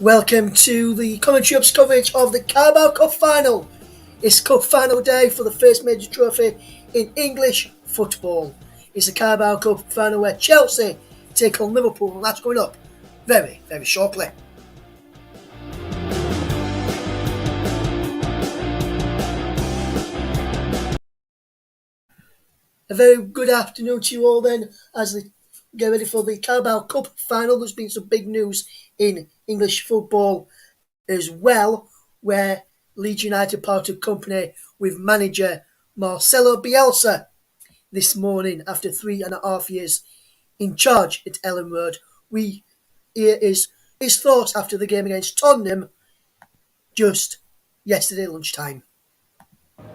Welcome to the commentary ups coverage of the Carabao Cup Final. It's Cup Final day for the first major trophy in English football. It's the Carabao Cup Final where Chelsea take on Liverpool, and that's coming up very, very shortly. A very good afternoon to you all then as we get ready for the Carabao Cup Final. There's been some big news in English football as well, where Leeds United parted company with manager Marcelo Bielsa this morning after 3.5 years in charge at Ellen Road. We hear his thoughts after the game against Tottenham just yesterday lunchtime.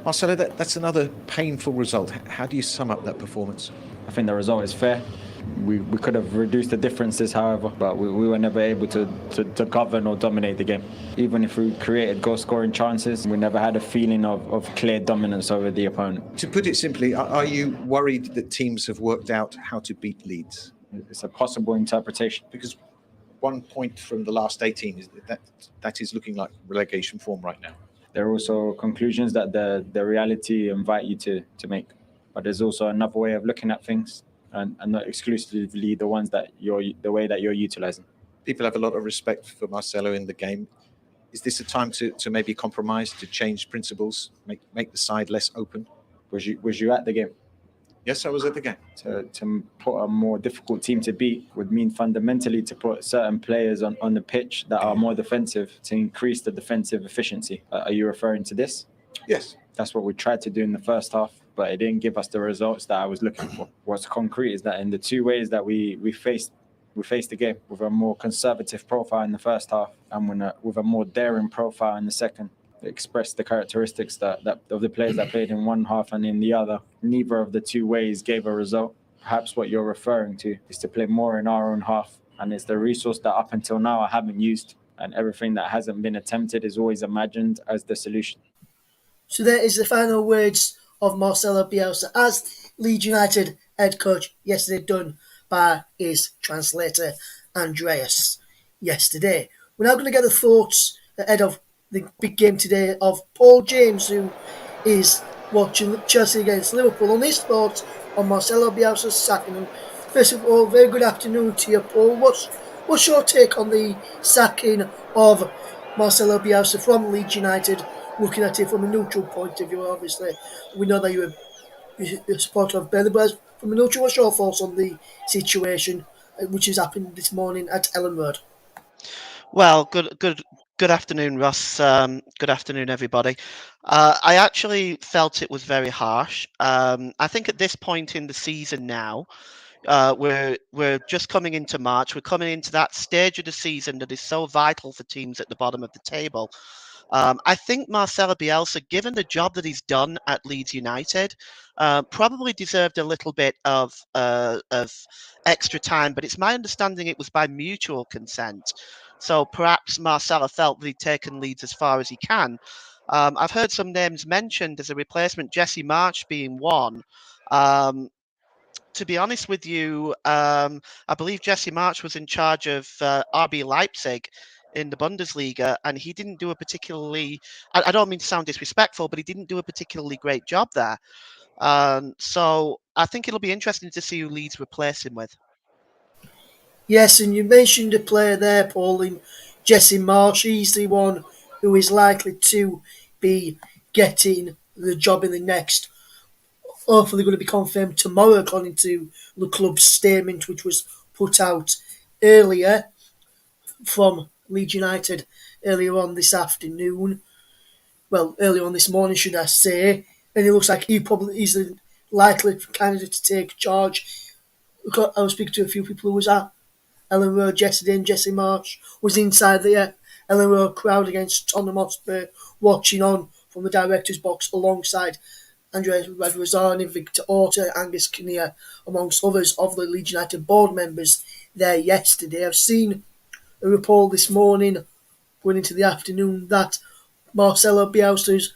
Marcelo, that's another painful result. How do you sum up that performance? I think the result is fair. We could have reduced the differences, however, but we were never able to govern or dominate the game. Even if we created goal-scoring chances, we never had a feeling of clear dominance over the opponent. To put it simply, are you worried that teams have worked out how to beat Leeds? It's a possible interpretation. Because 1 point from the last 18 is that is looking like relegation form right now. There are also conclusions that the reality invite you to make. But there's also another way of looking at things, and not exclusively the way that you're utilizing. People have a lot of respect for Marcelo in the game. Is this a time to maybe compromise, to change principles, make the side less open? Was you at the game? Yes, I was at the game. To put a more difficult team to beat would mean fundamentally to put certain players on the pitch that are more defensive to increase the defensive efficiency. Are you referring to this? Yes. That's what we tried to do in the first half, but it didn't give us the results that I was looking for. What's concrete is that in the two ways that we faced the game, with a more conservative profile in the first half and with a more daring profile in the second, it expressed the characteristics that of the players that played in one half and in the other. Neither of the two ways gave a result. Perhaps what you're referring to is to play more in our own half, and it's the resource that up until now I haven't used, and everything that hasn't been attempted is always imagined as the solution. So there is the final words of Marcelo Bielsa as Leeds United head coach yesterday, done by his translator Andreas yesterday. We're now going to get the thoughts ahead of the big game today of Paul James, who is watching Chelsea against Liverpool, on his thoughts on Marcelo Bielsa's sacking. First of all, very good afternoon to you, Paul. What's your take on the sacking of Marcelo Bielsa from Leeds United? Looking at it from a neutral point of view, obviously, we know that you're a supporter of Burnley, but from a neutral, what's your thoughts on the situation which has happened this morning at Ellen Road? Well, good afternoon, Ross. Good afternoon, everybody. I actually felt it was very harsh. I think at this point in the season now, we're just coming into March. We're coming into that stage of the season that is so vital for teams at the bottom of the table. I think Marcelo Bielsa, given the job that he's done at Leeds United, probably deserved a little bit of extra time. But it's my understanding it was by mutual consent. So perhaps Marcelo felt that he'd taken Leeds as far as he can. I've heard some names mentioned as a replacement, Jesse March being one. To be honest with you, I believe Jesse March was in charge of RB Leipzig in the Bundesliga, and he didn't do a particularly, I don't mean to sound disrespectful, but he didn't do a particularly great job there. So I think it'll be interesting to see who Leeds replace him with. Yes, and you mentioned a player there, Paul, in Jesse Marsh. He's the one who is likely to be getting the job in the next, hopefully going to be confirmed tomorrow, according to the club's statement, which was put out earlier from Leeds United earlier on this afternoon. Well, earlier on this morning, should I say. And it looks like he probably is the likely candidate to take charge. I was speaking to a few people who was at Ellen Road yesterday, and Jesse Marsh was inside the Ellen Road crowd against Tottenham Hotspur, watching on from the director's box alongside Andrea Radrizzani, Victor Orta, Angus Kinnear, amongst others of the Leeds United board members there yesterday. I've seen a report this morning, going into the afternoon, that Marcelo Bielsa's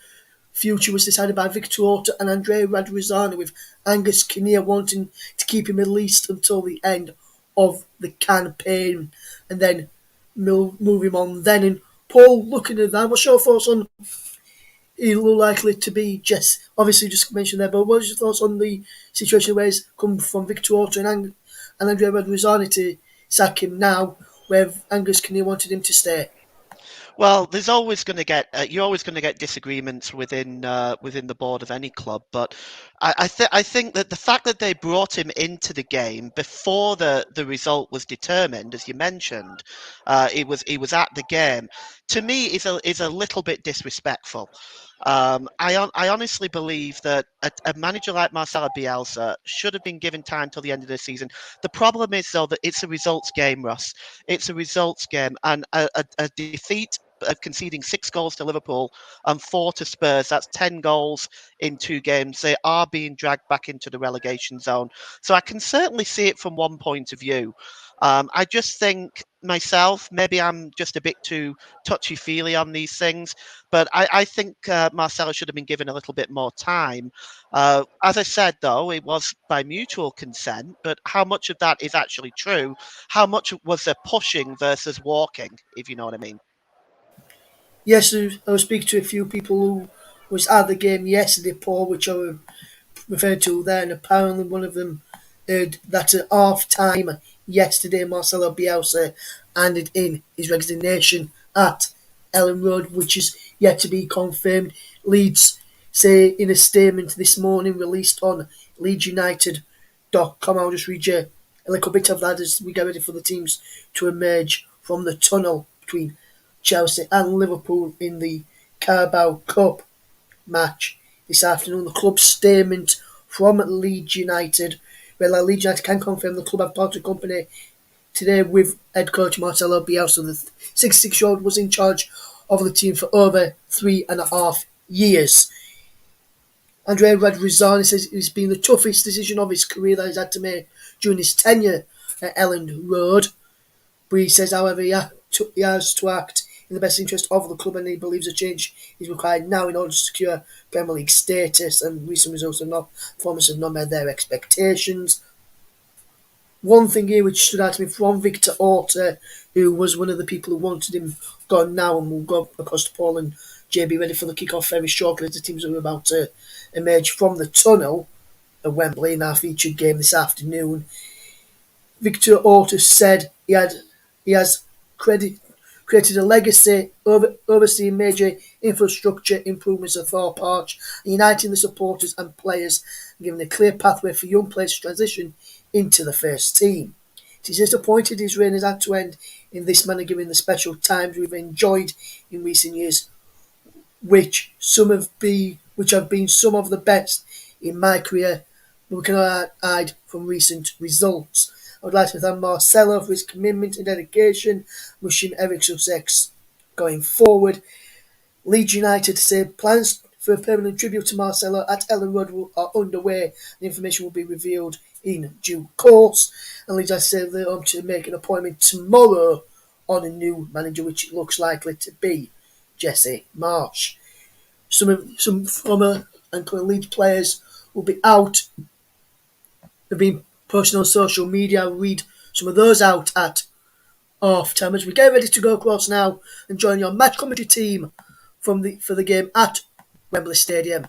future was decided by Victor Orta and Andrea Radrizzani, with Angus Kinnear wanting to keep him at least until the end of the campaign, and then move him on then. And Paul, looking at that, what's your thoughts on he'll likely to be Jess? Obviously, just mentioned there, but what's your thoughts on the situation where he's come from Victor Orta and Andrea Radrizzani to sack him now, where Angus Kinnear wanted him to stay? Well, there's always going to get you're always going to get disagreements within the board of any club, but I think that the fact that they brought him into the game before the result was determined, as you mentioned, he was at the game. To me, is a little bit disrespectful. I honestly believe that a manager like Marcelo Bielsa should have been given time till the end of the season. The problem is, though, that it's a results game, Russ. It's a results game, and a defeat of conceding 6 goals to Liverpool and 4 to Spurs. That's 10 goals in 2 games. They are being dragged back into the relegation zone. So I can certainly see it from one point of view. I just think myself, maybe I'm just a bit too touchy-feely on these things, but I think Marcelo should have been given a little bit more time. As I said, though, it was by mutual consent, but how much of that is actually true? How much was there pushing versus walking, if you know what I mean? Yes, I was speaking to a few people who was at the game yesterday, Paul, which I was referred to there, and apparently one of them heard that at half time yesterday, Marcelo Bielsa handed in his resignation at Ellen Road, which is yet to be confirmed. Leeds say in a statement this morning released on leedsunited.com. I'll just read you a little bit of that as we get ready for the teams to emerge from the tunnel between Chelsea and Liverpool in the Carabao Cup match this afternoon. The club's statement from Leeds United. Well, Leeds United can confirm the club have parted company today with head coach Marcelo Bielsa. The 66-year-old was in charge of the team for over 3.5 years. Andrea Radrizzani says it's been the toughest decision of his career that he's had to make during his tenure at Ellen Road. But he says, however, he has to act in the best interest of the club, and he believes a change is required now in order to secure Premier League status, and recent results performances have not met their expectations. One thing here which stood out to me from Victor Orta, who was one of the people who wanted him gone now, and we'll go across to Paul and JB ready for the kick-off very shortly as the teams are about to emerge from the tunnel at Wembley in our featured game this afternoon. Victor Orta said he has created a legacy overseeing major infrastructure improvements at Thorpe Arch, uniting the supporters and players, and giving a clear pathway for young players to transition into the first team. It is disappointed his reign has had to end in this manner, given the special times we've enjoyed in recent years, which have been some of the best in my career. We cannot hide from recent results. I would like to thank Marcelo for his commitment and dedication, wishing every success going forward. Leeds United say plans for a permanent tribute to Marcelo at Ellen Road are underway, and information will be revealed in due course. And Leeds United say they're on to make an appointment tomorrow on a new manager, which it looks likely to be Jesse Marsh. Some former and current Leeds players will be out. Have been posting on social media. I'll read some of those out at half time as we get ready to go across now and join your match commentary team for the game at Wembley Stadium.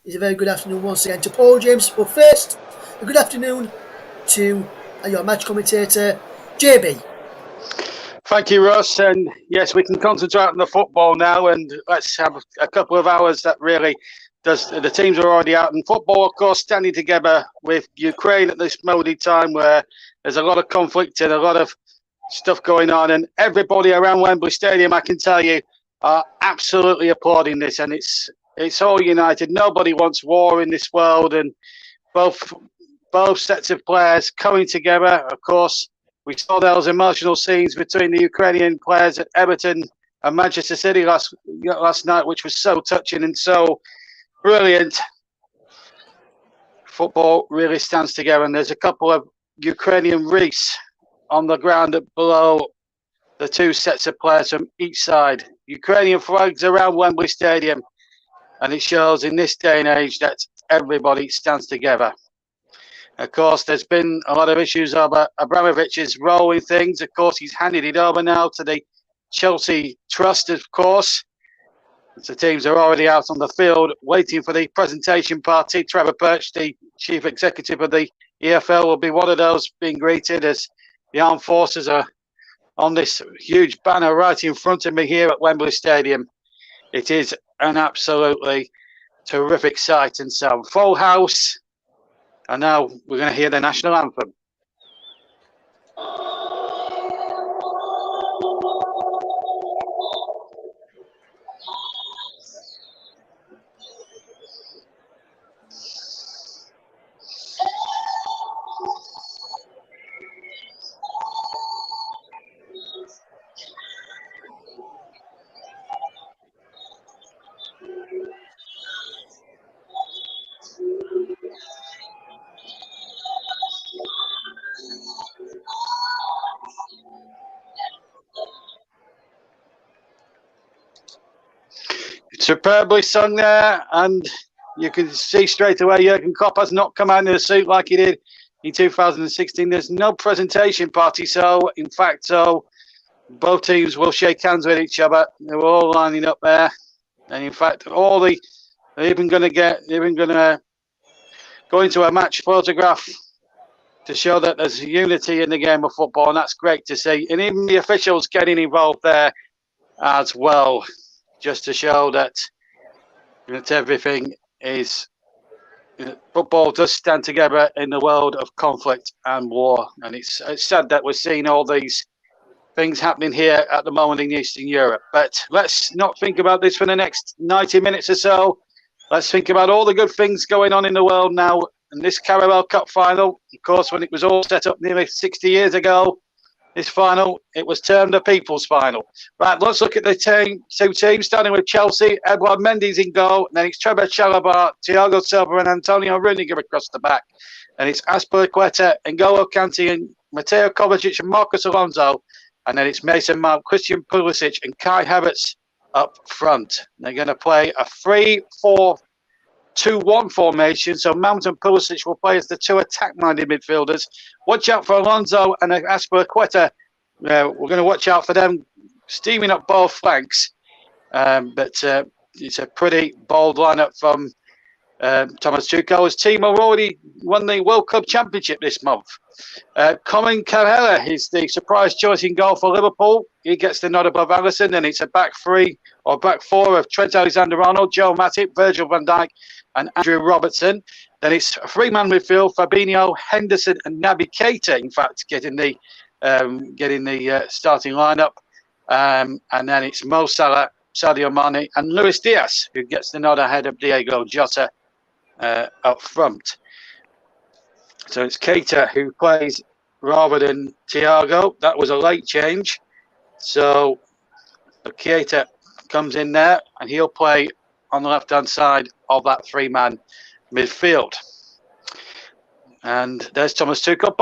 It's a very good afternoon once again to Paul James. But first, a good afternoon to your match commentator, JB. Thank you, Russ. And yes, we can concentrate on the football now, and let's have a couple of hours that really does. The teams are already out in football, of course, standing together with Ukraine at this moment in time where there's a lot of conflict and a lot of stuff going on, and everybody around Wembley Stadium, I can tell you, are absolutely applauding this, and it's all united. Nobody wants war in this world, and both sets of players coming together. Of course, we saw those emotional scenes between the Ukrainian players at Everton and Manchester City last night, which was so touching and so brilliant. Football really stands together, and there's a couple of Ukrainian wreaths on the ground below the two sets of players from each side. Ukrainian flags around Wembley Stadium, and it shows in this day and age that everybody stands together. Of course, there's been a lot of issues about Abramovich's role in things. Of course, he's handed it over now to the Chelsea Trust, of course. The teams are already out on the field waiting for the presentation party. Trevor Birch, the chief executive of the EFL, will be one of those being greeted as the armed forces are on this huge banner right in front of me here at Wembley Stadium. It is an absolutely terrific sight and sound. Full house. And now we're going to hear the national anthem. Superbly sung there, and you can see straight away Jurgen Klopp has not come out in a suit like he did in 2016. There's no presentation party, so in fact, both teams will shake hands with each other. They were all lining up there, and in fact, they're even going to go into a match photograph to show that there's unity in the game of football, and that's great to see. And even the officials getting involved there as well, just to show that everything is, football does stand together in the world of conflict and war. And it's sad that we're seeing all these things happening here at the moment in Eastern Europe. But let's not think about this for the next 90 minutes or so. Let's think about all the good things going on in the world now. And this Carabao Cup Final, of course, when it was all set up nearly 60 years ago, this final, it was termed the People's Final. Right, let's look at the two teams, starting with Chelsea. Edouard Mendy's in goal. And then it's Trevor Chalobah, Thiago Silva and Antonio Rudiger across the back. And it's Azpilicueta, N'Golo Kante and Mateo Kovacic and Marcos Alonso. And then it's Mason Mount, Christian Pulisic and Kai Havertz up front. They're going to play a 3-4-2-1 formation. So Mount and Pulisic will play as the two attack-minded midfielders. Watch out for Alonso and Azpilicueta. We're going to watch out for them steaming up both flanks. But it's a pretty bold lineup from Thomas Tuchel. His team have already won the World Club Championship this month. Colin Carrera is the surprise choice in goal for Liverpool. He gets the nod above Alisson, and it's a back three or back four of Trent Alexander-Arnold, Joe Matip, Virgil van Dijk, and Andrew Robertson. Then it's a three-man midfield: Fabinho, Henderson, and Naby Keita. In fact, getting the starting lineup. And then it's Mo Salah, Sadio Mane, and Luis Diaz, who gets the nod ahead of Diego Jota up front. So it's Keita who plays rather than Thiago. That was a late change. So Keita comes in there, and he'll play on the left-hand side of that three-man midfield. And there's Thomas Tuchel.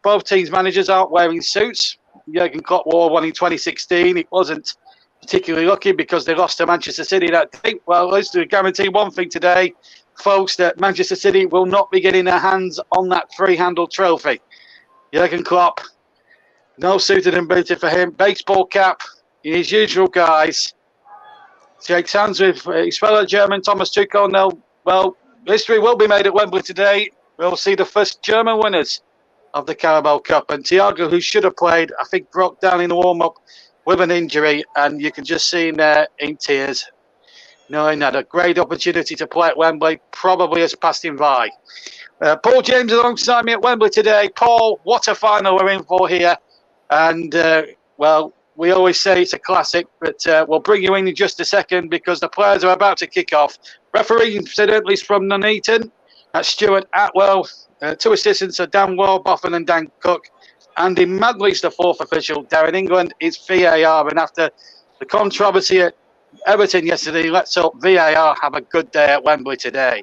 Both teams' managers aren't wearing suits. Jurgen Klopp wore one in 2016. It wasn't particularly lucky because they lost to Manchester City that day. Well, let's guarantee one thing today, folks, that Manchester City will not be getting their hands on that three-handled trophy. Jurgen Klopp, no suited and booted for him. Baseball cap in his usual guise. Shakes hands with his fellow German Thomas Tuchel. Now, well, history will be made at Wembley today. We'll see the first German winners of the Carabao Cup. And Thiago, who should have played, I think broke down in the warm-up with an injury. And you can just see him there in tears, knowing that a great opportunity to play at Wembley probably has passed him by. Paul James alongside me at Wembley today. Paul, what a final we're in for here. And, well, we always say it's a classic, but we'll bring you in just a second because the players are about to kick off. Referee, incidentally, is from Nuneaton. That's Stuart Atwell. Two assistants are Dan Warbotham and Dan Cook. Andy Madley's the fourth official. Darren England is VAR. And after the controversy at Everton yesterday, let's hope VAR have a good day at Wembley today.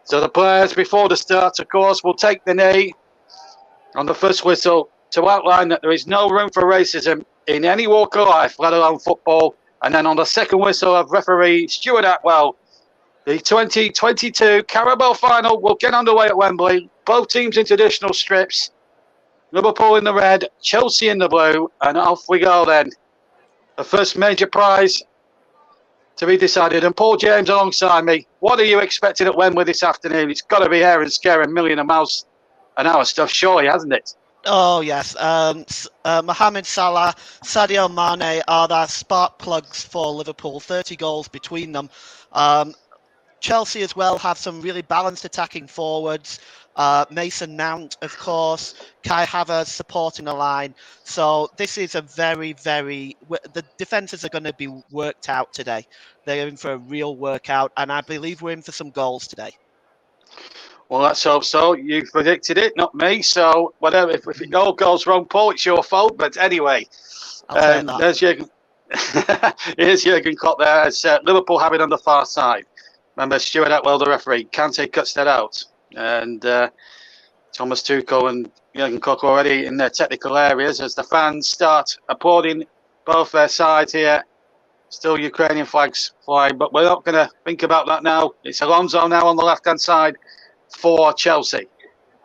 So the players, before the start, of course, will take the knee on the first whistle to outline that there is no room for racism in any walk of life, let alone football. And then on the second whistle of referee Stuart Atwell, The 2022 Carabao Final will get underway at Wembley. Both teams in traditional strips. Liverpool in the red, Chelsea in the blue, and off we go then. The first major prize to be decided. And Paul James alongside me. What are you expecting at Wembley this afternoon? It's got to be hair and scare a million miles an hour stuff, surely, hasn't it? Oh, yes. Mohamed Salah, Sadio Mane are the spark plugs for Liverpool, 30 goals between them. Chelsea as well have some really balanced attacking forwards. Mason Mount, of course, Kai Havertz supporting the line. So this is a the defences are going to be worked out today. They're in for a real workout, and I believe we're in for some goals today. Well, let's hope so. You predicted it, not me. So whatever, if it all goes wrong, Paul, it's your fault. But anyway, there's Jurgen. Here's Jurgen Klopp there. As Liverpool have it on the far side. Remember, Stuart Atwell, the referee. Kante cuts that out. And Thomas Tuchel and Jurgen Klopp already in their technical areas as the fans start applauding both their sides here. Still Ukrainian flags flying, but we're not going to think about that now. It's Alonso now on the left-hand side for Chelsea.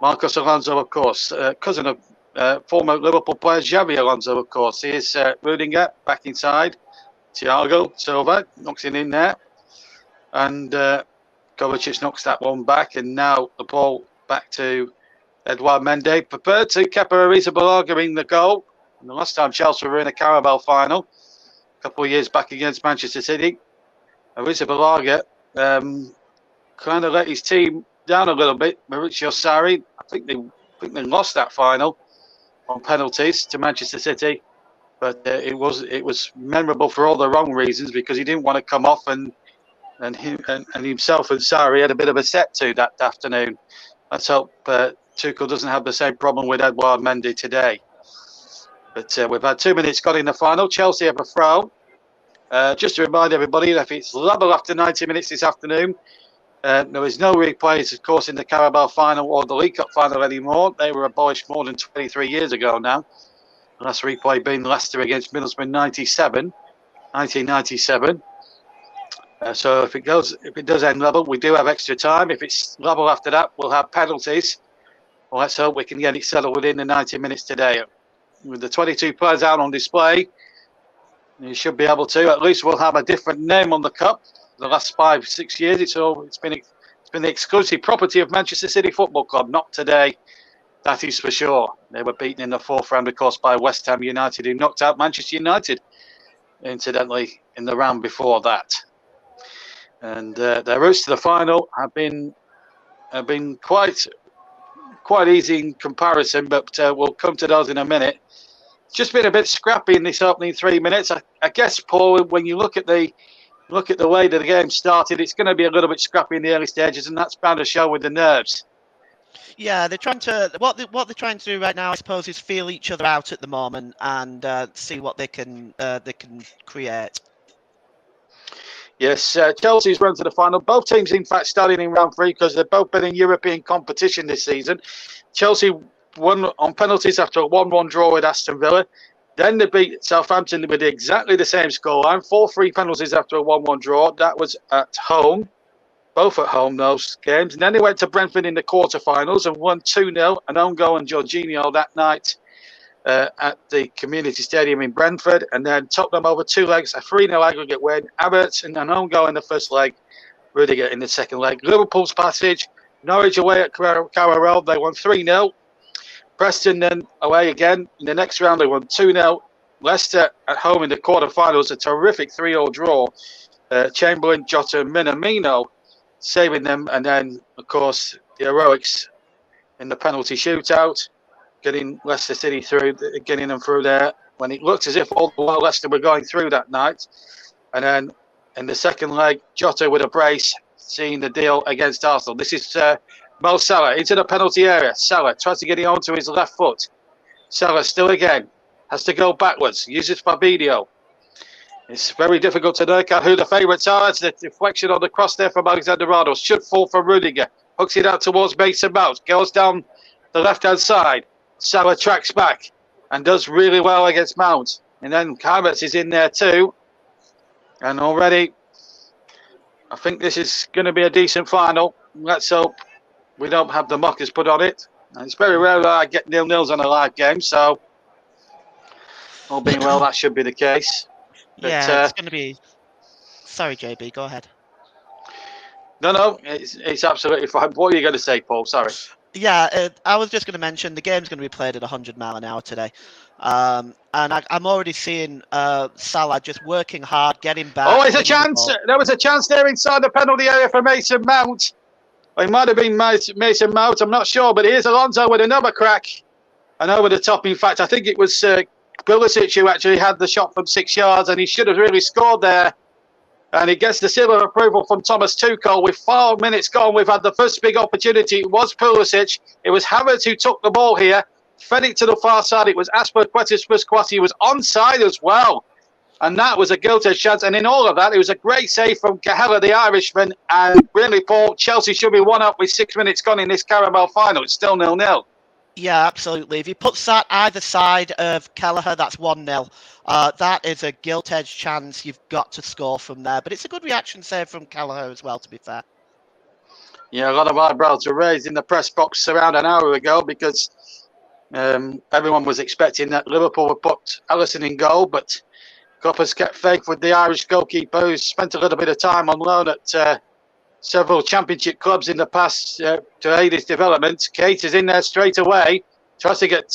Marcos Alonso, of course, cousin of former Liverpool player Xavi Alonso, of course. Here's Rudiger back inside. Thiago Silva knocks it in there. And Kovacic knocks that one back. And now the ball back to Edouard Mendy. Prepared to Kepa Arrizabalaga in the goal. And the last time Chelsea were in a Carabao final, a couple of years back against Manchester City, Arrizabalaga kind of let his team down a little bit. Maurizio Sarri, I think they lost that final on penalties to Manchester City, but it was memorable for all the wrong reasons because he didn't want to come off and himself and Sarri had a bit of a set to that afternoon. Let's hope Tuchel doesn't have the same problem with Edouard Mendy today. But we've had 2 minutes got in the final. Chelsea have a throw. Just to remind everybody that if it's level after 90 minutes this afternoon, there is no replays, of course, in the Carabao Final or the League Cup Final anymore. They were abolished more than 23 years ago now. The last replay being Leicester against Middlesbrough 1997. So if it does end level, we do have extra time. If it's level after that, we'll have penalties. Well, let's hope we can get it settled within the 90 minutes today. With the 22 players out on display, you should be able to. At least we'll have a different name on the cup. The last 5-6 years, it's been the exclusive property of Manchester City Football Club. Not today, that is for sure. They were beaten in the fourth round, of course, by West Ham United, who knocked out Manchester United, incidentally, in the round before that. And their routes to the final have been quite easy in comparison, but we'll come to those in a minute. It's just been a bit scrappy in this opening 3 minutes. I guess, Paul, when you look at the way that the game started, it's going to be a little bit scrappy in the early stages, and that's bound to show with the nerves. Yeah, they're trying to what they're trying to do right now, I suppose, is feel each other out at the moment and see what they can create. Yes, Chelsea's run to the final. Both teams, in fact, starting in round 3 because they've both been in European competition this season. Chelsea won on penalties after a 1-1 draw with Aston Villa. Then they beat Southampton with exactly the same scoreline, 4-3 penalties after a 1-1 draw. That was at home, both at home, those games. And then they went to Brentford in the quarterfinals and won 2-0, an own goal and Jorginho that night at the Community Stadium in Brentford. And then Tottenham over 2 legs, a 3-0 aggregate win. Havertz and an own goal in the first leg, Rudiger in the second leg. Liverpool's passage, Norwich away at Carabao, they won 3-0. Preston then away again. In the next round, they won 2-0. Leicester at home in the quarterfinals, a terrific 3-0 draw. Chamberlain, Jota, and Minamino saving them. And then, of course, the heroics in the penalty shootout, getting Leicester City through, getting them through there when it looked as if all the while Leicester were going through that night. And then in the second leg, Jota with a brace, seeing the deal against Arsenal. This is Mo Salah into the penalty area. Salah tries to get it onto his left foot. Salah still again has to go backwards. Uses Fabinho. It's very difficult to work out who the favourites are. It's the deflection on the cross there from Alexander-Arnold. Should fall from Rudiger. Hooks it out towards Mason Mount. Goes down the left-hand side. Salah tracks back and does really well against Mount. And then Havertz is in there too. And already I think this is going to be a decent final. Let's hope we don't have the muckers put on it. And it's very rare that I get 0-0s on a live game, so all being well, that should be the case. Yeah, it's going to be. Sorry, JB, go ahead. No, it's absolutely fine. What are you going to say, Paul? Sorry. Yeah, I was just going to mention the game's going to be played at 100 mile an hour today. And I'm already seeing Salah just working hard, getting back. Oh, there's a chance. There was a chance there inside the penalty area for Mason Mount. It might have been Mason Mount, I'm not sure, but here's Alonso with another crack. And over the top, in fact, I think it was Pulisic who actually had the shot from 6 yards, and he should have really scored there. And he gets the seal of approval from Thomas Tuchel. With 4 minutes gone, we've had the first big opportunity. It was Pulisic. It was Havertz who took the ball here, fed it to the far side. It was Azpilicueta's first cross. He was onside as well. And that was a guilty chance. And in all of that, it was a great save from Cahella, the Irishman. And really, Paul, Chelsea should be 1-up with 6 minutes gone in this Carabao final. It's still 0-0. Yeah, absolutely. If he puts that either side of Kelleher, that's 1-0. That is a gilt-edged chance you've got to score from there. But it's a good reaction save from Kelleher as well, to be fair. Yeah, a lot of eyebrows were raised in the press box around an hour ago because everyone was expecting that Liverpool would put Alisson in goal, but Coppers kept faith with the Irish goalkeeper who spent a little bit of time on loan at several championship clubs in the past to aid his development. Kate is in there straight away, tries to get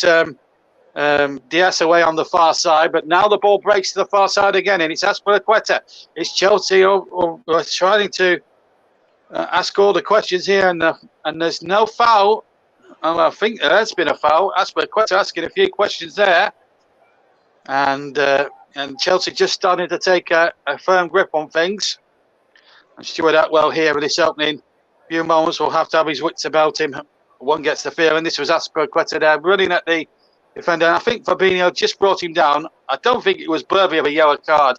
Diaz away on the far side, but now the ball breaks to the far side again, and it's Azpilicueta. It's Chelsea who are trying to ask all the questions here, and there's no foul. Oh, I think there has been a foul. Azpilicueta asking a few questions there, and Chelsea just starting to take a firm grip on things. And Stuart Atwell here in this opening few moments will have to have his wits about him. One gets the feeling this was Azpilicueta there running at the defender. And I think Fabinho just brought him down. I don't think it was worthy of a yellow card.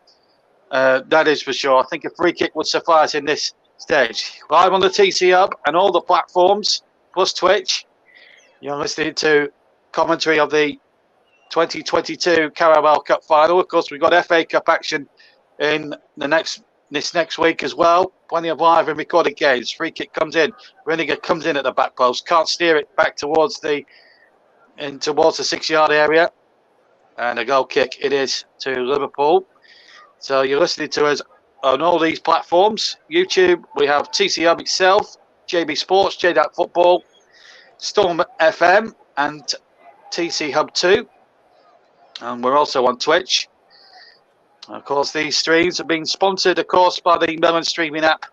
That is for sure. I think a free kick would suffice in this stage. Live on the TC Hub and all the platforms, plus Twitch. You're listening to commentary of the 2022 Carabao Cup Final. Of course, we've got FA Cup action in this next week as well. Plenty of live and recorded games. Free kick comes in. Reniger comes in at the back post. Can't steer it back towards the 6-yard area. And a goal kick it is to Liverpool. So you're listening to us on all these platforms. YouTube, we have TC Hub itself, JB Sports, JDAT Football, Storm FM, and TC Hub 2. And we're also on Twitch. Of course, these streams have been sponsored, of course, by the Melon Streaming app.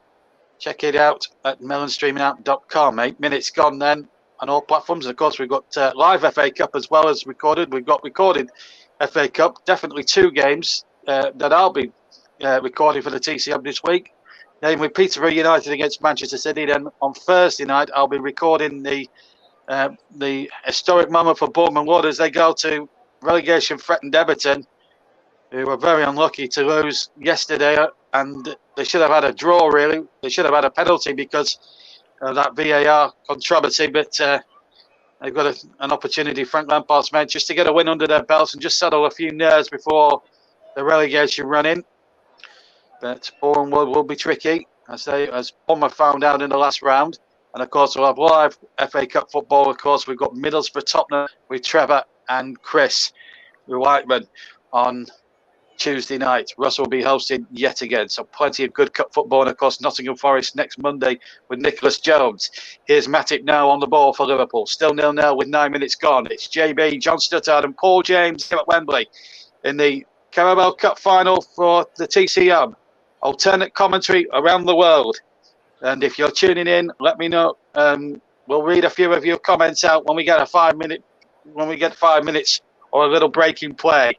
Check it out at melonstreamingapp.com. 8 minutes gone then on all platforms. Of course, we've got live FA Cup as well as recorded. We've got recorded FA Cup. Definitely 2 games that I'll be recording for the TC Hub this week. Namely, Peterborough United against Manchester City. Then on Thursday night, I'll be recording the historic moment for Bournemouth Wood as they go to relegation-threatened Everton, who were very unlucky to lose yesterday, and they should have had a draw, really. They should have had a penalty because of that VAR controversy, but they've got an opportunity, Frank Lampard's men, just to get a win under their belts and just settle a few nerves before the relegation run-in. But Bournemouth will be tricky, as Bournemouth found out in the last round. And, of course, we'll have live FA Cup football. Of course, we've got Middlesbrough Tottenham with Trevor and Chris Whiteman on Tuesday night. Russell will be hosting yet again. So plenty of good cup football. And, of course, Nottingham Forest next Monday with Nicholas Jones. Here's Matip now on the ball for Liverpool. Still 0-0 with 9 minutes gone. It's JB, John Stuttard and Paul James here at Wembley in the Carabao Cup Final for the TC Hub. Alternate commentary around the world. And if you're tuning in, let me know. We'll read a few of your comments out when we get 5 minutes or a little break in play.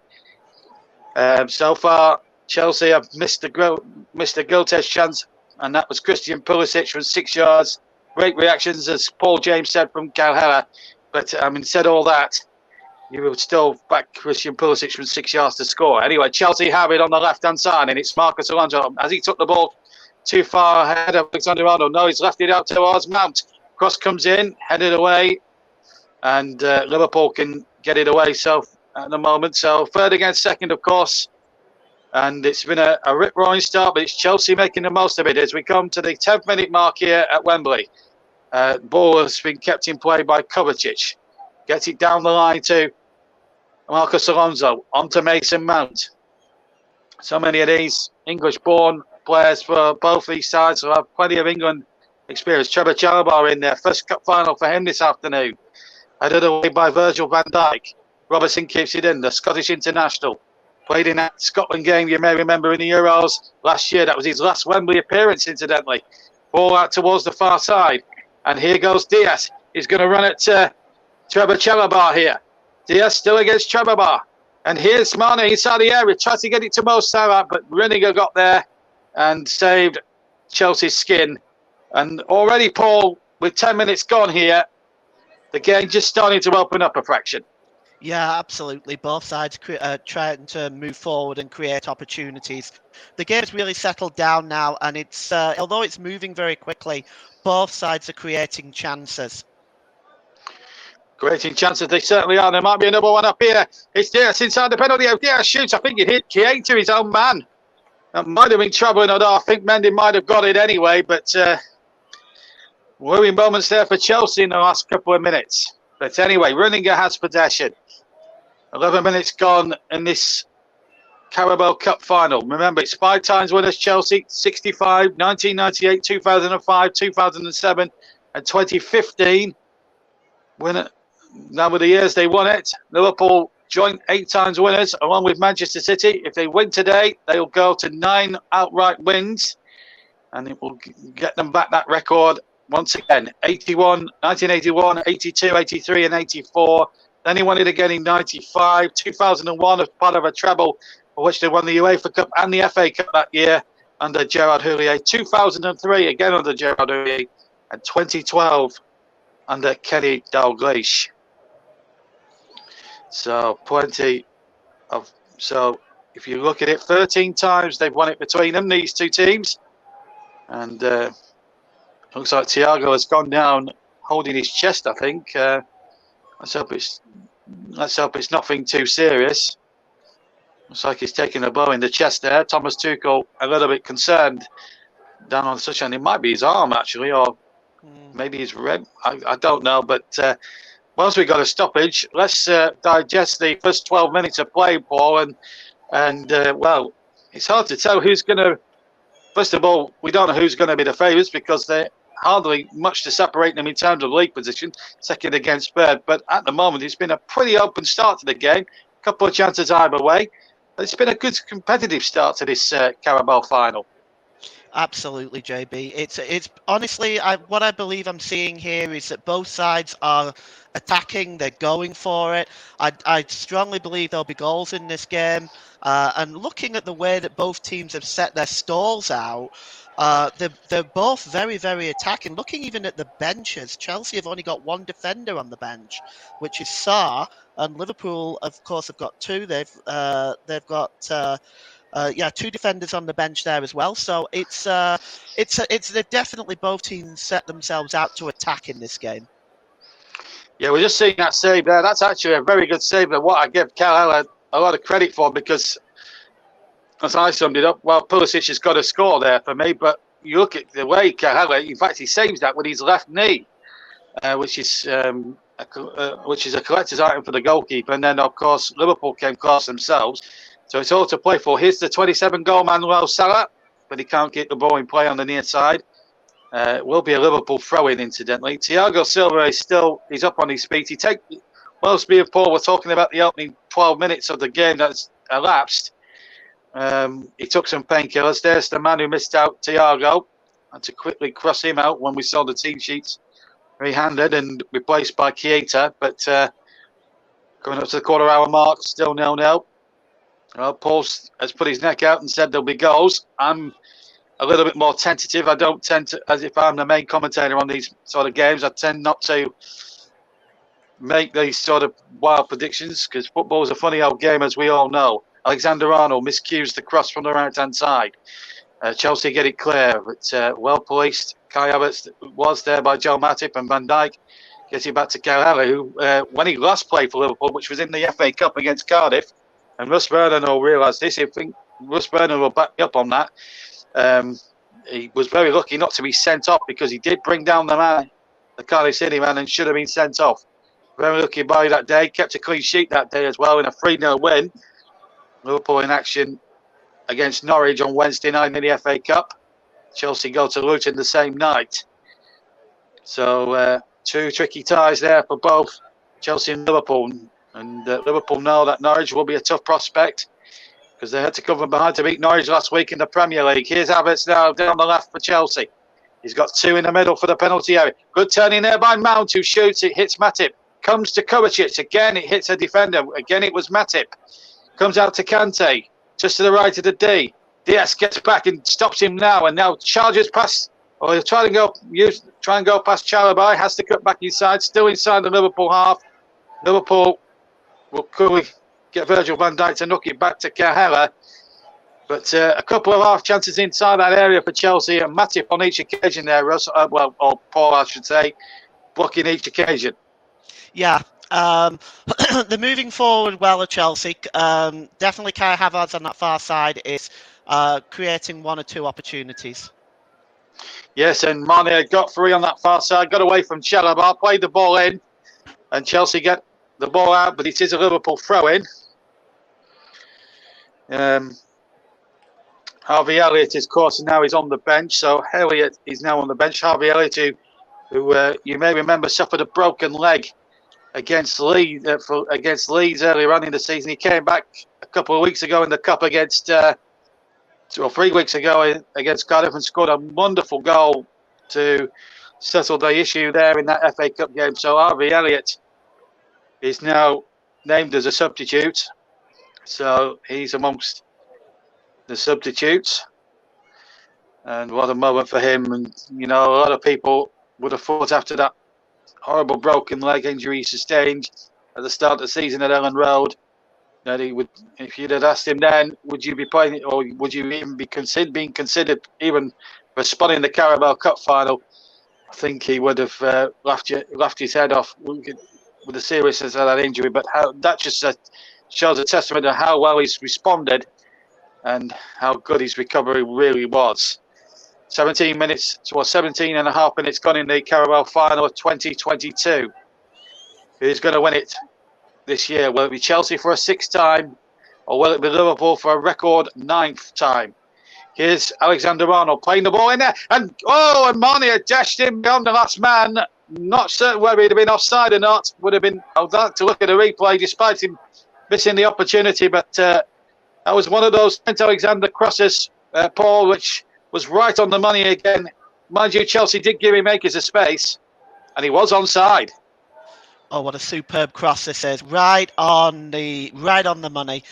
So far, Chelsea have missed a goal-test chance, and that was Christian Pulisic from 6 yards. Great reactions, as Paul James said, from Cahella. But said all that, you would still back Christian Pulisic from 6 yards to score. Anyway, Chelsea have it on the left-hand side, and it's Marcus Alonso. As he took the ball too far ahead of Alexander-Arnold. No, he's left it out towards Mount. Cross comes in, headed away, and Liverpool can get it away at the moment. So third against second, of course. And it's been a rip-roaring start, but it's Chelsea making the most of it as we come to the 10th-minute mark here at Wembley. Ball has been kept in play by Kovacic. Gets it down the line to Marcos Alonso, onto Mason Mount. So many of these English-born players for both these sides who have plenty of England experience. Trevor Chalobah in there, first cup final for him this afternoon. Headed away by Virgil van Dijk. Robertson keeps it in, the Scottish international. Played in that Scotland game, you may remember, in the Euros last year. That was his last Wembley appearance, incidentally. Ball out towards the far side. And here goes Diaz. He's going to run at Trevor Chalobah here. Diaz still against Chalobah. And here's Mane inside the area. Tries to get it to Mo Salah, but Reniger got there and saved Chelsea's skin. And already, Paul, with 10 minutes gone here, the game just starting to open up a fraction. Yeah, absolutely. Both sides trying to move forward and create opportunities. The game has really settled down now, and it's although it's moving very quickly, both sides are creating chances. Creating chances, they certainly are. There might be another one up here. It's Diaz inside the penalty. Diaz shoots. I think it hit Keita, his own man. That might have been troubling, although I think Mendy might have got it anyway. But worrying moments there for Chelsea in the last couple of minutes. But anyway, Reniger has possession. 11 minutes gone in this Carabao Cup Final. Remember, it's 5 times winners Chelsea, 65, 1998, 2005, 2007 and 2015. Winner. Now with the years they won it, Liverpool joint 8 times winners along with Manchester City. If they win today, they'll go to 9 outright wins and it will get them back that record once again. 81, 1981, 82, 83 and 84. Then he won it again in 95, 2001 as part of a treble for which they won the UEFA Cup and the FA Cup that year under Gerard Houllier. 2003 again under Gerard Houllier, and 2012 under Kenny Dalglish. So plenty of. So if you look at it, 13 times they've won it between them, these two teams, and looks like Thiago has gone down holding his chest. I think. Let's hope it's nothing too serious. Looks like he's taking a blow in the chest there. Thomas Tuchel a little bit concerned down on such, and it might be his arm actually, or maybe his rib. I don't know. But once we got a stoppage, let's digest the first 12 minutes of play, Paul. And well, it's hard to tell who's going to. First of all, we don't know who's going to be the favourites because they're hardly much to separate them in terms of league position, second against third. But at the moment, it's been a pretty open start to the game. A couple of chances either way. It's been a good competitive start to this Carabao final. Absolutely, JB. It's honestly, what I believe I'm seeing here is that both sides are attacking. They're going for it. I strongly believe there'll be goals in this game. And looking at the way that both teams have set their stalls out, they're both very, very attacking. Looking even at the benches, Chelsea have only got 1 defender on the bench, which is Sarr, and Liverpool, of course, have got 2. They've got 2 defenders on the bench there as well. So it's they're definitely both teams set themselves out to attack in this game. Yeah, we're just seeing that save there. That's actually a very good save. And what I give Cal a lot of credit for, because as I summed it up, well, Pulisic has got to score there for me. But you look at the way Cal, in fact, he saves that with his left knee, which is a collector's item for the goalkeeper. And then, of course, Liverpool came close themselves. So it's all to play for. Here's the 27-goal Manuel Salah, but he can't get the ball in play on the near side. It will be a Liverpool throw-in, incidentally. Thiago Silva he's up on his feet. Whilst me and Paul were talking about the opening 12 minutes of the game that's elapsed, he took some painkillers. There's the man who missed out, Thiago, and to quickly cross him out when we saw the team sheets re-handed and replaced by Keita. But coming up to the quarter-hour mark, still 0-0. Well, Paul has put his neck out and said there'll be goals. I'm a little bit more tentative. I don't tend to, as if I'm the main commentator on these sort of games, I tend not to make these sort of wild predictions because football is a funny old game, as we all know. Alexander Arnold miscues the cross from the right-hand side. Chelsea get it clear, but well policed. Kai Havertz was there by Joe Matip, and Van Dijk gets it back to Carabao, who, when he last played for Liverpool, which was in the FA Cup against Cardiff, and Russ Vernon will realise this. I think Russ Burnham will back me up on that. He was very lucky not to be sent off because he did bring down the man, the Cardiff City man, and should have been sent off. Very lucky by that day. Kept a clean sheet that day as well in a 3-0 win. Liverpool in action against Norwich on Wednesday night in the FA Cup. Chelsea go to Luton the same night. So 2 tricky ties there for both Chelsea and Liverpool. And Liverpool know that Norwich will be a tough prospect because they had to come from behind to beat Norwich last week in the Premier League. Here's Havertz now down the left for Chelsea. He's got 2 in the middle for the penalty area. Good turning there by Mount, who shoots. It hits Matip. Comes to Kovacic. Again, it hits a defender. Again, it was Matip. Comes out to Kante. Just to the right of the D. Diaz gets back and stops him now. And now charges past. Or he'll try and go past Carabao. Has to cut back inside. Still inside the Liverpool half. Liverpool will quickly get Virgil van Dijk to knock it back to Cahella. But a couple of half chances inside that area for Chelsea. And Matip on each occasion there, Russ. Or Paul, I should say. Blocking each occasion. Yeah, they're moving forward well at Chelsea. Definitely Kai Havertz on that far side is creating 1 or 2 opportunities. Yes, and Mane got 3 on that far side, got away from Chalobah, played the ball in, and Chelsea get the ball out, but it is a Liverpool throw-in. Harvey Elliott, of course, now he's on the bench, so Elliott is now on the bench. Harvey Elliott, who you may remember suffered a broken leg against Leeds earlier on in the season. He came back a couple of weeks ago in the cup against 3 weeks ago against Cardiff and scored a wonderful goal to settle the issue there in that FA Cup game. So Harvey Elliott is now named as a substitute. So he's amongst the substitutes. And what a moment for him. And, you know, a lot of people would have thought after that horrible broken leg injury he sustained at the start of the season at Ellen Road that he would, if you'd have asked him then, would you be playing, or would you even be being considered even for a spot in the Carabao Cup Final, I think he would have laughed his head off with the seriousness of that injury. But that just shows a testament to how well he's responded and how good his recovery really was. 17 and a half minutes gone in the Carabao Final of 2022. Who's going to win it this year? Will it be Chelsea for a 6th time, or will it be Liverpool for a record 9th time? Here's Alexander-Arnold playing the ball in there, and Mane had dashed in beyond the last man. Not certain whether he'd have been offside or not. Would have been. I'd like to look at the replay, despite him missing the opportunity. But that was one of those Trent Alexander crosses, Paul, which was right on the money again. Mind you, Chelsea did give him acres of space, and he was onside. Oh, what a superb cross this is! Right on the money.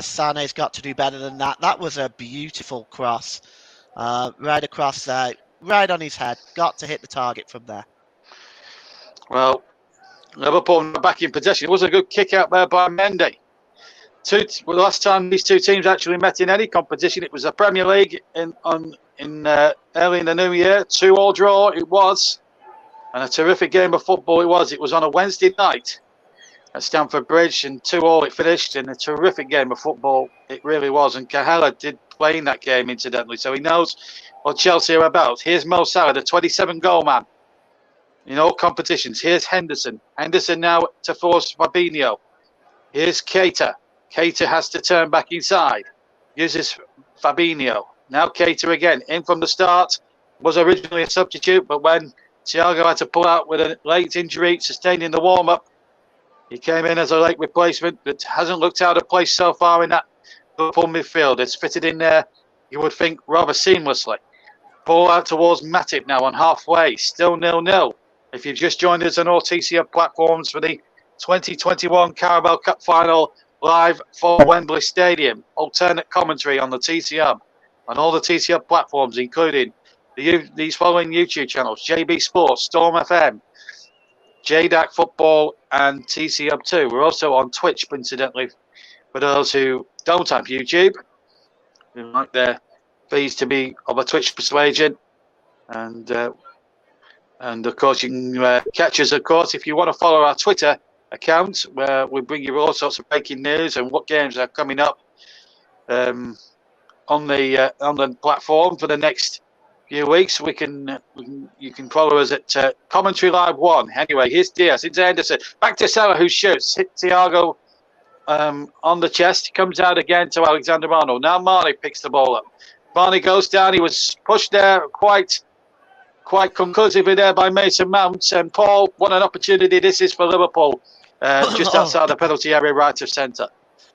Sane's got to do better than that. That was a beautiful cross, right across there, right on his head. Got to hit the target from there. Well, Liverpool back in possession. It was a good kick out there by Mendy. The last time these 2 teams actually met in any competition, it was the Premier League in early in the new year. 2-2 draw it was, and a terrific game of football it was. It was on a Wednesday night at Stamford Bridge, and 2-2 it finished, and a terrific game of football it really was. And Cahella did play in that game, incidentally, so he knows what Chelsea are about. Here's Mo Salah, the 27-goal man in all competitions. Here's Henderson. Henderson now to force Fabinho. Here's Keita. Keita has to turn back inside. Uses Fabinho. Now Keita again. In from the start. Was originally a substitute, but when Thiago had to pull out with a late injury sustained in the warm-up, he came in as a late replacement, but hasn't looked out of place so far in that Liverpool midfield. It's fitted in there, you would think, rather seamlessly. Ball out towards Matip now on halfway. Still 0-0. If you've just joined us on all TCM platforms for the 2021 Carabao Cup Final live for Wembley Stadium. Alternate commentary on the TCM, on all the TCM platforms, including these following YouTube channels: JB Sports, Storm FM, JDAC Football, and TCM2. We're also on Twitch, incidentally, for those who don't have YouTube, who like their fees to be of a Twitch persuasion. And of course, you can catch us, of course, if you want to follow our Twitter account, where we bring you all sorts of breaking news and what games are coming up on the platform for the next few weeks. You can follow us at Commentary Live 1. Anyway, here's Diaz into Henderson. Back to Salah, who shoots. Hit Thiago on the chest. Comes out again to Alexander-Arnold. Now Marnie picks the ball up. Marnie goes down. He was pushed there quite conclusively there by Mason Mount. And Paul, what an opportunity this is for Liverpool. Just outside the penalty area, right of centre.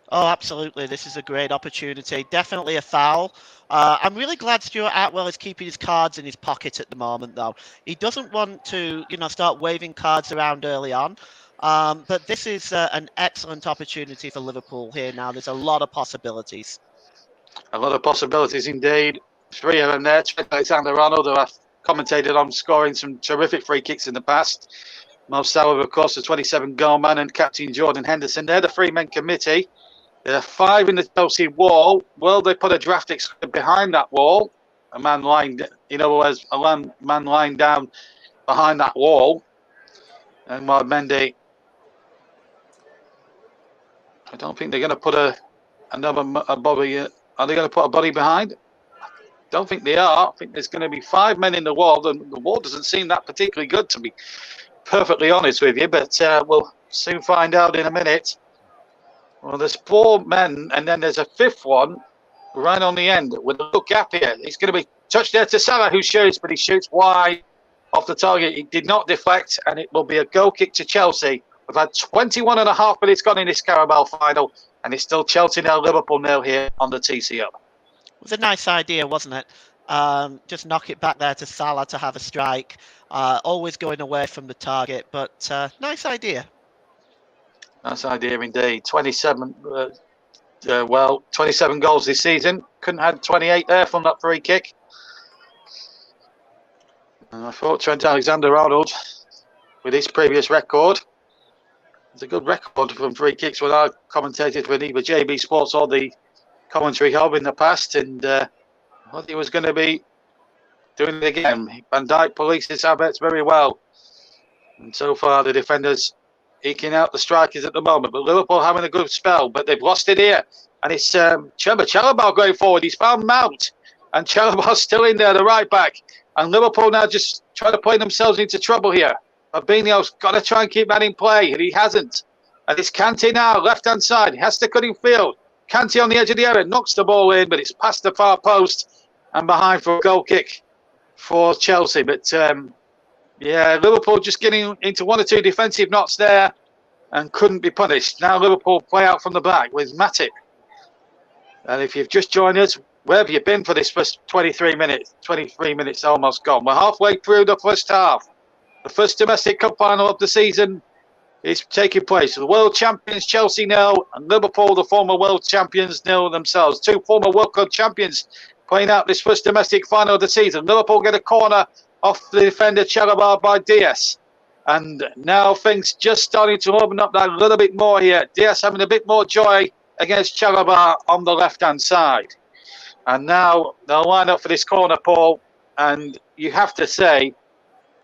Oh, absolutely. This is a great opportunity. Definitely a foul. I'm really glad Stuart Atwell is keeping his cards in his pocket at the moment, though. He doesn't want to, start waving cards around early on. But this is an excellent opportunity for Liverpool here now. There's a lot of possibilities. A lot of possibilities indeed. 3 of them there. Alexander-Arnold, who I've commentated on scoring some terrific free kicks in the past. Mo Salah, of course, the 27-goal man, and captain Jordan Henderson. They're the 3-man committee. There are 5 in the Chelsea wall. Well, they put a draft excluder behind that wall. A man lying, man lying down behind that wall. And while Mendy, I don't think they're going to put a body. Are they going to put a body behind? Don't think they are. I think there's going to be 5 men in the wall. The wall doesn't seem that particularly good, to be perfectly honest with you. But we'll soon find out in a minute. Well, there's 4 men, and then there's a 5th one right on the end with a little gap here. It's going to be touched there to Salah, who shoots, but he shoots wide off the target. It did not deflect, and it will be a goal kick to Chelsea. We've had 21 and a half minutes gone in this Carabao final, and it's still Chelsea 0, Liverpool 0 here on the TCO. It was a nice idea, wasn't it? Just knock it back there to Salah to have a strike. Always going away from the target, but nice idea. Nice idea indeed. 27 goals this season. Couldn't have 28 there from that free kick. And I thought Trent Alexander-Arnold, with his previous record, it's a good record from free kicks when I commentated for either JB Sports or the Commentary Hub in the past, and I thought he was going to be doing it again. Van Dijk polices our bets very well, and so far the defenders eking out the strikers at the moment. But Liverpool having a good spell, but they've lost it here, and it's Chalobah going forward. He's found Mount, and Chalobah's still in there, the right back, and Liverpool now just trying to play themselves into trouble here. Fabinho's got to try and keep that in play, and he hasn't. And it's Kante now, left-hand side. He has to cut in field. Kante on the edge of the area, knocks the ball in, but it's past the far post and behind for a goal kick for Chelsea. But, Liverpool just getting into 1 or 2 defensive knots there and couldn't be punished. Now Liverpool play out from the back with Matip. And if you've just joined us, where have you been for this first 23 minutes? 23 minutes almost gone. We're halfway through the first half. The first domestic cup final of the season is taking place. The world champions Chelsea 0 and Liverpool, the former world champions, 0 themselves. 2 former World Cup champions playing out this first domestic final of the season. Liverpool get a corner off the defender Chalobah by Diaz. And now things just starting to open up that a little bit more here. Diaz having a bit more joy against Chalobah on the left-hand side. And now they'll line up for this corner, Paul. And you have to say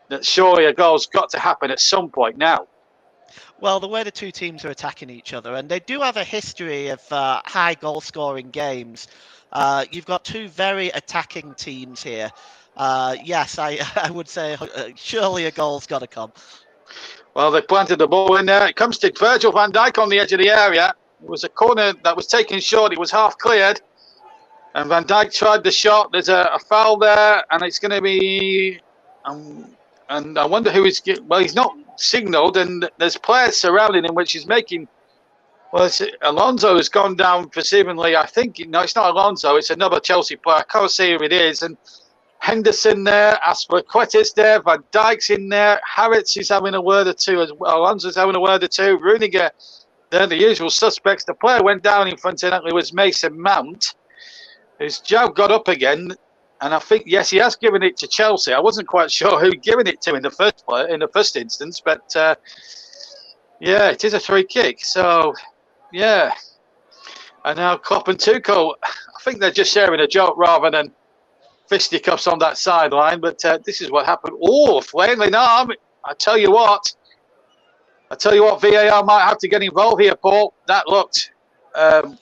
that surely a goal's got to happen at some point now. Well, the way the 2 teams are attacking each other, and they do have a history of high goal-scoring games. You've got 2 very attacking teams here. Yes, I would say surely a goal's got to come. Well, they planted the ball in there. It comes to Virgil van Dijk on the edge of the area. It was a corner that was taken short. It was half cleared. And Van Dijk tried the shot. There's a foul there, and it's going to be... and I wonder who is... Well, he's not signalled, and there's players surrounding him, which is making... Well, Alonso has gone down presumably. I think... No, it's not Alonso. It's another Chelsea player. I can't see who it is. And Henderson there, Aspilicueta's there, Van Dijk's in there, Harrods is having a word or two as well, Alonso's having a word or two, Rudiger, they're the usual suspects. The player went down in front, and it was Mason Mount, whose job got up again, and I think, yes, he has given it to Chelsea. I wasn't quite sure who given it to in the first instance, but it is a free kick, so, yeah. And now Klopp and Tuchel, I think they're just sharing a joke rather than fisticuffs on that sideline, but this is what happened. Oh, flailing arm. I tell you what, VAR might have to get involved here, Paul. That looked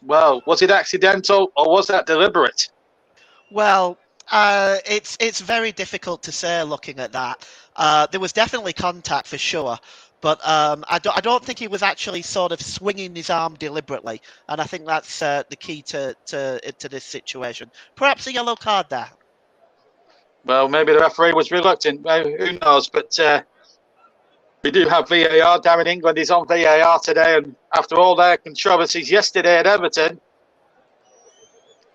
well, was it accidental or was that deliberate? Well, it's very difficult to say looking at that. There was definitely contact for sure, but I don't think he was actually sort of swinging his arm deliberately, and I think that's the key to this situation. Perhaps a yellow card there. Well, maybe the referee was reluctant. Who knows? But we do have VAR. Down in England is on VAR today, and after all their controversies yesterday at Everton,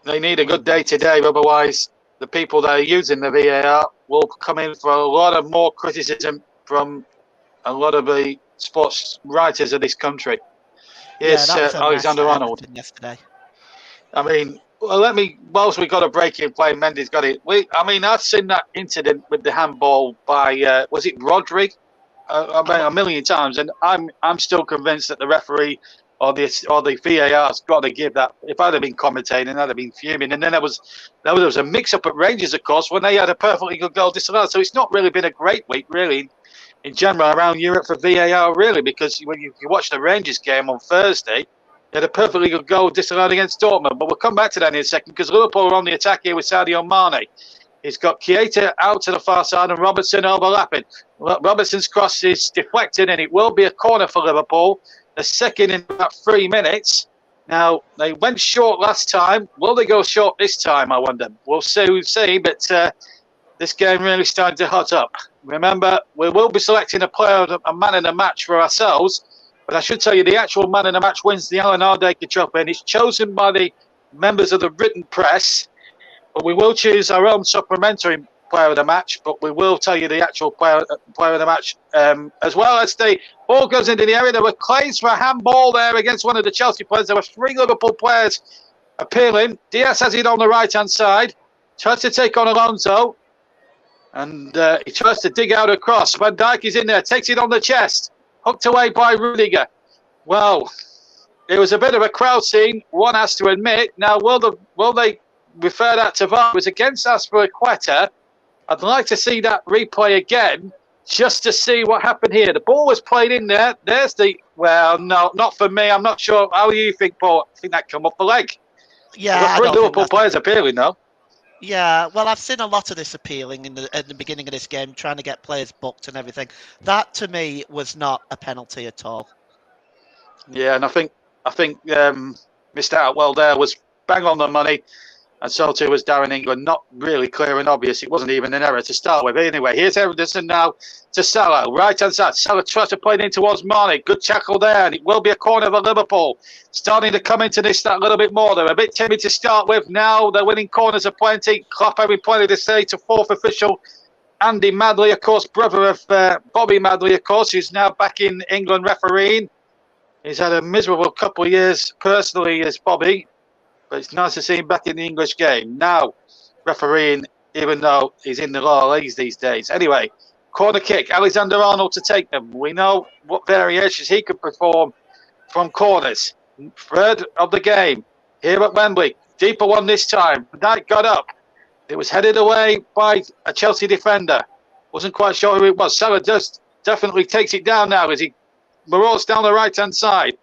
they need a good day today. Otherwise, the people that are using the VAR will come in for a lot of more criticism from a lot of the sports writers of this country. Here's that was a mess Alexander at Arnold. Everton yesterday. I mean, well, whilst we got a break in play, Mendy's got it. I've seen that incident with the handball by, was it Rodri? A million times, and I'm still convinced that the referee or the VAR's got to give that. If I'd have been commentating, I'd have been fuming. And then there was a mix-up at Rangers, of course, when they had a perfectly good goal disallowed. So it's not really been a great week, really, in general around Europe for VAR, really, because when you watch the Rangers game on Thursday, they had a perfectly good goal disallowed against Dortmund. But we'll come back to that in a second because Liverpool are on the attack here with Sadio Mane. He's got Keita out to the far side and Robertson overlapping. Robertson's cross is deflected and it will be a corner for Liverpool. The second in about 3 minutes. Now, they went short last time. Will they go short this time, I wonder? We'll see, but this game really started to hot up. Remember, we will be selecting a man in the match for ourselves, but I should tell you the actual man in the match wins the Alan Hardaker Trophy and it's chosen by the members of the written press. But we will choose our own supplementary player of the match, but we will tell you the actual player of the match as well. As the ball goes into the area, there were claims for a handball there against one of the Chelsea players. There were 3 Liverpool players appealing. Diaz has it on the right-hand side, tries to take on Alonso, and he tries to dig out a cross. Van Dijk is in there, takes it on the chest, hooked away by Rudiger. Well, it was a bit of a crowd scene, one has to admit. Now, will they refer that to VAR? It was against Aspilicueta. I'd like to see that replay again just to see what happened here. The ball was played in there. There's well, no, not for me. I'm not sure. How do you think, Paul? I think that come off the leg. Yeah, the Liverpool players appealing though. Yeah, well, I've seen a lot of this appealing at the beginning of this game, trying to get players booked and everything. That to me was not a penalty at all. Yeah, and I think missed out well there was bang on the money. And so too was Darren England. Not really clear and obvious. It wasn't even an error to start with. Anyway, here's Henderson now to Salah. Right-hand side. Salah tries to play it in towards Mane. Good tackle there. And it will be a corner for Liverpool. Starting to come into this that little bit more. They're a bit timid to start with. Now they're winning corners of plenty. Klopp having plenty to say to 4th official Andy Madley, of course, brother of Bobby Madley, of course, who's now back in England refereeing. He's had a miserable couple of years personally as Bobby. But it's nice to see him back in the English game. Now, refereeing, even though he's in the lower leagues these days. Anyway, corner kick. Alexander Arnold to take them. We know what variations he could perform from corners. Third of the game. Here at Wembley. Deeper one this time. Knight got up. It was headed away by a Chelsea defender. Wasn't quite sure who it was. Salah just definitely takes it down now as he marauds down the right-hand side.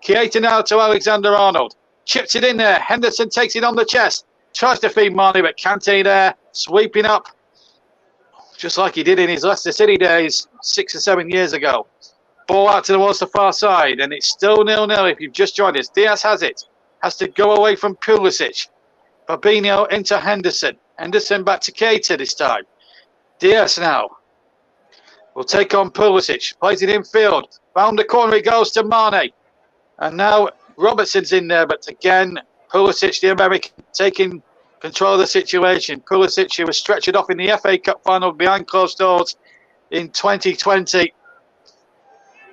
Keita now to Alexander Arnold. Chips it in there. Henderson takes it on the chest. Tries to feed Mane, but Kante there, sweeping up. Just like he did in his Leicester City days 6 or 7 years ago. Ball out towards the far side, and it's still 0-0 if you've just joined us. Diaz has it. Has to go away from Pulisic. Fabinho into Henderson. Henderson back to Keita this time. Diaz now will take on Pulisic. Plays it in field. Found the corner, it goes to Mane. And now Robertson's in there, but again, Pulisic, the American, taking control of the situation. Pulisic, who was stretchered off in the FA Cup Final behind closed doors in 2020.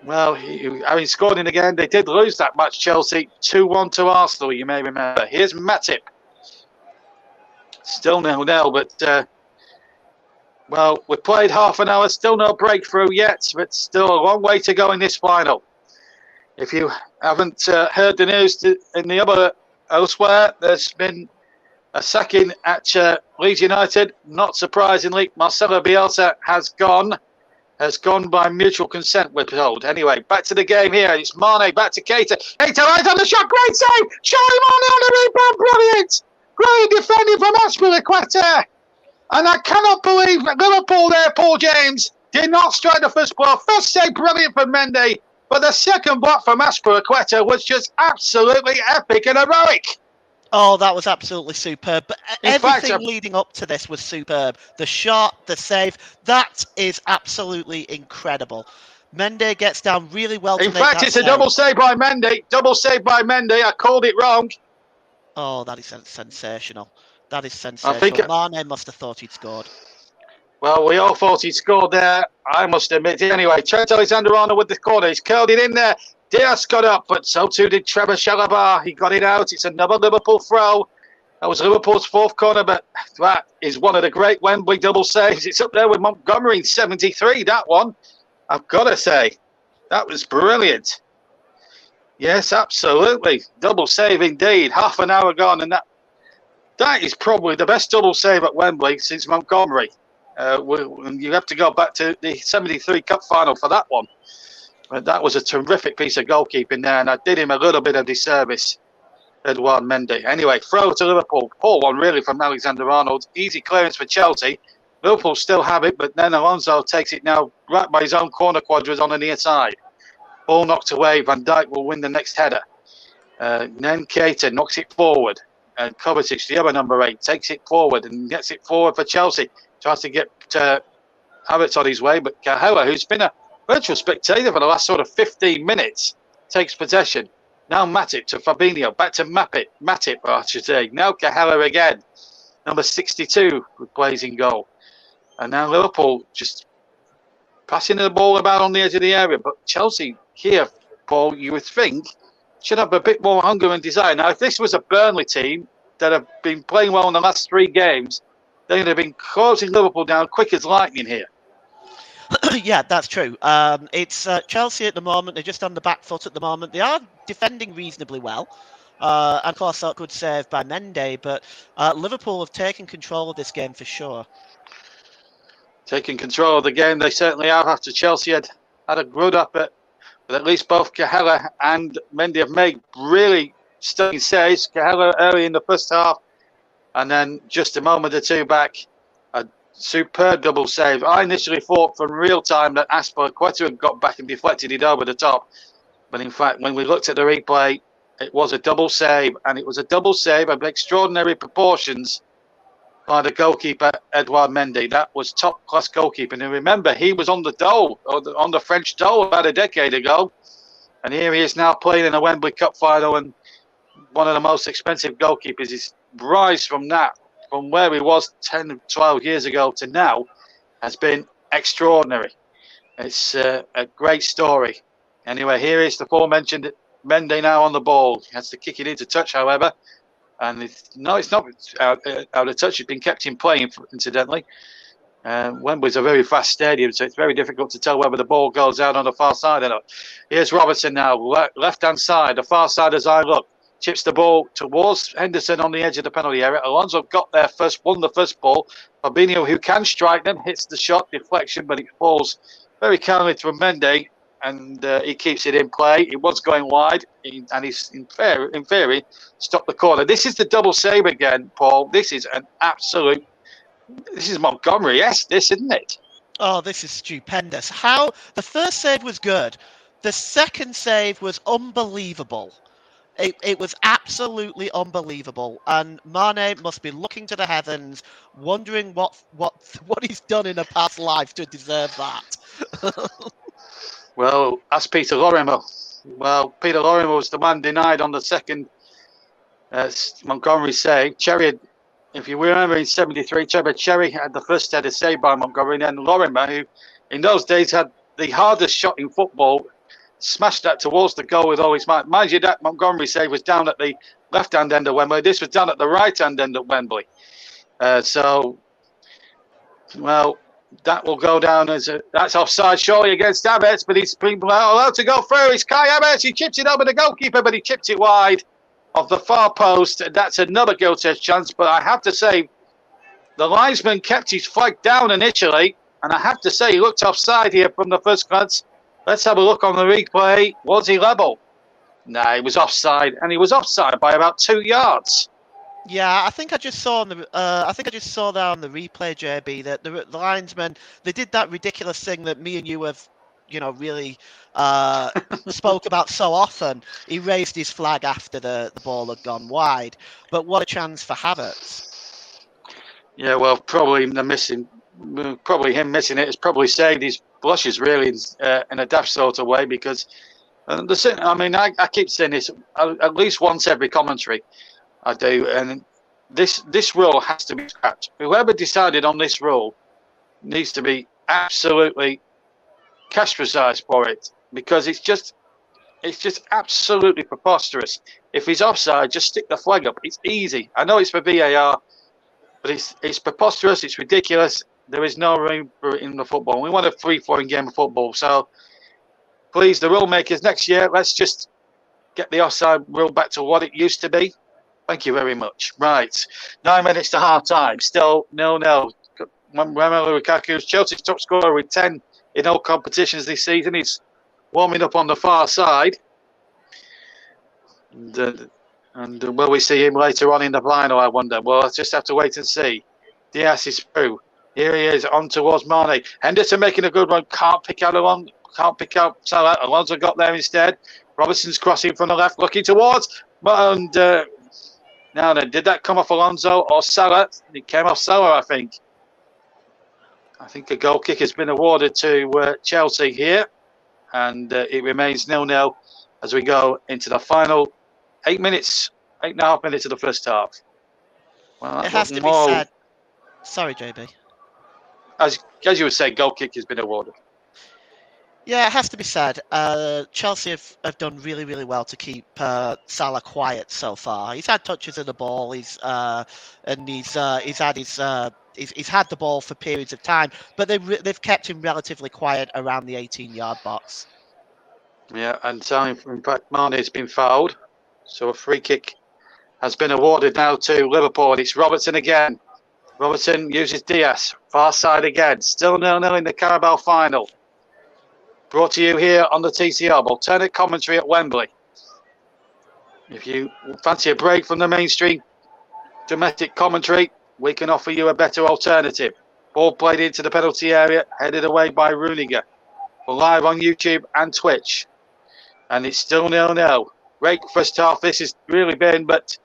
Well, having scored in again, they did lose that match, Chelsea, 2-1 to Arsenal, you may remember. Here's Matip. Still 0-0, but, well, we've played half an hour, still no breakthrough yet, but still a long way to go in this final. If you haven't heard the news in the elsewhere, there's been a sacking at Leeds United. Not surprisingly, Marcelo Bielsa has gone. has gone by mutual consent, we're told. Anyway, back to the game here. It's Mane back to Keita. Keita right on the shot. Great save. Charlie Mane on the rebound. Brilliant. Great defending from Aspilicueta. And I cannot believe that Liverpool there, Paul James, did not strike the first blow. First save, brilliant from Mendy. But the second block from Aspilicueta was just absolutely epic and heroic. Oh, that was absolutely superb. But everything fact, leading up to this was superb. The shot, the save, that is absolutely incredible. Mendy gets down really well. In fact, it's a double save by Mendy. Double save by Mendy. I called it wrong. Oh, that is sensational. That is sensational. Mane must have thought he'd scored. Well, we all thought he'd scored there. I must admit. Anyway, Trent Alexander-Arnold with the corner. He's curled it in there. Diaz got up, but so too did Trevor Chalobah. He got it out. It's another Liverpool throw. That was Liverpool's fourth corner, but that is one of the great Wembley double saves. It's up there with Montgomery in 73, that one. I've got to say, that was brilliant. Yes, absolutely. Double save indeed. Half an hour gone, and that is probably the best double save at Wembley since Montgomery. You have to go back to the 73 Cup Final for that one. But that was a terrific piece of goalkeeping there, and I did him a little bit of disservice, Edouard Mendy. Anyway, throw to Liverpool. Poor one, really, from Alexander-Arnold. Easy clearance for Chelsea. Liverpool still have it, but then Alonso takes it now right by his own corner quadras on the near side. Ball knocked away. Van Dijk will win the next header. Then Keita knocks it forward. And Kovacic, the other number 8, takes it forward and gets it forward for Chelsea. Tries to get Havertz on his way, but Cahella, who's been a virtual spectator for the last sort of 15 minutes, takes possession. Now Matip to Fabinho, back to Matip, I should say. Now Cahella again. Number 62 with blazing goal. And now Liverpool just passing the ball about on the edge of the area. But Chelsea here, Paul, you would think, should have a bit more hunger and desire. Now, if this was a Burnley team that have been playing well in the last 3 games, they would have been closing Liverpool down quick as lightning here. Yeah, that's true. It's Chelsea at the moment. They're just on the back foot at the moment. They are defending reasonably well. And of course, that good save by Mendy. But Liverpool have taken control of this game for sure. Taking control of the game, they certainly have after Chelsea had a good up at. But at least both Cahella and Mendy have made really stunning saves. Cahella early in the first half, and then just a moment or two back, a superb double save. I initially thought from real time that Aspilicueta had got back and deflected it over the top. But in fact, when we looked at the replay, it was a double save, and it was a double save of extraordinary proportions by the goalkeeper, Edouard Mendy. That was top-class goalkeeping. And remember, he was on the dole, on the French dole about a decade ago. And here he is now playing in a Wembley Cup Final, and one of the most expensive goalkeepers. His rise from where he was 10, 12 years ago to now, has been extraordinary. It's a great story. Anyway, here is the aforementioned Mendy now on the ball. He has to kick it into touch, however. And it's not out of touch. It's been kept in play, incidentally. Wembley's a very fast stadium, so it's very difficult to tell whether the ball goes out on the far side or not. Here's Robertson now, left-hand side, the far side as I look. Chips the ball towards Henderson on the edge of the penalty area. Alonso got there first, won the first ball. Fabinho, who can strike them, hits the shot, deflection, but it falls very kindly to Mendy. And he keeps it in play. It was going wide, and he's in theory stopped the corner. This is the double save again, Paul. This is Montgomery-esque, isn't it? Oh, this is stupendous. How the first save was good, the second save was unbelievable. It was absolutely unbelievable, and Mane must be looking to the heavens, wondering what he's done in a past life to deserve that. Well, ask Peter Lorimer. Well, Peter Lorimer was the man denied on the second Montgomery save. Cherry, if you remember in 73, Cherry had the first header saved by Montgomery, and then Lorimer, who in those days had the hardest shot in football, smashed that towards the goal with all his might. Mind you, that Montgomery save was down at the left-hand end of Wembley. This was down at the right-hand end of Wembley. That will go down as that's offside surely against Havertz, but he's been allowed to go through. It's Kai Havertz. He chips it over the goalkeeper, but he chips it wide of the far post. That's another goal test chance, but I have to say, the linesman kept his flag down initially, And I have to say, he looked offside here from the first glance. Let's have a look on the replay. Was he level? No, he was offside, and he was offside by about 2 yards. Yeah, I think I just saw on the that on the replay, JB, that the linesman, they did that ridiculous thing that me and you have, really spoke about so often. He raised his flag after the ball had gone wide, but what a chance for Havertz. Yeah, well, probably him missing it has probably saved his blushes really in a daft sort of way, because I keep saying this at least once every commentary. I do, and this rule has to be scrapped. Whoever decided on this rule needs to be absolutely castricized for it, because it's just absolutely preposterous. If he's offside, just stick the flag up. It's easy. I know it's for VAR, but it's preposterous. It's ridiculous. There is no room for it in the football. We want a free-flowing game of football. So please, the rule makers, next year, let's just get the offside rule back to what it used to be. Thank you very much. Right. 9 minutes to half time. Still 0-0. Romelu Lukaku's Chelsea's top scorer with 10 in all competitions this season. He's warming up on the far side. And will we see him later on in the final, I wonder? Well, I'll just have to wait and see. Diaz is through. Here he is, on towards Mane. Henderson making a good run. Can't pick out Salah. Alonso got there instead. Robertson's crossing from the left, looking towards. And now then, did that come off Alonso or Salah? It came off Salah, I think. I think a goal kick has been awarded to Chelsea here. And it remains 0-0 as we go into the final 8 minutes, 8.5 minutes of the first half. Well, it has to be said. Sorry, JB. As you would say, goal kick has been awarded. Yeah, it has to be said. Chelsea have done really, really well to keep Salah quiet so far. He's had touches of the ball. He's had the ball for periods of time, but they've kept him relatively quiet around the 18-yard box. Yeah, and in fact, Mane has been fouled, so a free kick has been awarded now to Liverpool. It's Robertson again. Robertson uses Diaz, far side again. Still 0-0 in the Carabao final. Brought to you here on the TCR alternate commentary at Wembley. If you fancy a break from the mainstream domestic commentary, we can offer you a better alternative. Ball played into the penalty area, headed away by Rudiger. We're live on YouTube and Twitch. And it's still 0-0. Great first half this has really been, but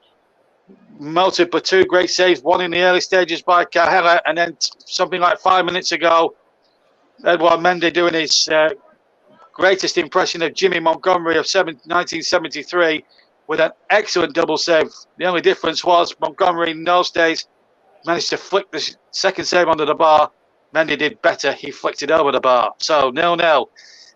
melted by two great saves, one in the early stages by Cahella, and then something like 5 minutes ago, Edouard Mendy doing his greatest impression of Jimmy Montgomery of 1973 with an excellent double save. The only difference was Montgomery in those days managed to flick the second save under the bar. Mendy did better. He flicked it over the bar. So 0-0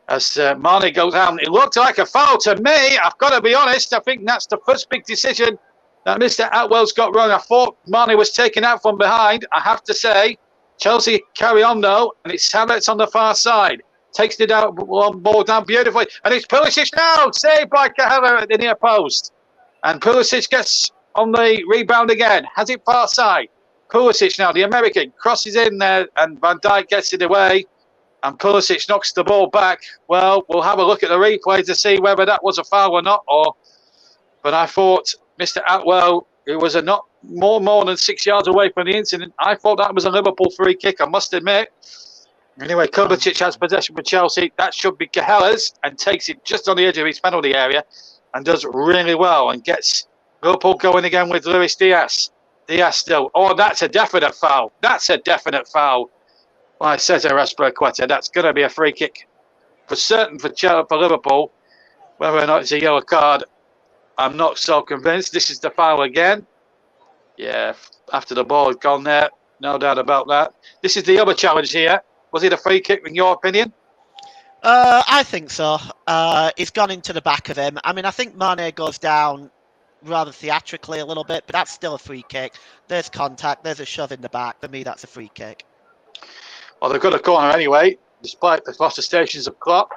as Mane goes down. It looked like a foul to me. I've got to be honest. I think that's the first big decision that Mr. Atwell's got wrong. I thought Mane was taken out from behind. I have to say, Chelsea carry on though, and it's Havertz on the far side. Takes the ball down beautifully, and it's Pulisic now, saved by Cahella at the near post. And Pulisic gets on the rebound again, has it far side. Pulisic now, the American, crosses in there, and Van Dijk gets it away. And Pulisic knocks the ball back. Well, we'll have a look at the replay to see whether that was a foul or not. But I thought Mr. Atwell, who was not more than 6 yards away from the incident, I thought that was a Liverpool free kick, I must admit. Anyway, Kovacic has possession for Chelsea. That should be Cahella's, and takes it just on the edge of his penalty area and does really well and gets Liverpool going again with Luis Diaz. Diaz still. Oh, that's a definite foul. That's a definite foul. By Cesar Azpilicueta. That's going to be a free kick for certain for Liverpool. Whether or not it's a yellow card, I'm not so convinced. This is the foul again. Yeah, after the ball had gone there, no doubt about that. This is the other challenge here. Was it a free kick in your opinion? I think so. It's gone into the back of him. I mean, I think Mane goes down rather theatrically a little bit, but that's still a free kick. There's contact. There's a shove in the back. For me, that's a free kick. Well, they've got a corner anyway, despite the protestations of Klopp.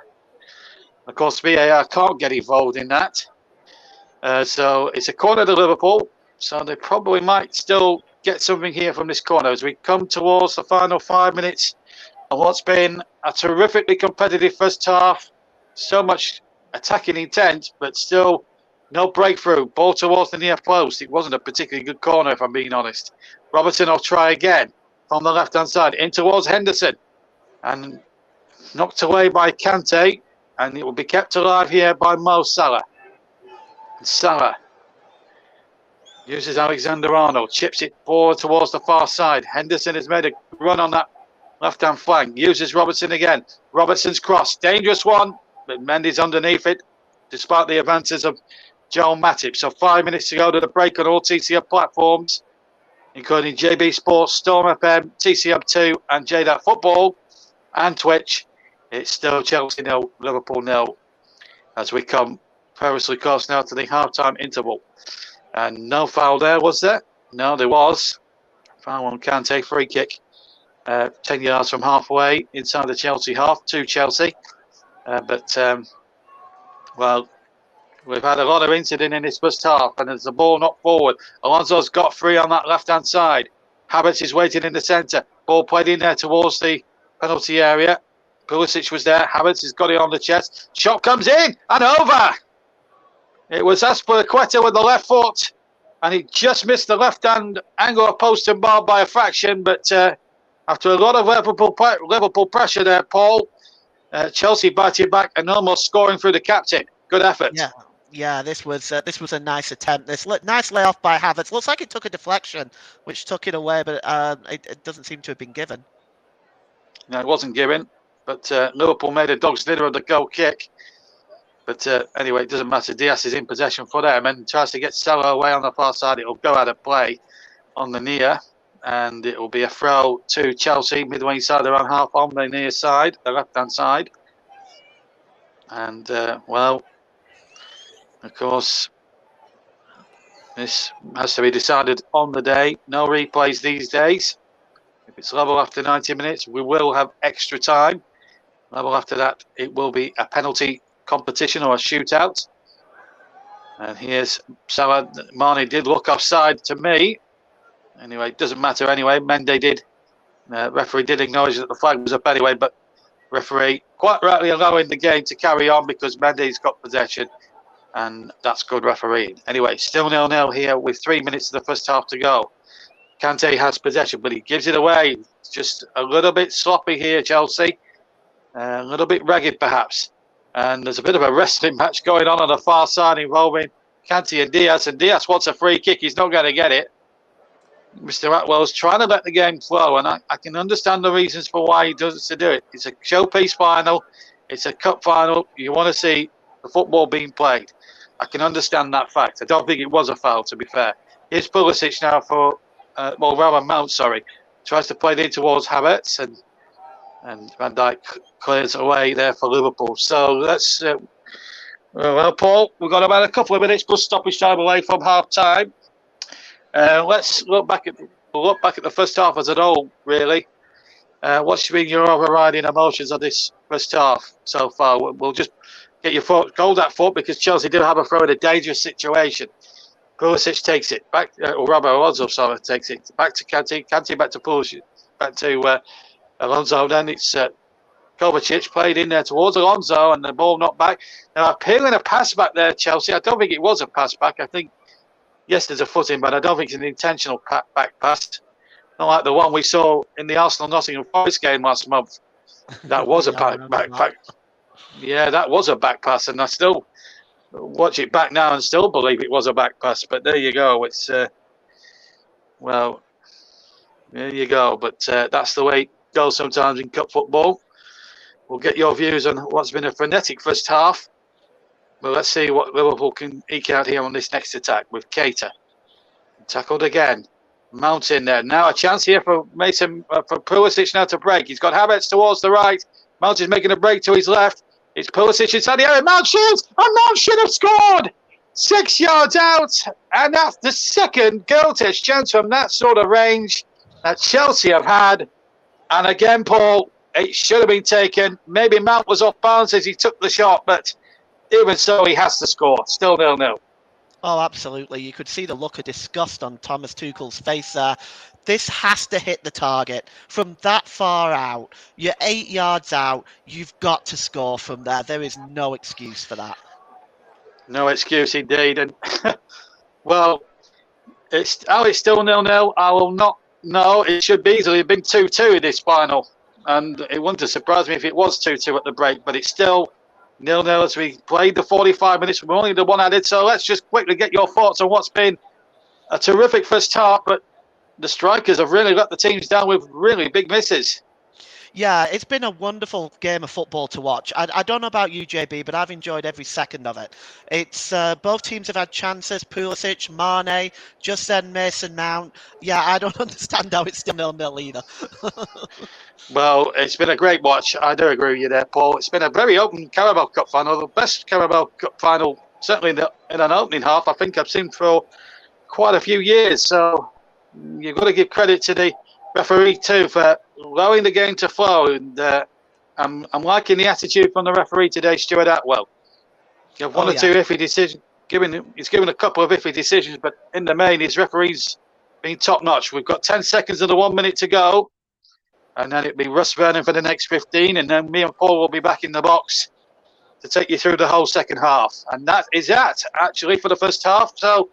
Of course, VAR can't get involved in that. So it's a corner to Liverpool. So they probably might still get something here from this corner as we come towards the final 5 minutes on what's been a terrifically competitive first half. So much attacking intent, but still no breakthrough. Ball towards the near post. It wasn't a particularly good corner, if I'm being honest. Robertson will try again from the left-hand side in towards Henderson, and knocked away by Kante, and it will be kept alive here by Mo Salah. Salah uses Alexander-Arnold, chips it forward towards the far side. Henderson has made a run on that left-hand flank, uses Robertson again. Robertson's cross, dangerous one, but Mendy's underneath it, despite the advances of Joel Matip. So 5 minutes to go to the break on all TCF platforms, including JB Sports, Storm FM, TCF2 and JDAT Football and Twitch. It's still Chelsea 0, Liverpool 0, as we come perilously close now to the half-time interval. And no foul there, was there? No, there was. Foul on Kante, free kick. 10 yards from halfway inside the Chelsea half to Chelsea. Well, we've had a lot of incident in this first half, and there's the ball knocked forward. Alonso's got free on that left-hand side. Havertz is waiting in the centre. Ball played in there towards the penalty area. Pulisic was there. Havertz has got it on the chest. Shot comes in and over. It was Azpilicueta with the left foot, and he just missed the left-hand angle of post and bar by a fraction. But after a lot of Liverpool pressure there, Paul, Chelsea biting back and almost scoring through the captain. Good effort. Yeah. This was a nice attempt. Nice layoff by Havertz. Looks like it took a deflection, which took it away, but it doesn't seem to have been given. No, it wasn't given, but Liverpool made a dog's dinner of the goal kick. But anyway, it doesn't matter. Diaz is in possession for them and tries to get Salah away on the far side. It will go out of play on the near, and it will be a throw to Chelsea midway inside their own half on the near side, the left-hand side. And, well, of course, this has to be decided on the day. No replays these days. If it's level after 90 minutes, we will have extra time. Level after that, it will be a penalty competition or a shootout. And here's Salah. Mane did look offside to me. Anyway, it doesn't matter anyway. Mendy did. Referee did acknowledge that the flag was up anyway, but referee quite rightly allowing the game to carry on because Mendy's got possession, and that's good refereeing. Anyway, still 0-0 here with 3 minutes of the first half to go. Kante has possession, but he gives it away. It's just a little bit sloppy here, Chelsea. A little bit ragged, perhaps. And there's a bit of a wrestling match going on the far side involving Kante and Diaz. And Diaz wants a free kick. He's not going to get it. Mr. Atwell's trying to let the game flow, and I can understand the reasons for why he does to do it. It's a showpiece final. It's a cup final. You want to see the football being played. I can understand that fact. I don't think it was a foul, to be fair. Here's Pulisic now for, rather Mount, sorry. Tries to play it in towards Havertz, and Van Dijk clears away there for Liverpool. So let's, well, Paul, we've got about a couple of minutes plus stoppage time away from half time. Let's look back at the first half as a whole, really. What's been your overriding emotions of this first half so far? We'll just get your foot, hold that foot, because Chelsea do have a throw in a dangerous situation. Pulisic takes it back, or Robo Alonso, sorry, takes it back to Kante back to Pulisic, back to Alonso. Then it's Kovacic played in there towards Alonso, and the ball knocked back. Now, appealing a pass back there, Chelsea. I don't think it was a pass back. I think, yes, there's a foot in, but I don't think it's an intentional back pass. Not like the one we saw in the Arsenal-Nottingham Forest game last month. That was a back. Yeah, that was a back pass, and I still watch it back now and still believe it was a back pass. But there you go. It's well, there you go. But that's the way it goes sometimes in cup football. We'll get your views on what's been a frenetic first half. But let's see what Liverpool can eke out here on this next attack with Keita. Tackled again. Mount in there. Now a chance here for for Pulisic now to break. He's got Havertz towards the right. Mount is making a break to his left. It's Pulisic inside the area. Mount shoots! And Mount should have scored! 6 yards out. And that's the second goal-test chance from that sort of range that Chelsea have had. And again, Paul, it should have been taken. Maybe Mount was off balance as he took the shot, but even so, he has to score. Still 0-0. Oh, absolutely. You could see the look of disgust on Thomas Tuchel's face there. This has to hit the target. From that far out, you're 8 yards out, you've got to score from there. There is no excuse for that. No excuse indeed. And well, it's still 0-0. I will not know. It should be easily have been 2-2 in this final. And it wouldn't have surprised me if it was 2-2 at the break, but it's still 0-0 as we played the 45 minutes. We're only the one added. So let's just quickly get your thoughts on what's been a terrific first half, but the strikers have really let the teams down with really big misses. Yeah, it's been a wonderful game of football to watch. I don't know about you, JB, but I've enjoyed every second of it. It's both teams have had chances. Pulisic, Mane, just then Mason Mount. Yeah, I don't understand how it's still 0-0 either. Well, it's been a great watch. I do agree with you there, Paul. It's been a very open Carabao Cup final, the best Carabao Cup final, certainly in an opening half, I think I've seen for quite a few years. So you've got to give credit to the referee too for allowing the game to flow. And I'm liking the attitude from the referee today, Stuart Atwell. You have one or two iffy decisions. He's given a couple of iffy decisions, but in the main, his referee's been top notch. We've got 10 seconds of the 1 minute to go. And then it'll be Russ Vernon for the next 15. And then me and Paul will be back in the box to take you through the whole second half. And that is that, actually, for the first half. So,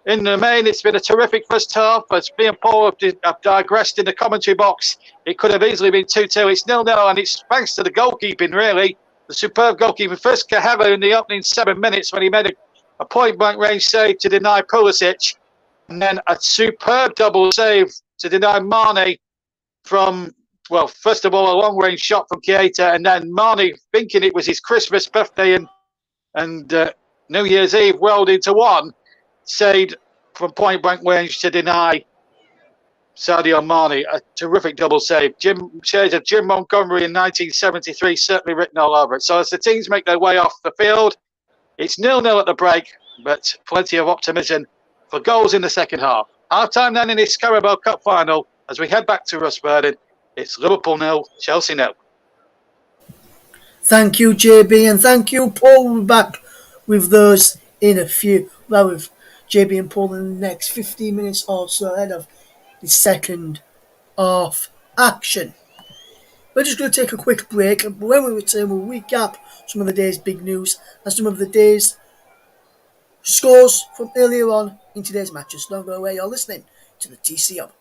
in the main, it's been a terrific first half. As me and Paul have digressed in the commentary box, it could have easily been 2-2. It's 0-0, and it's thanks to the goalkeeping, really. The superb goalkeeping. First, Cahella in the opening 7 minutes when he made a point-blank range save to deny Pulisic. And then a superb double save to deny Mane from... Well, first of all, a long-range shot from Keita, and then Mane, thinking it was his Christmas, birthday, and New Year's Eve rolled into one, saved from point-blank range to deny Sadio Mane. A terrific double save. Shades of Jim Montgomery in 1973 certainly written all over it. So as the teams make their way off the field, it's 0-0 at the break, but plenty of optimism for goals in the second half. Half-time then in this Carabao Cup final, as we head back to Russ Vernon. It's Liverpool 0, Chelsea 0. Thank you, JB, and thank you, Paul. We'll be back with those in a few. Well, with JB and Paul in the next 15 minutes or so ahead of the second half action. We're just going to take a quick break, and when we return, we'll recap some of the day's big news and some of the day's scores from earlier on in today's matches. Don't go away, you're listening to the TCO.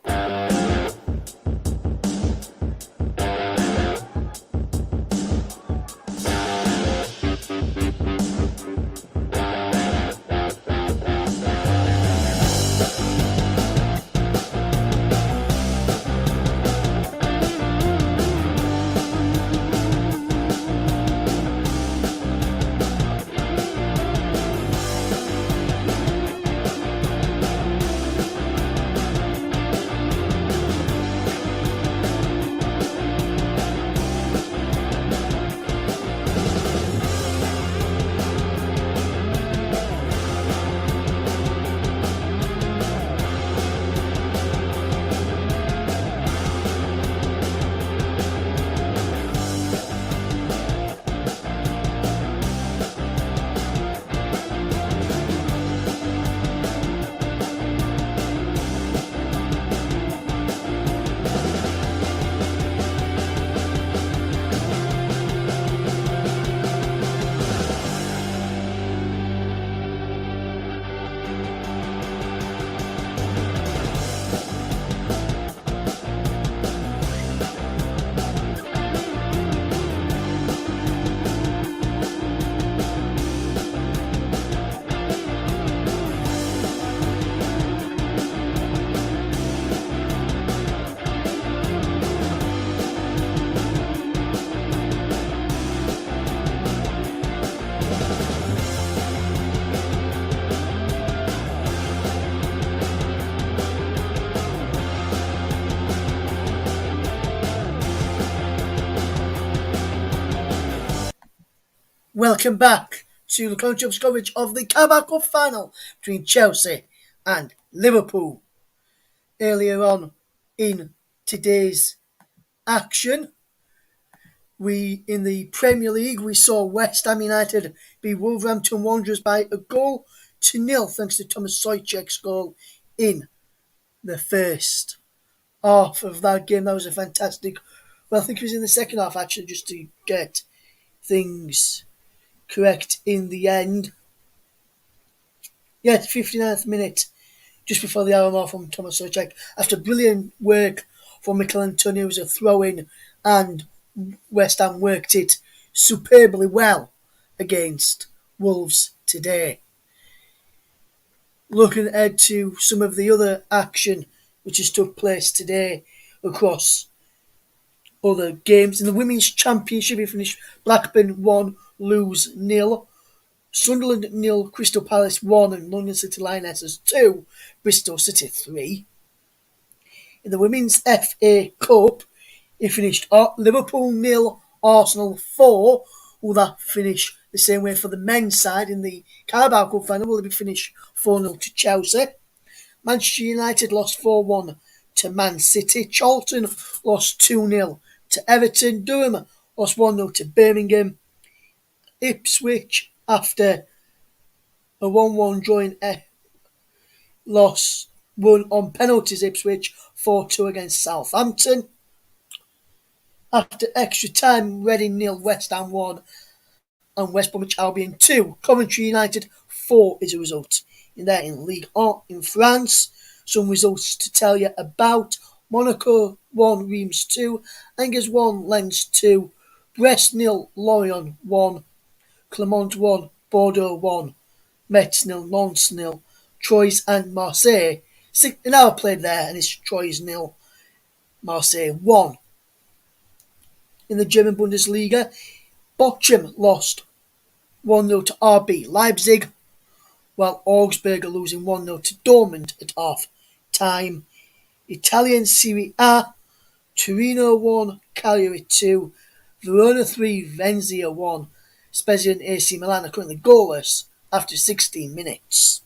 Welcome back to the Clone Jobs coverage of the Carabao Cup Final between Chelsea and Liverpool. Earlier on in today's action, in the Premier League, we saw West Ham United beat Wolverhampton Wanderers by a goal 2-0 thanks to Thomas Souček's goal in the first half of that game. That was a fantastic. Well, I think it was in the second half actually, just to get things correct in the end. Yeah, 59th minute, just before the hour mark from Thomas Souček. After brilliant work from Mikel Antonio, it was a throw-in, and West Ham worked it superbly well against Wolves today. Looking ahead to some of the other action which has took place today across other games. In the Women's Championship, it finished Blackburn 1, Lewes 0. Sunderland 0, Crystal Palace 1 and London City Lionesses 2, Bristol City 3. In the Women's FA Cup, it finished Liverpool 0, Arsenal 4. Will that finish the same way for the men's side in the Carabao Cup Final? Will it be finished 4-0 to Chelsea? Manchester United lost 4-1 to Man City. Charlton lost 2-0 to Everton. Durham lost 1-0 to Birmingham. Ipswich, after a 1-1 draw in loss, won on penalties. Ipswich 4-2 against Southampton. After extra time, Reading 0, West Ham 1 and West Bromwich Albion 2. Coventry United 4 is a result. In there in Ligue 1 in France, some results to tell you about. Monaco 1, Reims 2, Angers 1, Lens 2, Brest 0, Lorient 1, Clermont 1, Bordeaux 1, Metz 0, Lens 0, Troyes and Marseille. An hour played there, and it's Troyes 0, Marseille 1. In the German Bundesliga, Bochum lost 1-0 to RB Leipzig, while Augsburg are losing 1-0 to Dortmund at half time. Italian Serie A, Torino 1, Cagliari 2, Verona 3, Venezia 1. Spezia and AC Milan are currently goalless after 16 minutes.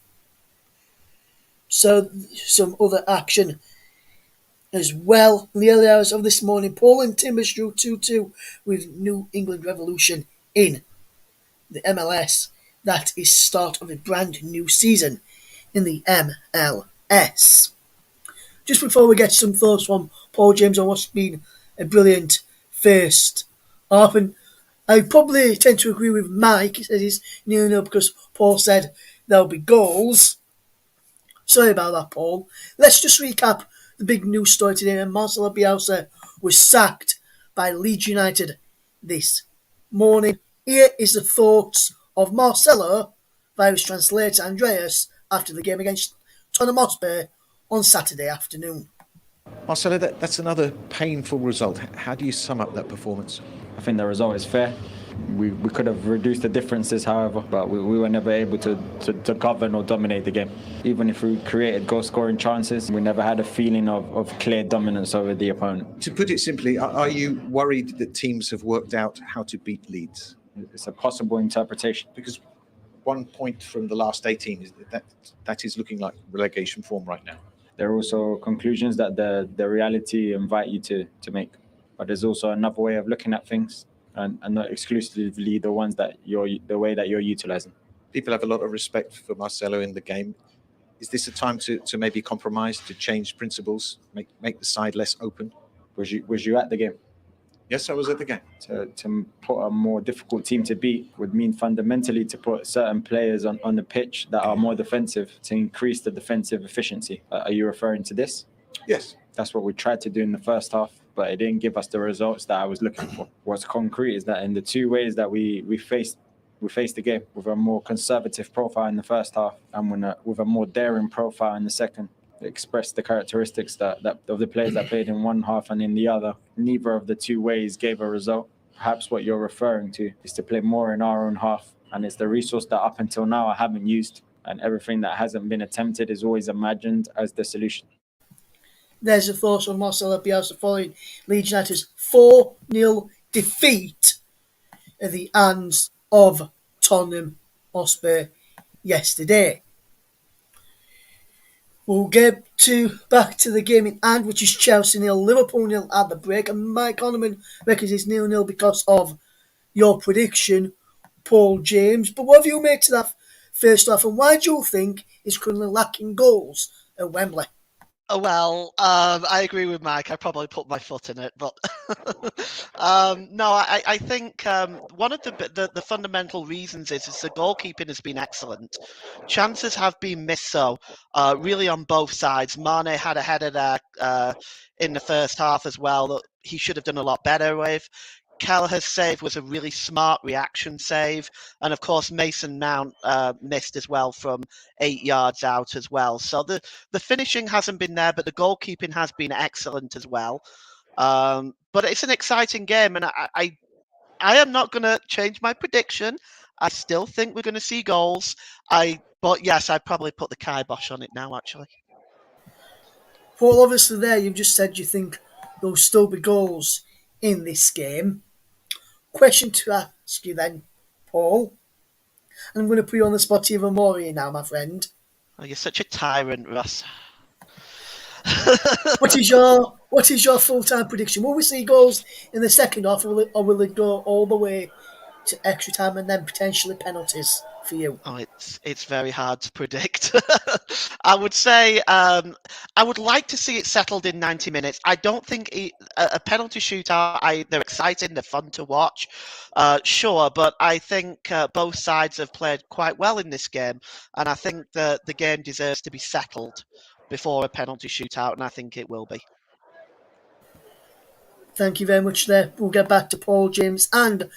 So, some other action as well. In the early hours of this morning, Poland Timbers drew 2-2 with New England Revolution in the MLS. That is start of a brand new season in the MLS. Just before we get some thoughts from Paul James on what's been a brilliant first half, and I probably tend to agree with Mike. He says he's 0-0 because Paul said there'll be goals. Sorry about that, Paul. Let's just recap the big news story today. And Marcelo Bielsa was sacked by Leeds United this morning. Here is the thoughts of Marcelo via his translator Andreas after the game against Tottenham Hotspur on Saturday afternoon. Marcelo, that's another painful result. How do you sum up that performance? I think the result is fair. We could have reduced the differences, however, but we were never able to govern or dominate the game. Even if we created goal-scoring chances, we never had a feeling of clear dominance over the opponent. To put it simply, are you worried that teams have worked out how to beat Leeds? It's a possible interpretation. Because 1 point from the last 18 is that is looking like relegation form right now. There are also conclusions that the reality invite you to make. But there's also another way of looking at things, and not exclusively the ones that the way that you're utilizing. People have a lot of respect for Marcelo in the game. Is this a time to maybe compromise, to change principles, make the side less open? Was you at the game? Yes, I was at the game. To put a more difficult team to beat would mean fundamentally to put certain players on the pitch that are more defensive to increase the defensive efficiency. Are you referring to this? Yes. That's what we tried to do in the first half, but it didn't give us the results that I was looking for. What's concrete is that in the two ways that we faced the game, with a more conservative profile in the first half and with a more daring profile in the second, it expressed the characteristics that of the players that played in one half and in the other. Neither of the two ways gave a result. Perhaps what you're referring to is to play more in our own half, and it's the resource that up until now I haven't used, and everything that hasn't been attempted is always imagined as the solution. There's the thoughts on Marcelo Bielsa following Leeds United's 4-0 defeat at the hands of Tottenham Hotspur yesterday. We'll get back to the game in hand, which is Chelsea 0, Liverpool 0 at the break, and Mike Honeyman reckons it's 0-0 because of your prediction, Paul James. But what have you made to that first off, and why do you think is currently lacking goals at Wembley? Well, I agree with Mike. I probably put my foot in it, but no, I think one of the fundamental reasons is the goalkeeping has been excellent. Chances have been missed, so really on both sides. Mane had a header there in the first half as well that he should have done a lot better with. Kelleher's save was a really smart reaction save, and of course Mason Mount missed as well from 8 yards out as well. So the finishing hasn't been there, but the goalkeeping has been excellent as well. But it's an exciting game, and I am not going to change my prediction. I still think we're going to see goals. But yes, I probably put the kibosh on it now. Actually, Well, obviously, there you've just said you think there'll still be goals in this game. Question to ask you then, Paul. And I'm going to put you on the spot even more here now, my friend. oh, you're such a tyrant, Russ. What is your full time prediction? Will we see goals in the second half, or will it go all the way to extra time and then potentially penalties for you? Oh, it's very hard to predict. I would say I would like to see it settled in 90 minutes. I don't think a penalty shootout. They're exciting, they're fun to watch, sure, but I think both sides have played quite well in this game, and I think that the game deserves to be settled before a penalty shootout, and I think it will be. Thank you very much there. We'll get back to Paul, James, and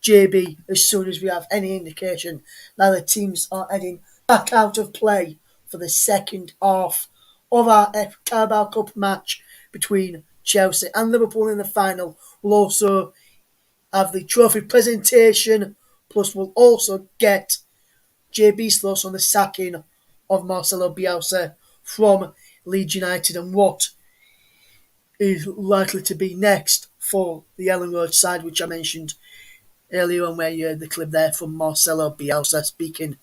JB as soon as we have any indication that the teams are heading back out of play for the second half of our Carabao Cup match between Chelsea and Liverpool in the final. We'll also have the trophy presentation, plus we'll also get JB's thoughts on the sacking of Marcelo Bielsa from Leeds United and what is likely to be next for the Ellen Road side, which I mentioned earlier on, where you heard the clip there from Marcelo Bielsa speaking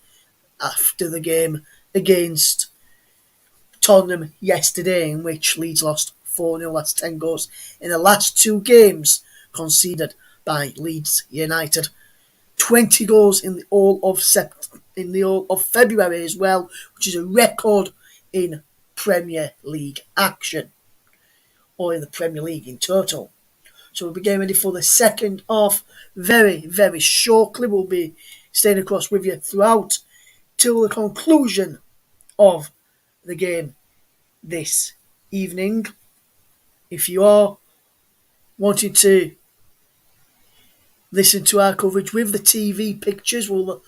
after the game against Tottenham yesterday, in which Leeds lost 4-0. That's 10 goals in the last two games conceded by Leeds United. 20 goals in the all of February as well, which is a record in Premier League action, or in the Premier League in total. So we'll be getting ready for the second half very, very shortly. We'll be staying across with you throughout till the conclusion of the game this evening. If you are wanting to listen to our coverage with the TV pictures, we'll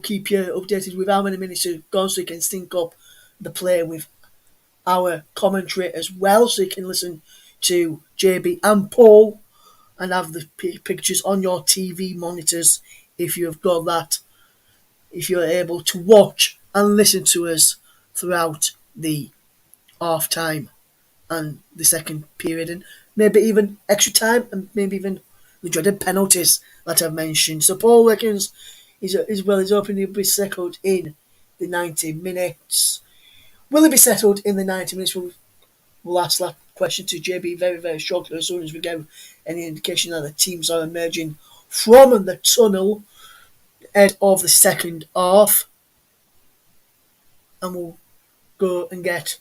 keep you updated with how many minutes have gone, so you can sync up the play with our commentary as well, so you can listen to JB and Paul and have the pictures on your TV monitors if you have got that, if you're able to watch and listen to us throughout the half time and the second period, and maybe even extra time, and maybe even the dreaded penalties that I've mentioned. So Paul reckons is hoping he'll be settled in the 90 minutes. Will it be settled in the 90 minutes? We'll ask that question to JB very, very shortly, as soon as we get any indication that the teams are emerging from the tunnel end of the second half. And we'll go and get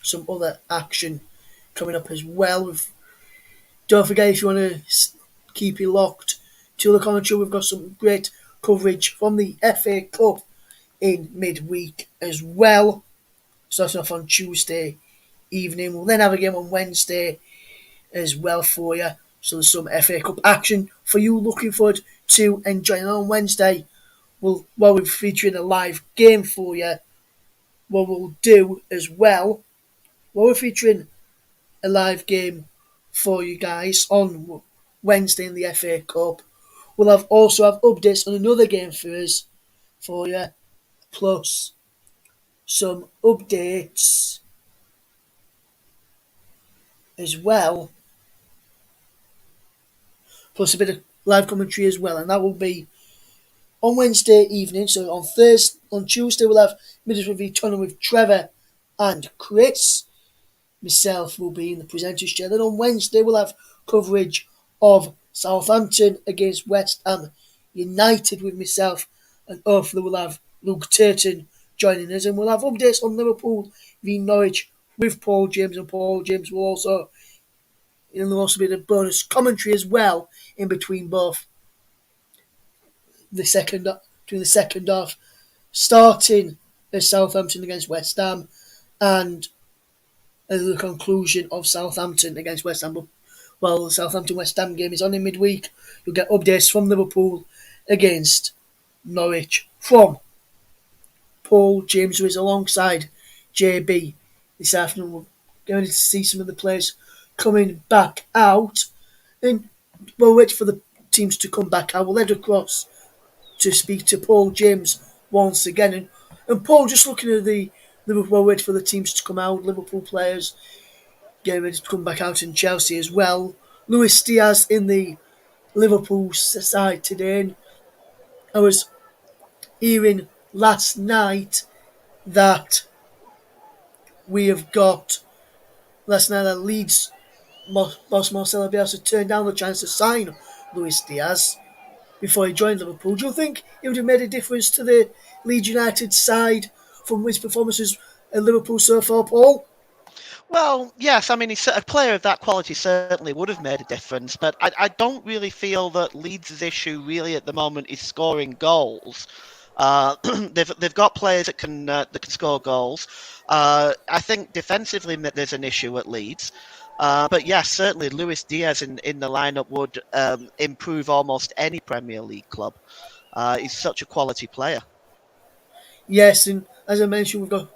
some other action coming up as well. Don't forget, if you want to keep it locked to the commentary, we've got some great coverage from the FA Cup in midweek as well. Starting off on Tuesday evening. We'll then have a game on Wednesday as well for you. So there's some FA Cup action for you looking forward to enjoying. On Wednesday, while we're featuring a live game for you, what we'll do as well, while we're featuring a live game for you guys on Wednesday in the FA Cup, we'll also have updates on another game for you, plus some updates as well, plus a bit of live commentary as well, and that will be on Wednesday evening. So on Tuesday we'll have Middlesbrough v Tottenham with Trevor and Chris. Myself will be in the presenter's chair. Then on Wednesday we'll have coverage of Southampton against West Ham United with myself and hopefully we'll have Luke Turton joining us, and we'll have updates on Liverpool v Norwich with Paul James, and Paul James will also there'll also be the bonus commentary as well in between both between the second half, starting at Southampton against West Ham and the conclusion of Southampton against West Ham. But while the Southampton West Ham game is on in midweek, you'll get updates from Liverpool against Norwich from Paul James, who is alongside JB this afternoon. We're going to see some of the players coming back out, and we'll wait for the teams to come back out. We'll head across to speak to Paul James once again. And Paul, just looking at the Liverpool, wait for the teams to come out, Liverpool players getting ready to come back out, in Chelsea as well. Luis Diaz in the Liverpool side today. And I was hearing last night that Leeds boss Marcelo Bielsa turned down the chance to sign Luis Diaz before he joined Liverpool. Do you think it would have made a difference to the Leeds United side from his performances at Liverpool so far, Paul? Well, yes, I mean, a player of that quality certainly would have made a difference, but I don't really feel that Leeds' issue really at the moment is scoring goals. They've got players that can score goals. I think defensively there's an issue at Leeds. But yes, certainly Luis Diaz in the lineup would improve almost any Premier League club. He's such a quality player. Yes, and as I mentioned, we've got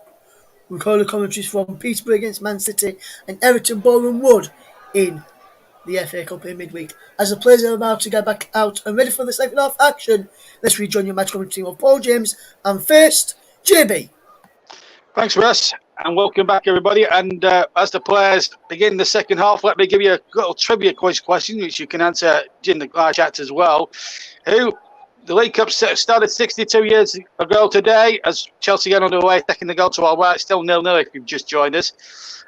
recorded commentaries from Peterborough against Man City and Everton Boreham Wood in the FA Cup in midweek. As the players are about to get back out and ready for the second half action, let's rejoin your match commentary team of Paul James and first, JB. Thanks, Russ, and welcome back, everybody. And as the players begin the second half, let me give you a little trivia quiz question, which you can answer in the live chat as well. The League Cup started 62 years ago today, as Chelsea get underway, taking the goal to our right, still 0-0 if you've just joined us.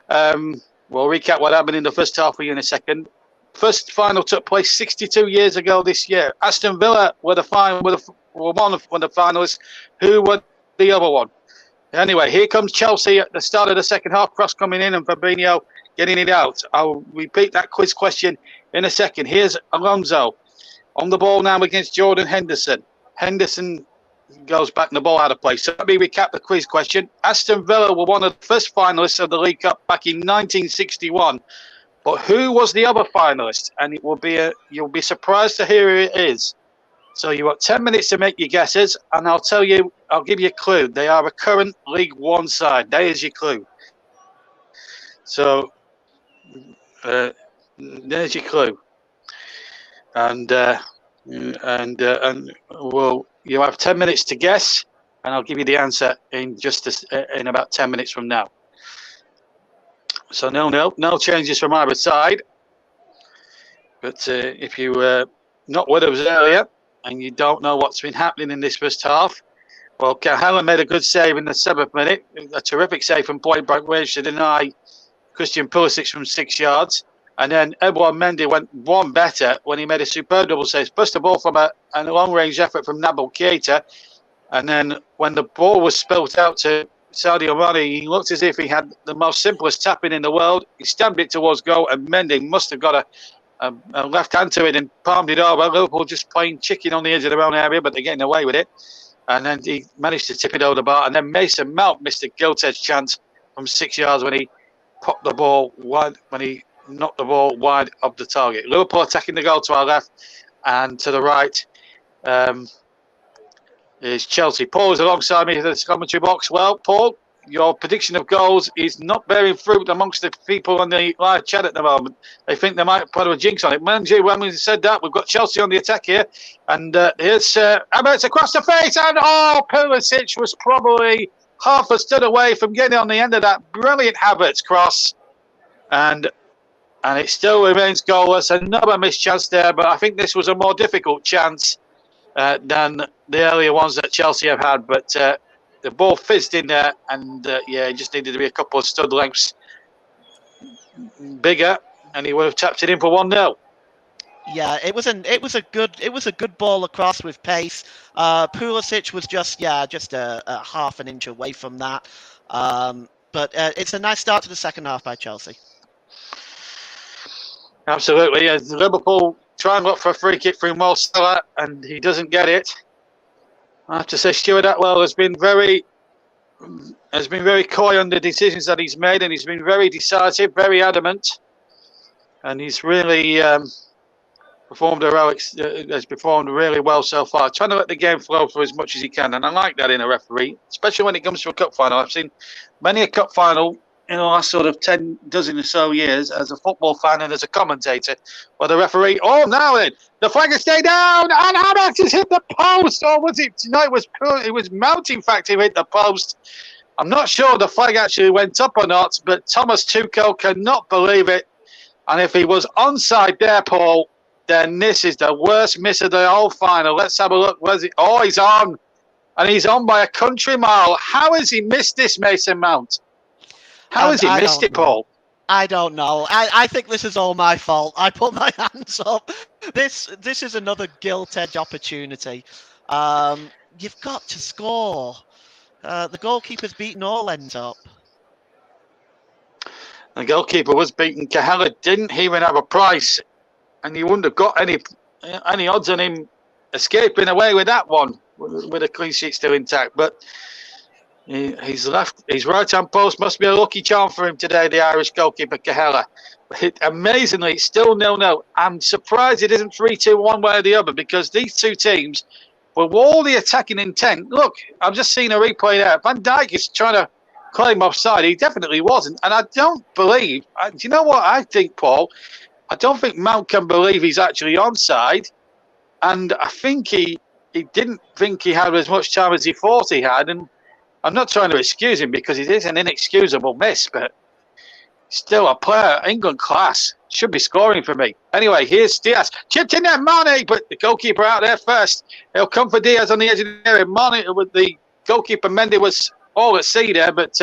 We'll recap what happened in the first half for you in a second. First final took place 62 years ago this year. Aston Villa were one of the finalists. Who were the other one? Anyway, here comes Chelsea at the start of the second half. Cross coming in and Fabinho getting it out. I'll repeat that quiz question in a second. Here's Alonso on the ball now against Jordan Henderson. Henderson goes back and the ball out of play. So let me recap the quiz question. Aston Villa were one of the first finalists of the League Cup back in 1961. But who was the other finalist? And it will be you'll be surprised to hear who it is. So you've got 10 minutes to make your guesses, and I'll give you a clue. They are a current League One side. There's your clue. So there's your clue. And you have 10 minutes to guess, and I'll give you the answer in in about 10 minutes from now. So no changes from either side. But if you were not with us earlier and you don't know what's been happening in this first half, well, Helen made a good save in the 7th minute, a terrific save from point blank range to deny Christian Pulisic from 6 yards. And then Edouard Mendy went one better when he made a superb double save. First of all, from a long-range effort from Nabil Keita. And then when the ball was spilt out to Sadio Mane, he looked as if he had the most simplest tapping in the world. He stabbed it towards goal, and Mendy must have got a left hand to it and palmed it over. Liverpool just playing chicken on the edge of their own area, but they're getting away with it. And then he managed to tip it over the bar. And then Mason Mount missed a gilt-edged chance from 6 yards when he popped the ball wide, when he knocked the ball wide of the target. Liverpool attacking the goal to our left, and to the right is Chelsea. Paul is alongside me in the commentary box. Well, Paul, your prediction of goals is not bearing fruit amongst the people on the live chat at the moment. They think they might put a jinx on it. When we said that, we've got Chelsea on the attack here, and here's Havertz across the face, and Pulisic was probably half a stud away from getting on the end of that brilliant Havertz cross, and it still remains goalless. Another missed chance there, but I think this was a more difficult chance than the earlier ones that Chelsea have had. But the ball fizzed in there, and it just needed to be a couple of stud lengths bigger, and he would have tapped it in for 1-0. Yeah, it was a good ball across with pace. Pulisic was just a half an inch away from that. But it's a nice start to the second half by Chelsea. Absolutely. Liverpool try and look for a free kick from Mo Salah, and he doesn't get it. I have to say, Stuart Atwell has been very coy on the decisions that he's made, and he's been very decisive, very adamant, and he's really has performed really well so far. Trying to let the game flow for as much as he can, and I like that in a referee, especially when it comes to a cup final. I've seen many a cup final in the last sort of 10 dozen or so years as a football fan and as a commentator, where the referee, now then, the flag has stayed down, and Hamas has hit the post, or was it? No, it was Mount, in fact, who hit the post. I'm not sure the flag actually went up or not, but Thomas Tuchel cannot believe it, and if he was onside there, Paul, then this is the worst miss of the whole final. Let's have a look. Where's it? Oh, he's on. And he's on by a country mile. How has he missed this, Mason Mount? How has he missed it, Paul? I don't know. I think this is all my fault. I put my hands up. This is another gilt-edged opportunity. You've got to score. The goalkeeper's beaten all ends up. The goalkeeper was beaten. Cahella didn't even have a price, and you wouldn't have got any odds on him escaping away with that one, with a clean sheet still intact. But his right-hand post must be a lucky charm for him today, the Irish goalkeeper, Cahella. Amazingly, it's still 0-0. I'm surprised it isn't 3-2 one way or the other, because these two teams, with all the attacking intent, look, I've just seen a replay there. Van Dijk is trying to claim offside. He definitely wasn't. And I don't believe, do you know what I think, Paul? I don't think Mount can believe he's actually onside, and I think he didn't think he had as much time as he thought he had. And I'm not trying to excuse him, because it is an inexcusable miss, but still a player, England class, should be scoring for me. Anyway, here's Diaz, chipped in there, Mane, but the goalkeeper out there first. He'll come for Diaz on the edge of the area. Mane, with the goalkeeper Mendy was all at sea there, but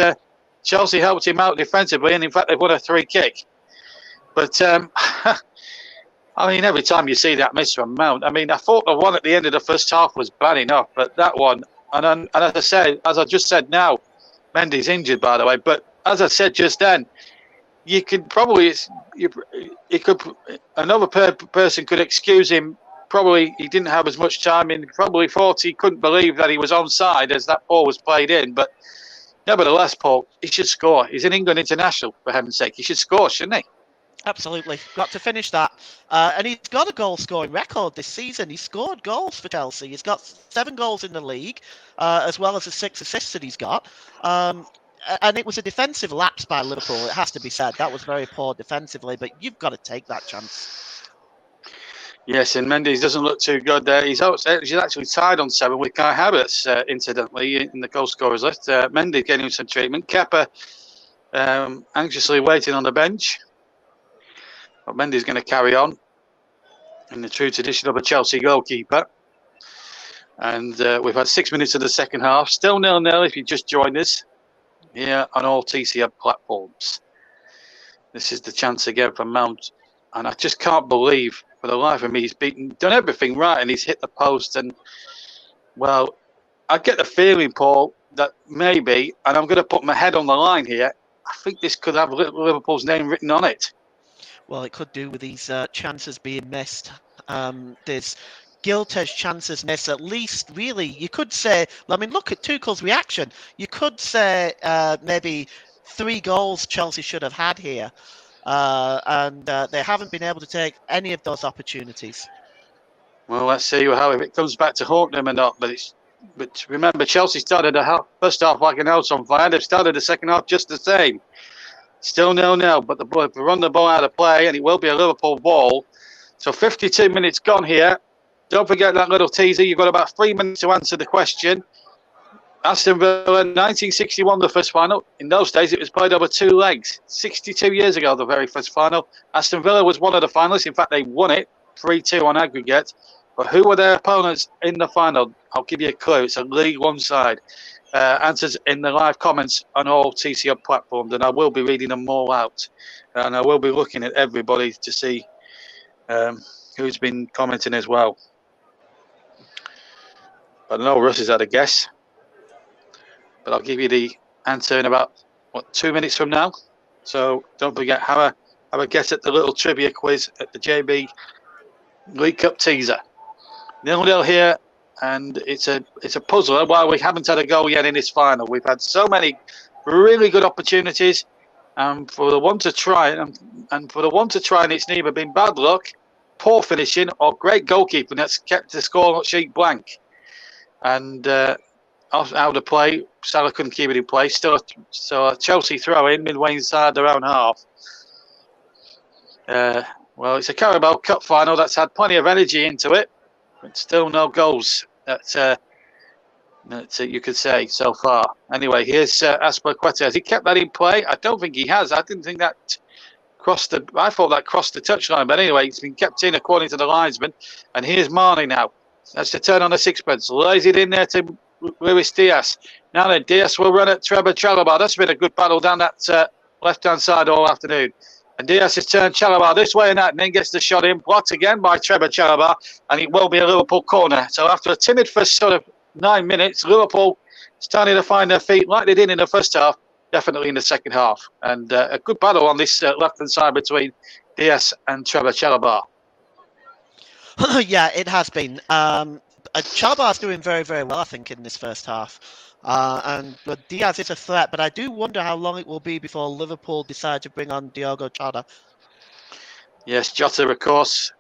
Chelsea helped him out defensively, and in fact they've won a free kick. But, I mean, every time you see that miss from Mount, I mean, I thought the one at the end of the first half was bad enough, but that one, and as I just said now, Mendy's injured, by the way, but as I said just then, you could probably, another person could excuse him. Probably he didn't have as much time, and probably thought he couldn't believe that he was onside as that ball was played in, but nevertheless, Paul, he should score. He's an England international, for heaven's sake. He should score, shouldn't he? Absolutely. Got to finish that. And he's got a goal-scoring record this season. He's scored goals for Chelsea. He's got 7 goals in the league, as well as the 6 assists that he's got. And it was a defensive lapse by Liverpool, it has to be said. That was very poor defensively, but you've got to take that chance. Yes, and Mendes doesn't look too good there. He's actually tied on 7 with Kai Havertz, incidentally, in the goal scorers list. Mendes getting some treatment. Kepa anxiously waiting on the bench. But Mendy's going to carry on in the true tradition of a Chelsea goalkeeper. And we've had 6 minutes of the second half. Still 0-0 if you just joined us here on all TCM platforms. This is the chance again for Mount. And I just can't believe, for the life of me, he's done everything right, and he's hit the post. And, well, I get the feeling, Paul, that maybe, and I'm going to put my head on the line here, I think this could have Liverpool's name written on it. Well, it could do with these chances being missed. There's gilt-edged chances missed, at least, really. You could say, I mean, look at Tuchel's reaction. You could say maybe 3 goals Chelsea should have had here. And they haven't been able to take any of those opportunities. Well, let's see how if it comes back to haunt them or not. But remember, Chelsea started the first half like an house on fire. They've started the second half just the same. Still 0-0, but they run the ball out of play, and it will be a Liverpool ball. So 52 minutes gone here. Don't forget that little teaser. You've got about 3 minutes to answer the question. Aston Villa, 1961, the first final. In those days, it was played over 2 legs. 62 years ago, the very first final. Aston Villa was one of the finalists. In fact, they won it 3-2 on aggregate. But who were their opponents in the final? I'll give you a clue. It's a League One side. Answers in the live comments on all TCM platforms, and I will be reading them all out. And I will be looking at everybody to see who's been commenting as well. But I know Russ has had a guess. But I'll give you the answer in about, 2 minutes from now. So don't forget, have a guess at the little trivia quiz at the JB League Cup teaser. 0-0 here, and it's a puzzler. While we haven't had a goal yet in this final, we've had so many really good opportunities, and for the one to try, and for the one to try, and it's neither been bad luck, poor finishing, or great goalkeeping that's kept the score sheet blank. And out of play, Salah couldn't keep it in place. Still a Chelsea throw in midway inside their own half. Well, it's a Carabao Cup final that's had plenty of energy into it, but still no goals that you could say so far. Anyway, here's Azpilicueta. Has he kept that in play? I don't think he has. I didn't think that crossed the. I thought that crossed the touchline, but anyway, it's been kept in according to the linesman. And here's Marnie now. That's to turn on the sixpence. Lays it in there to Luis Diaz. Now then, Diaz will run at Trevor Chalobah. That's been a good battle down that left-hand side all afternoon. And Diaz has turned Chalobah this way and that, and then gets the shot in. Blocked again by Trevor Chalobah, and it will be a Liverpool corner. So after a timid first sort of 9 minutes, Liverpool starting to find their feet like they did in the first half, definitely in the second half. And a good battle on this left-hand side between Diaz and Trevor Chalobah. Yeah, it has been. Chalobah's doing very, very well, I think, in this first half. But Diaz is a threat, but I do wonder how long it will be before Liverpool decide to bring on Diogo Jota. Yes, Jota, of course,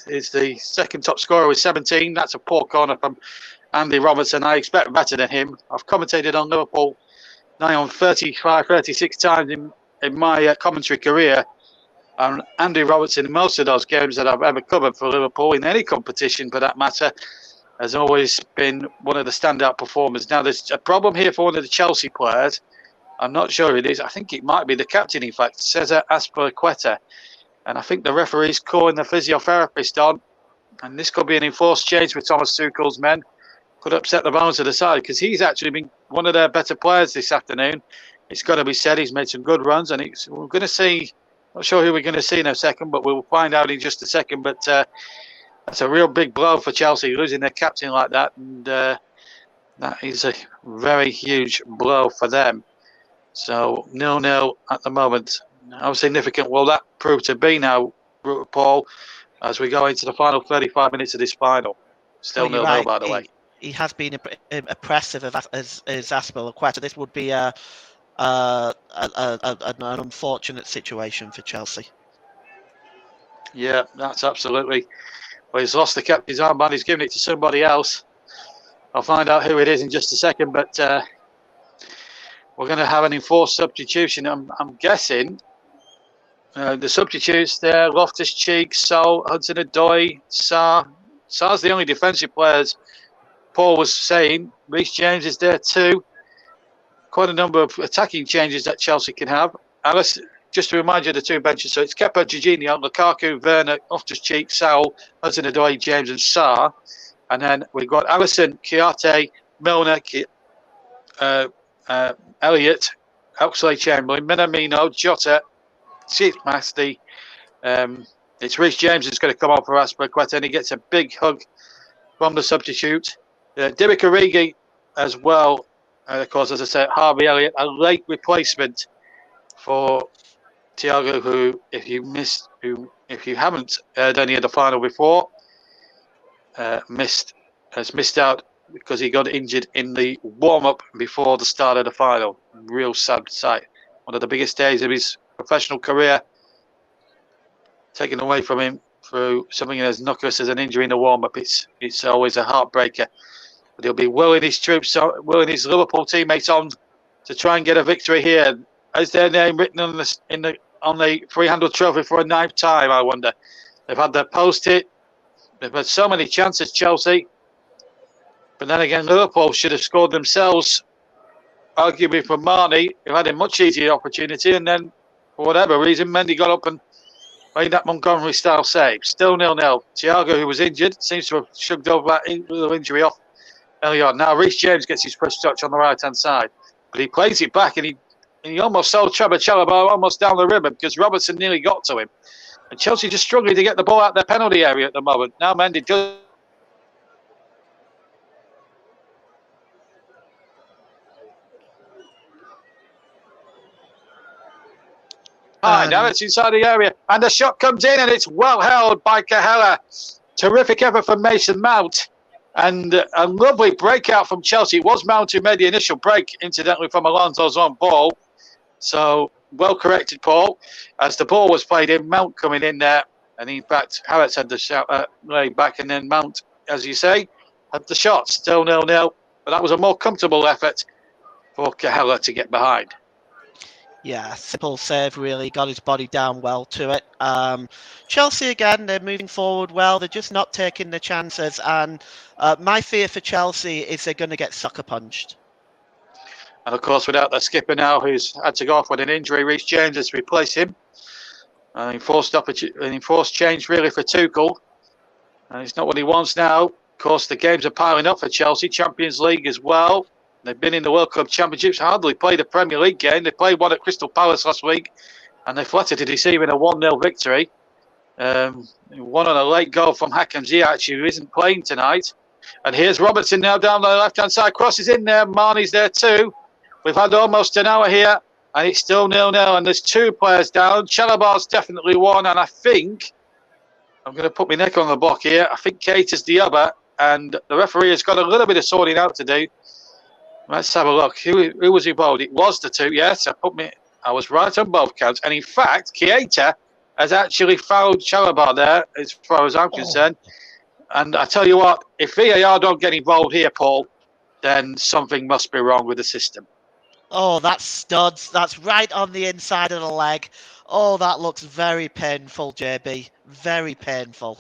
is the second top scorer with 17. That's a poor corner from Andy Robertson. I expect better than him. I've commentated on Liverpool now on 35, 36 times in my commentary career. And Andy Robertson, in most of those games that I've ever covered for Liverpool, in any competition for that matter, has always been one of the standout performers. Now, there's a problem here for one of the Chelsea players. I'm not sure who it is. I think it might be the captain, in fact, Cesar Azpilicueta. And I think the referee's calling the physiotherapist on. And this could be an enforced change with Thomas Tuchel's men. Could upset the balance of the side, because he's actually been one of their better players this afternoon. It's got to be said, he's made some good runs. And we're going to see, not sure who we're going to see in a second, but we'll find out in just a second. But that's a real big blow for Chelsea, losing their captain like that. And that is a very huge blow for them. So 0-0 at the moment. How significant will that prove to be now, Paul, as we go into the final 35 minutes of this final? Still 0-0, right, by the way. He has been oppressive as Azpilicueta. This would be an unfortunate situation for Chelsea. Yeah, that's absolutely. Well, he's lost the captain's armband. He's given it to somebody else. I'll find out who it is in just a second. But we're going to have an enforced substitution. I'm guessing the substitutes there: Loftus-Cheek, Sol, Hudson-Odoi, Sarr. Sarr's the only defensive players. Paul was saying Reece James is there too. Quite a number of attacking changes that Chelsea can have. Alice, just to remind you of the two benches, so it's Kepa, Jorginho, Lukaku, Werner, Loftus-Cheek, Saul, Hudson-Odoi, James and Sarr. And then we've got Alisson, Chiarte, Milner, Elliott, Oxlade-Chamberlain, Minamino, Jota, Masti. It's Reece James that's going to come on for Azpilicueta, and he gets a big hug from the substitute. Divock Origi as well. Of course, as I said, Harvey Elliott, a late replacement for Thiago, who, if you haven't heard any of the final before, has missed out because he got injured in the warm-up before the start of the final. Real sad sight. One of the biggest days of his professional career, taken away from him through something as innocuous as an injury in the warm-up. It's always a heartbreaker. But he'll be willing his troops, willing his Liverpool teammates on to try and get a victory here. Is their name written on the 300 trophy for a ninth time, I wonder? They've had their post-it. They've had so many chances, Chelsea. But then again, Liverpool should have scored themselves, arguably from Marnie, who had a much easier opportunity. And then, for whatever reason, Mendy got up and made that Montgomery-style save. Still 0-0. Thiago, who was injured, seems to have shrugged over that injury off early on. Now, Reece James gets his first touch on the right-hand side. But he plays it back, and he almost sold Trevor Chalobah almost down the ribbon because Robertson nearly got to him. And Chelsea just struggling to get the ball out their penalty area at the moment. Now Mendy does. Now it's inside the area, and the shot comes in, and it's well held by Cahella. Terrific effort from Mason Mount, and a lovely breakout from Chelsea. It was Mount who made the initial break, incidentally, from Alonso's on ball. So well corrected, Paul. As the ball was played in, Mount coming in there, and in fact, Harris had the shot laid back, and then Mount, as you say, had the shot. Still 0-0, but that was a more comfortable effort for Cahella to get behind. Yeah, simple save, really. Got his body down well to it. Chelsea, again, they're moving forward well. They're just not taking the chances. And my fear for Chelsea is they're going to get sucker punched. And, of course, without their skipper now, who's had to go off with an injury, Reece James has replaced him. Enforced change, really, for Tuchel. And it's not what he wants now. Of course, the games are piling up for Chelsea. Champions League as well. They've been in the World Cup Championships, hardly played a Premier League game. They played one at Crystal Palace last week, and they flattered to deceive in a 1-0 victory. One on a late goal from Hakim Ziyech, who isn't playing tonight. And here's Robertson now down the left-hand side. Crosses in there. Marnie's there too. We've had almost an hour here, and it's still 0-0, and there's two players down. Chalabar's definitely one, and I think, I'm going to put my neck on the block here, I think Kate is the other, and the referee has got a little bit of sorting out to do. Let's have a look. Who was involved? It was the two, yes. I was right on both counts. And in fact, Keita has actually fouled Chalabar there, as far as I'm concerned. And I tell you what, if VAR don't get involved here, Paul, then something must be wrong with the system. Oh, that's studs. That's right on the inside of the leg. Oh, that looks very painful, JB. Very painful.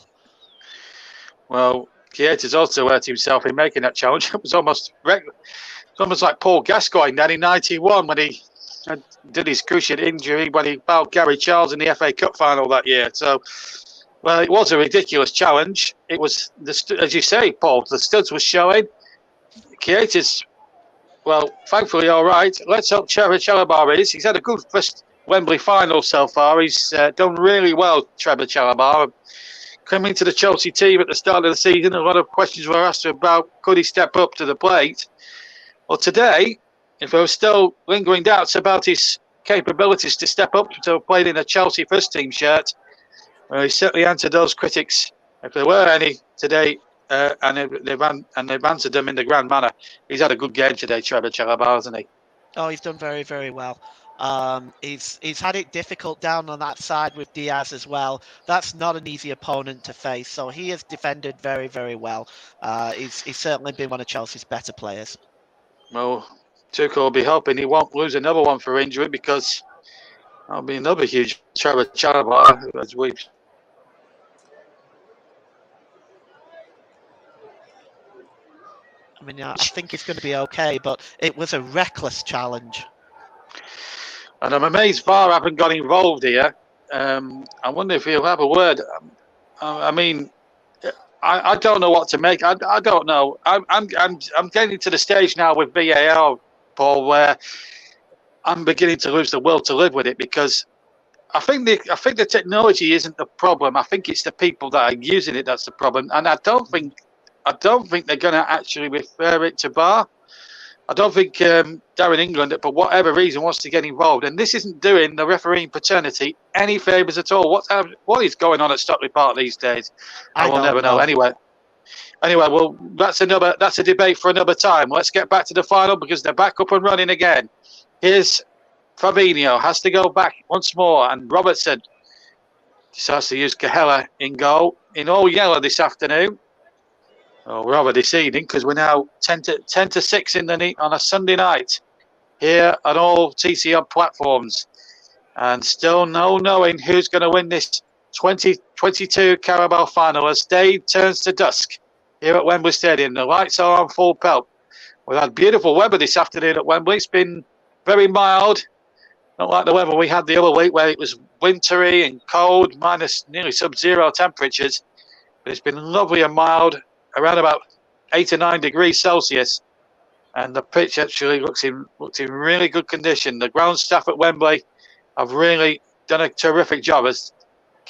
Well, Keita's also hurt himself in making that challenge. It was almost like Paul Gascoigne then in 91 when he did his cruciate injury when he fouled Gary Charles in the FA Cup final that year. So, well, it was a ridiculous challenge. It was, as you say, Paul, the studs were showing. Keita's, well, thankfully all right. Let's hope Trevor Chalabar is. He's had a good first Wembley final so far. He's done really well, Trevor Chalabar. Coming to the Chelsea team at the start of the season, a lot of questions were asked about could he step up to the plate. Well, today, if there were still lingering doubts about his capabilities to step up to playing in a Chelsea first team shirt, well, he certainly answered those critics, if there were any today, and they've answered them in the grand manner. He's had a good game today, Trevor Chalabar, hasn't he? Oh, he's done very, very well. He's had it difficult down on that side with Diaz as well. That's not an easy opponent to face, so he has defended very, very well. He's certainly been one of Chelsea's better players. Well, Tuchel will be hoping he won't lose another one for injury because that'll be another huge Trevor Chalabar, as we've. I mean, I think it's going to be okay, but it was a reckless challenge. And I'm amazed VAR haven't got involved here. I wonder if he'll have a word. I mean, I don't know what to make. I don't know. I'm getting to the stage now with VAR, Paul, where I'm beginning to lose the will to live with it because I think the technology isn't the problem. I think it's the people that are using it that's the problem. And I don't think they're going to actually refer it to VAR. I don't think Darren England, for whatever reason, wants to get involved. And this isn't doing the refereeing paternity any favours at all. What is going on at Stockley Park these days? I will never know. Anyway, well, that's a debate for another time. Let's get back to the final because they're back up and running again. Here's Fabinho, has to go back once more. And Robertson decides to use Cahella in goal. In all yellow this afternoon. Oh, rather deceiving because we're now 10 to 6 on a Sunday night here on all TCR platforms. And still no knowing who's going to win this 2022 Carabao Final as day turns to dusk here at Wembley Stadium. The lights are on full pelt. We've had beautiful weather this afternoon at Wembley. It's been very mild. Not like the weather we had the other week where it was wintry and cold, minus nearly sub-zero temperatures. But it's been lovely and mild. Around about 8 or 9 degrees Celsius, and the pitch actually looks in really good condition. The ground staff at Wembley have really done a terrific job as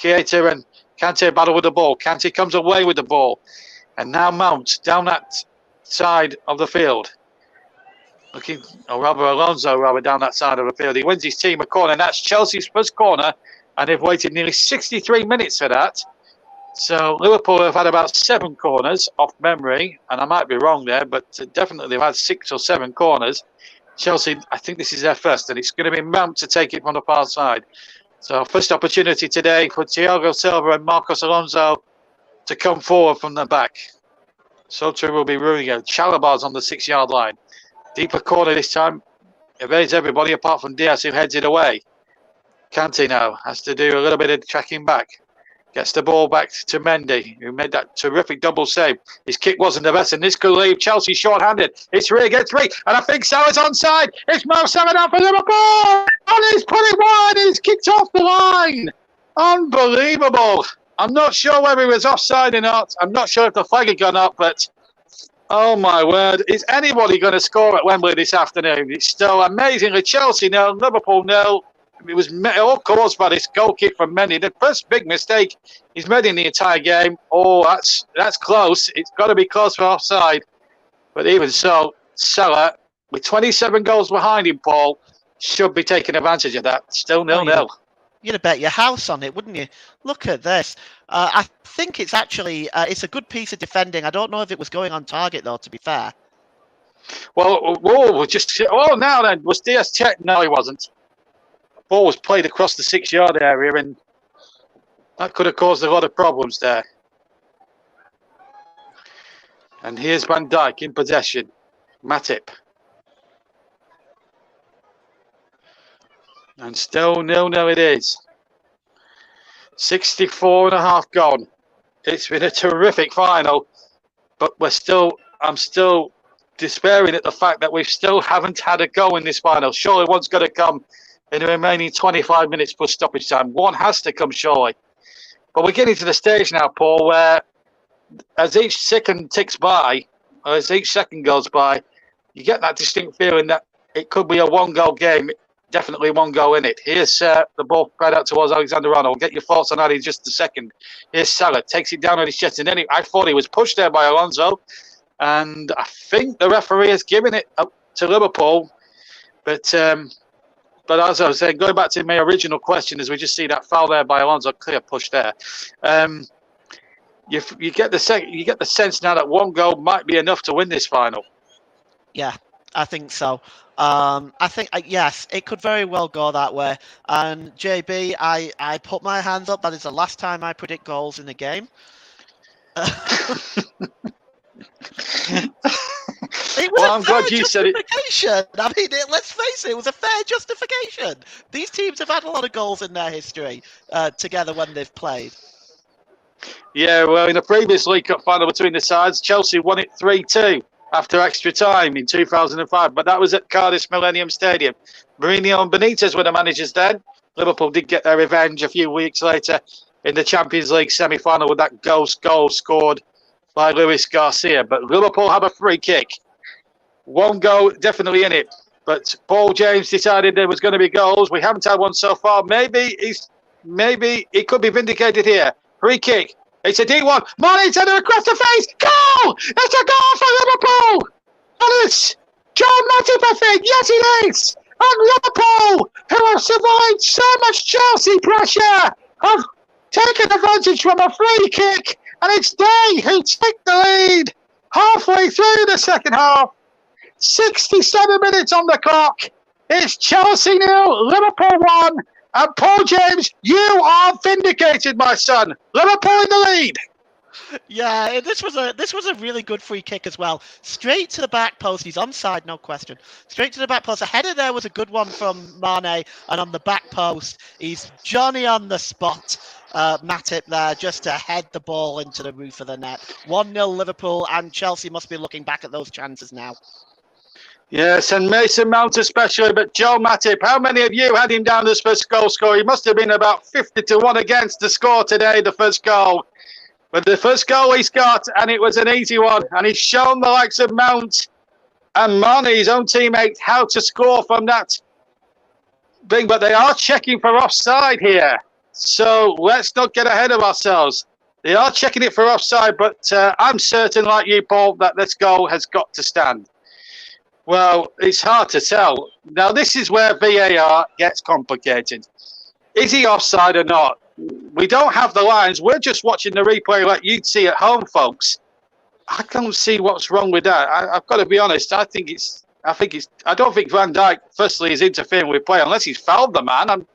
Keita and Kante battle with the ball. Kante comes away with the ball. And now Mount down that side of the field. Alonso down that side of the field. He wins his team a corner, and that's Chelsea's first corner. And they've waited nearly 63 minutes for that. So Liverpool have had about 7 corners off memory, and I might be wrong there, but definitely they've had 6 or 7 corners. Chelsea, I think this is their first, and it's going to be Mount to take it from the far side. So first opportunity today for Thiago Silva and Marcos Alonso to come forward from the back. Soto will be ruining it. Chalobah's on the 6-yard line. Deeper corner this time. Evades everybody apart from Diaz, who heads it away. Kante now has to do a little bit of tracking back. Gets the ball back to Mendy, who made that terrific double save. His kick wasn't the best, and this could leave Chelsea short-handed. It's 3 against 3, and I think Salah's onside. It's Mo Salah down for Liverpool, and he's put it wide. He's kicked off the line. Unbelievable. I'm not sure whether he was offside or not. I'm not sure if the flag had gone up, but oh my word. Is anybody going to score at Wembley this afternoon? It's still amazingly Chelsea 0, Liverpool 0. It was all caused by this goal kick from Mendy. The first big mistake he's made in the entire game. Oh, that's close. It's got to be close for offside. But even so, Salah, with 27 goals behind him, Paul, should be taking advantage of that. Still 0-0. You'd have bet your house on it, wouldn't you? Look at this. I think it's actually it's a good piece of defending. I don't know if it was going on target, though, to be fair. Well, now then, was Diaz checked? No, he wasn't. Ball was played across the 6-yard area, and that could have caused a lot of problems there. And here's Van Dijk in possession. Matip. And still 0-0 it is. 64.5 gone. It's been a terrific final, but I'm still despairing at the fact that we still haven't had a goal in this final. Surely one's got to come in the remaining 25 minutes plus stoppage time. One has to come, surely. But we're getting to the stage now, Paul, where as each second ticks by, or as each second goes by, you get that distinct feeling that it could be a 1-goal game. Definitely 1 goal in it. Here's the ball spread out towards Alexander-Arnold. Get your thoughts on that in just a second. Here's Salah. Takes it down on his chest. And then I thought he was pushed there by Alonso. And I think the referee has given it up to Liverpool. But as I was saying, going back to my original question, as we just see that foul there by Alonso, clear push there. You get the sense now that 1 goal might be enough to win this final. Yeah, I think so. I think, yes, it could very well go that way. And JB, I put my hands up. That is the last time I predict goals in a game. I'm glad you said it. I mean, let's face it was a fair justification. These teams have had a lot of goals in their history together when they've played. Yeah, well, in the previous League Cup final between the sides, Chelsea won it 3-2 after extra time in 2005, but that was at Cardiff Millennium Stadium. Mourinho and Benitez were the managers then. Liverpool did get their revenge a few weeks later in the Champions League semi-final with that ghost goal scored by Luis Garcia. But Liverpool have a free kick. 1 goal definitely in it. But Paul James decided there was going to be goals. We haven't had one so far. Maybe it could be vindicated here. Free kick. It's a D1. Mane's headed across the face. Goal! It's a goal for Liverpool! And it's John Matip, I think. Yes, it is. And Liverpool, who have survived so much Chelsea pressure, have taken advantage from a free kick. And it's they who take the lead halfway through the second half. 67 minutes on the clock. It's Chelsea 0, Liverpool 1. And Paul James, you are vindicated, my son. Liverpool in the lead. Yeah, this was a really good free kick as well. Straight to the back post. He's onside, no question. Straight to the back post. The header there was a good one from Mane, and on the back post, he's Johnny on the spot. Matip there just to head the ball into the roof of the net. 1-0 Liverpool, and Chelsea must be looking back at those chances now. Yes, and Mason Mount especially, but Joe Matip, how many of you had him down as first goal scorer? He must have been about 50-1 against the score today, the first goal. But the first goal he's got, and it was an easy one, and he's shown the likes of Mount and Mane, his own teammate, how to score from that thing. But they are checking for offside here. So let's not get ahead of ourselves. They are checking it for offside, but I'm certain, like you, Paul, that this goal has got to stand. Well, it's hard to tell. Now, this is where VAR gets complicated. Is he offside or not? We don't have the lines. We're just watching the replay like you'd see at home, folks. I can't see what's wrong with that. I've got to be honest. I don't think Van Dijk, firstly, is interfering with play unless he's fouled the man.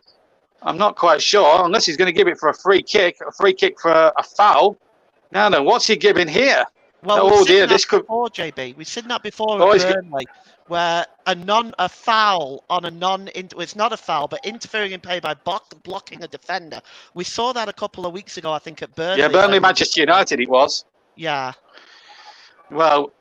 I'm not quite sure. Unless he's going to give it for a free kick for a foul. Now then, what's he giving here? Well, we've seen that before, JB. We've seen that before at Burnley, where a foul on a it's not a foul, but interfering in play by blocking a defender. We saw that a couple of weeks ago, I think, at Burnley. Yeah, Burnley, Manchester United, it was. Yeah. Well,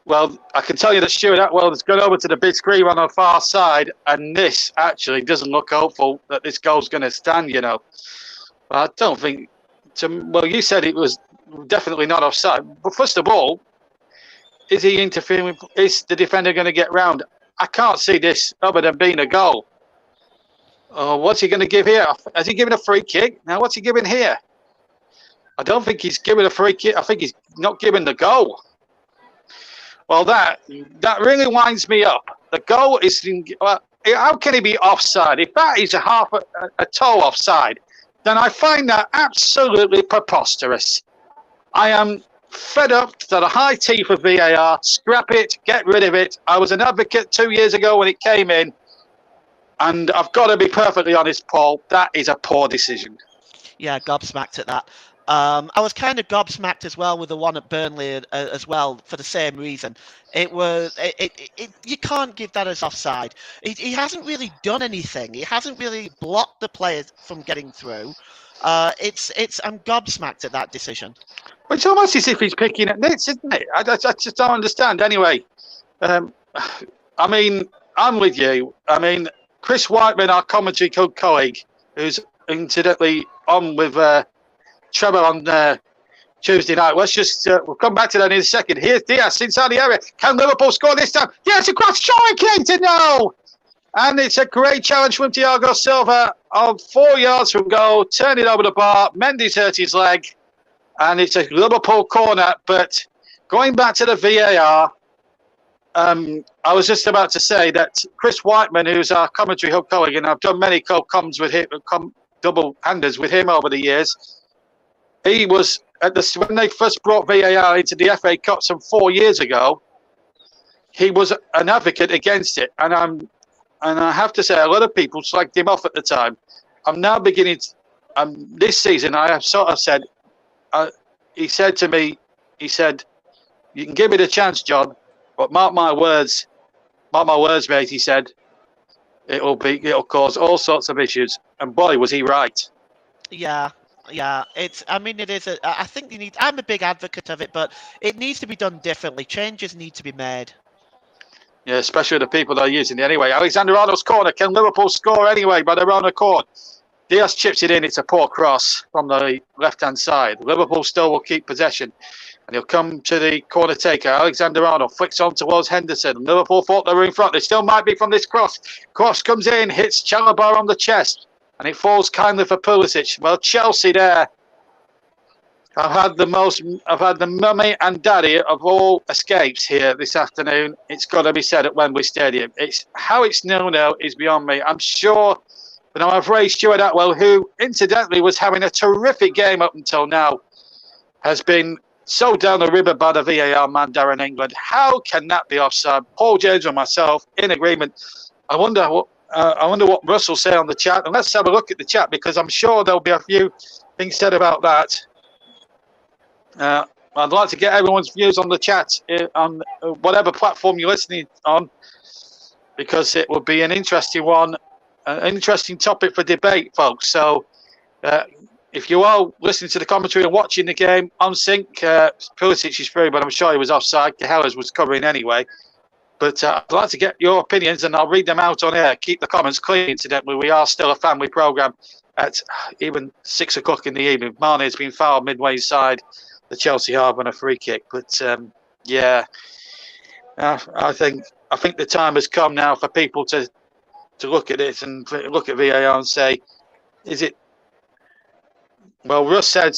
I can tell you that Stuart Atwell has gone over to the big screen on the far side, and this actually doesn't look hopeful that this goal's going to stand, you know. I don't think... Well, you said it was definitely not offside. But first of all, is he interfering? Is the defender going to get round? I can't see this other than being a goal. Oh, what's he going to give here? Has he given a free kick? Now, what's he giving here? I don't think he's giving a free kick. I think he's not giving the goal. Well, that really winds me up. The goal is... how can he be offside? If that is a toe offside, then I find that absolutely preposterous. I am fed up to the high teeth of VAR. Scrap it, get rid of it. I was an advocate 2 years ago when it came in, and I've got to be perfectly honest, Paul, that is a poor decision. Yeah, gobsmacked at that. I was kind of gobsmacked as well with the one at Burnley as well for the same reason. You can't give that as offside. He hasn't really done anything. He hasn't really blocked the players from getting through. I'm gobsmacked at that decision. It's almost as if he's picking at nits, isn't it? I just don't understand. Anyway, I mean, I'm with you. I mean, Chris Whiteman, our commentary colleague, who's incidentally on with Trevor on Tuesday night. Let's just we'll come back to that in a second. Here's Diaz inside the area. Can Liverpool score this time? Yes, across Troy Keaton, no! And it's a great challenge from Thiago Silva on 4 yards from goal. Turn it over the bar. Mendy's hurt his leg. And it's a Liverpool corner. But going back to the VAR, I was just about to say that Chris Whiteman, who's our commentary hub colleague, and I've done many co-coms with him, double-handers with him over the years. He was when they first brought VAR into the FA Cup some 4 years ago. He was an advocate against it, and I have to say, a lot of people slagged him off at the time. I'm now beginning. This season, I have sort of said. He said to me, "You can give it a chance, John, but mark my words, mate." He said, "It'll cause all sorts of issues." And boy, was he right. Yeah. It is. I think I'm a big advocate of it, but it needs to be done differently. Changes need to be made. Yeah, especially the people that are using it anyway. Alexander Arnold's corner. Can Liverpool score anyway by their own accord? Diaz chips it in. It's a poor cross from the left-hand side. Liverpool still will keep possession. And he'll come to the corner taker. Alexander Arnold flicks on towards Henderson. Liverpool thought they were in front. They still might be from this cross. Cross comes in, hits Chalobah on the chest. And it falls kindly for Pulisic. Well, Chelsea there. I've had the mummy and daddy of all escapes here this afternoon. It's got to be said at Wembley Stadium. How it's 0-0 is beyond me. I'm sure that I'm afraid Stuart Atwell, who incidentally was having a terrific game up until now, has been so down the river by the VAR man, Darren England. How can that be offside? Paul James and myself in agreement. I wonder what Russell said on the chat. And let's have a look at the chat, because I'm sure there'll be a few things said about that. I'd like to get everyone's views on the chat on whatever platform you're listening on, because it will be an interesting one, an interesting topic for debate, folks. So if you are listening to the commentary and watching the game on sync, Pulisic is through, but I'm sure he was offside. Cahellas was covering anyway. But I'd like to get your opinions, and I'll read them out on air. Keep the comments clean, incidentally. We are still a family programme at even 6 o'clock in the evening. Mane has been fouled midway inside the Chelsea half on a free kick. But, I think the time has come now for people to look at it and look at VAR and say, is it Well, Russ said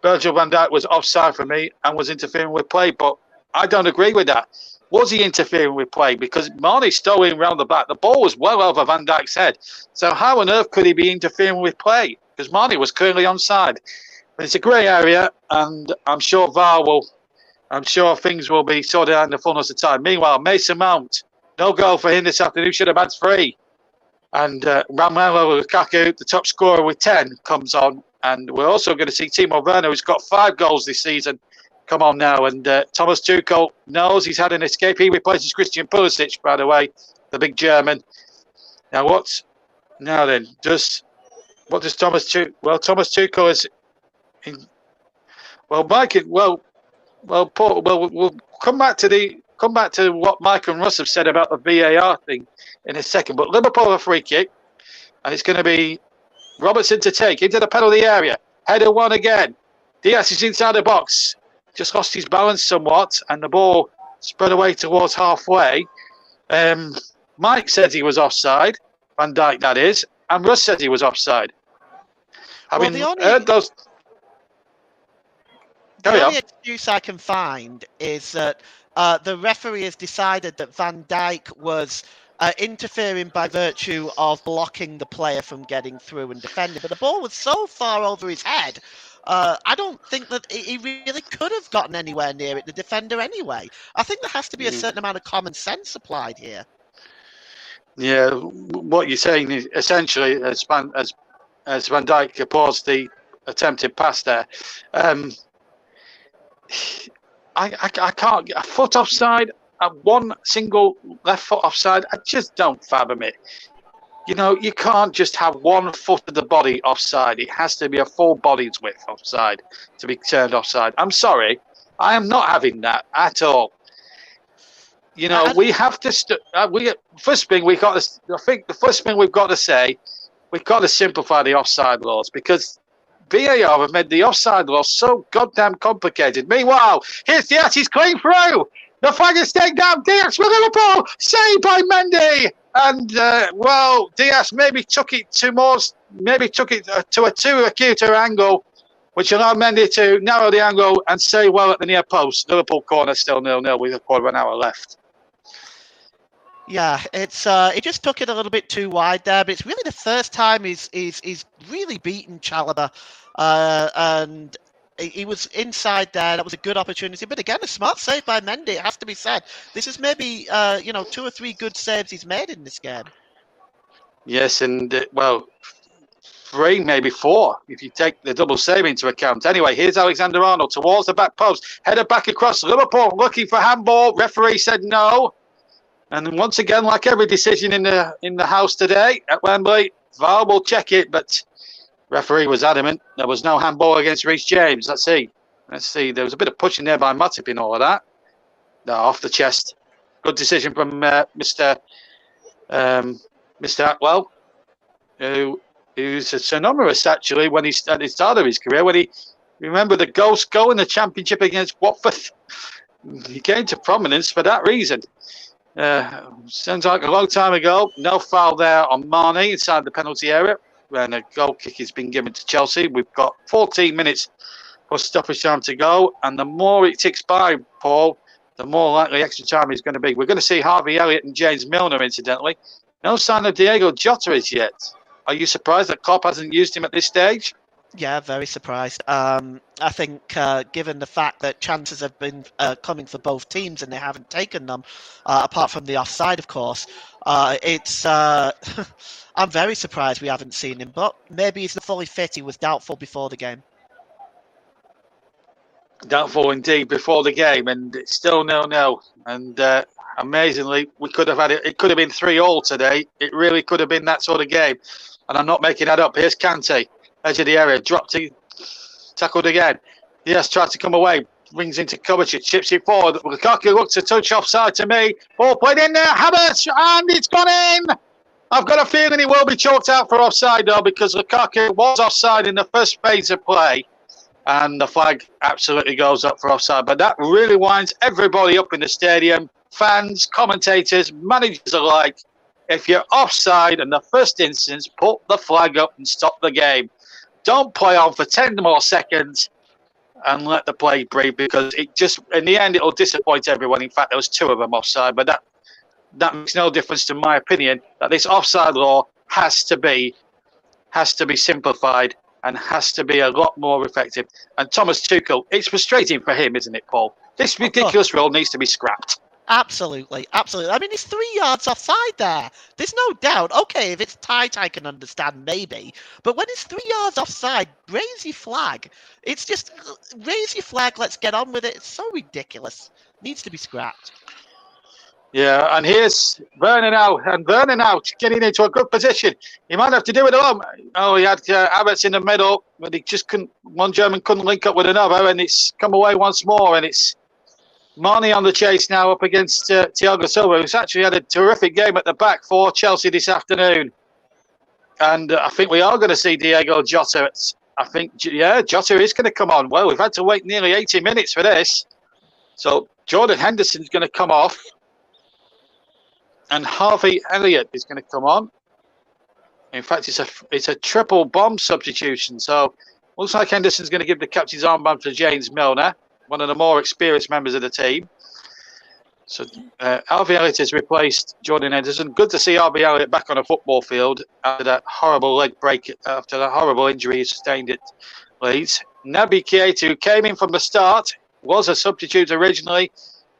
Virgil van Dijk was offside for me and was interfering with play, but I don't agree with that. Was he interfering with play? Because Marnie stole him round the back. The ball was well over Van Dijk's head. So how on earth could he be interfering with play? Because Marnie was clearly onside. But it's a grey area, and I'm sure things will be sorted out in the fullness of time. Meanwhile, Mason Mount, no goal for him this afternoon. Should have had 3. And Romelu Lukaku, the top scorer with 10, comes on. And we're also going to see Timo Werner, who's got 5 goals this season, come on now. And Thomas Tuchel knows he's had an escape. He replaces Christian Pulisic, by the way, the big German. Now what? Now then, what does Thomas Tuchel? Well, Thomas Tuchel is. Paul. Well, we'll come back to what Mike and Russ have said about the VAR thing in a second. But Liverpool have a free kick, and it's going to be Robertson to take into the penalty area. Header one again. Diaz is inside the box. Just lost his balance somewhat, and the ball spread away towards halfway. Mike says he was offside. Van Dijk, that is. And Russ says he was offside. The only excuse I can find is that the referee has decided that Van Dijk was interfering by virtue of blocking the player from getting through and defending. But the ball was so far over his head, I don't think that he really could have gotten anywhere near it, the defender anyway. I think there has to be a certain amount of common sense applied here. Yeah, what you're saying is essentially, as Van Dijk paused the attempted pass there, I can't get a foot offside, one single left foot offside. I just don't fathom it. You know, you can't just have 1 foot of the body offside. It has to be a full body's width offside to be turned offside. I'm sorry, I am not having that at all. You know, we have to. First thing we got to. I think the first thing we've got to say, we've got to simplify the offside laws, because VAR have made the offside law so goddamn complicated. Meanwhile, here's Diaz, he's clean through. The flag is taken down. Diaz for Liverpool, saved by Mendy. And Diaz maybe took it to a too acute angle, which allowed Mendy to narrow the angle and save well at the near post. Liverpool corner still 0-0 with a quarter of an hour left. Yeah, it's he just took it a little bit too wide there, but it's really the first time he's really beaten Chalobah, and he was inside there. That was a good opportunity, but again, a smart save by Mendy. It has to be said. This is maybe 2 or 3 good saves he's made in this game. Yes, and 3, maybe 4, if you take the double save into account. Anyway, here's Alexander-Arnold towards the back post, header back across. Liverpool looking for handball. Referee said no. And once again, like every decision in the house today at Wembley, VAR will check it, but referee was adamant there was no handball against Reece James. Let's see. There was a bit of pushing there by Matip in all of that. No, off the chest. Good decision from Mr. Atwell, who's a synonymous actually when he's at the start of his career. When he remember the ghost goal in the Championship against Watford, he came to prominence for that reason. Sounds like a long time ago. No foul there on Marnie inside the penalty area when a goal kick has been given to Chelsea. We've got 14 minutes for stoppage time to go, and the more it ticks by, Paul, the more likely extra time is going to be. We're going to see Harvey Elliott and James Milner, incidentally. No sign of Diego Jota as yet. Are you surprised that Klopp hasn't used him at this stage? Yeah, very surprised. I think given the fact that chances have been coming for both teams and they haven't taken them, apart from the offside, of course, it's I'm very surprised we haven't seen him. But maybe he's not fully fit. He was doubtful before the game. Doubtful indeed before the game, and it's still 0-0. And amazingly, we could have had it. It could have been 3-3 today. It really could have been that sort of game. And I'm not making that up. Here's Kante. Edge of the area, dropped it, tackled again. Yes, tried to come away, brings into Kovacic, chips it forward. Lukaku looks a touch offside to me. Ball played in there, Havertz, and it's gone in. I've got a feeling he will be chalked out for offside though, because Lukaku was offside in the first phase of play, and the flag absolutely goes up for offside. But that really winds everybody up in the stadium, fans, commentators, managers alike. If you're offside in the first instance, put the flag up and stop the game. Don't play on for 10 more seconds and let the play breathe, because it just, in the end, it'll disappoint everyone. In fact, there was 2 of them offside, but that makes no difference to my opinion, that this offside law has to be simplified and has to be a lot more effective. And Thomas Tuchel, it's frustrating for him, isn't it, Paul? This ridiculous rule needs to be scrapped. Absolutely. I mean, he's 3 yards offside there. There's no doubt. Okay, if it's tight, I can understand maybe. But when it's 3 yards offside, raise your flag. It's just raise your flag. Let's get on with it. It's so ridiculous. Needs to be scrapped. Yeah, and here's Werner now, getting into a good position. He might have to do it alone. Oh, he had Havertz in the middle, but he just couldn't. One German couldn't link up with another, and it's come away once more, and it's Marnie on the chase now up against Thiago Silva, who's actually had a terrific game at the back for Chelsea this afternoon. And I think we are going to see Diego Jota. Jota is going to come on. Well, we've had to wait nearly 80 minutes for this. So Jordan Henderson's going to come off. And Harvey Elliott is going to come on. In fact, it's a triple bomb substitution. So looks like Henderson's going to give the captain's armband to James Milner, one of the more experienced members of the team. So Harvey Elliott has replaced Jordan Henderson. Good to see Harvey Elliott back on a football field after that horrible leg break, after that horrible injury he sustained at Leeds. Naby Keita, who came in from the start, was a substitute originally,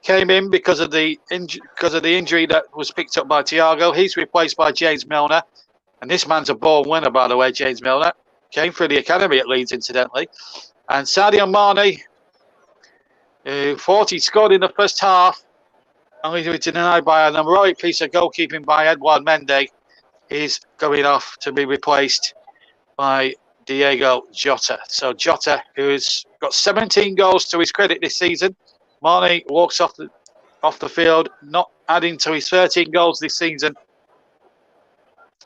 came in because of the injury that was picked up by Thiago. He's replaced by James Milner. And this man's a born winner, by the way, James Milner. Came through the academy at Leeds, incidentally. And Sadio Mane, who thought he scored in the first half, only to be denied by an heroic piece of goalkeeping by Edouard Mendy, is going off to be replaced by Diego Jota. So Jota, who's got 17 goals to his credit this season, Mane walks off the field, not adding to his 13 goals this season.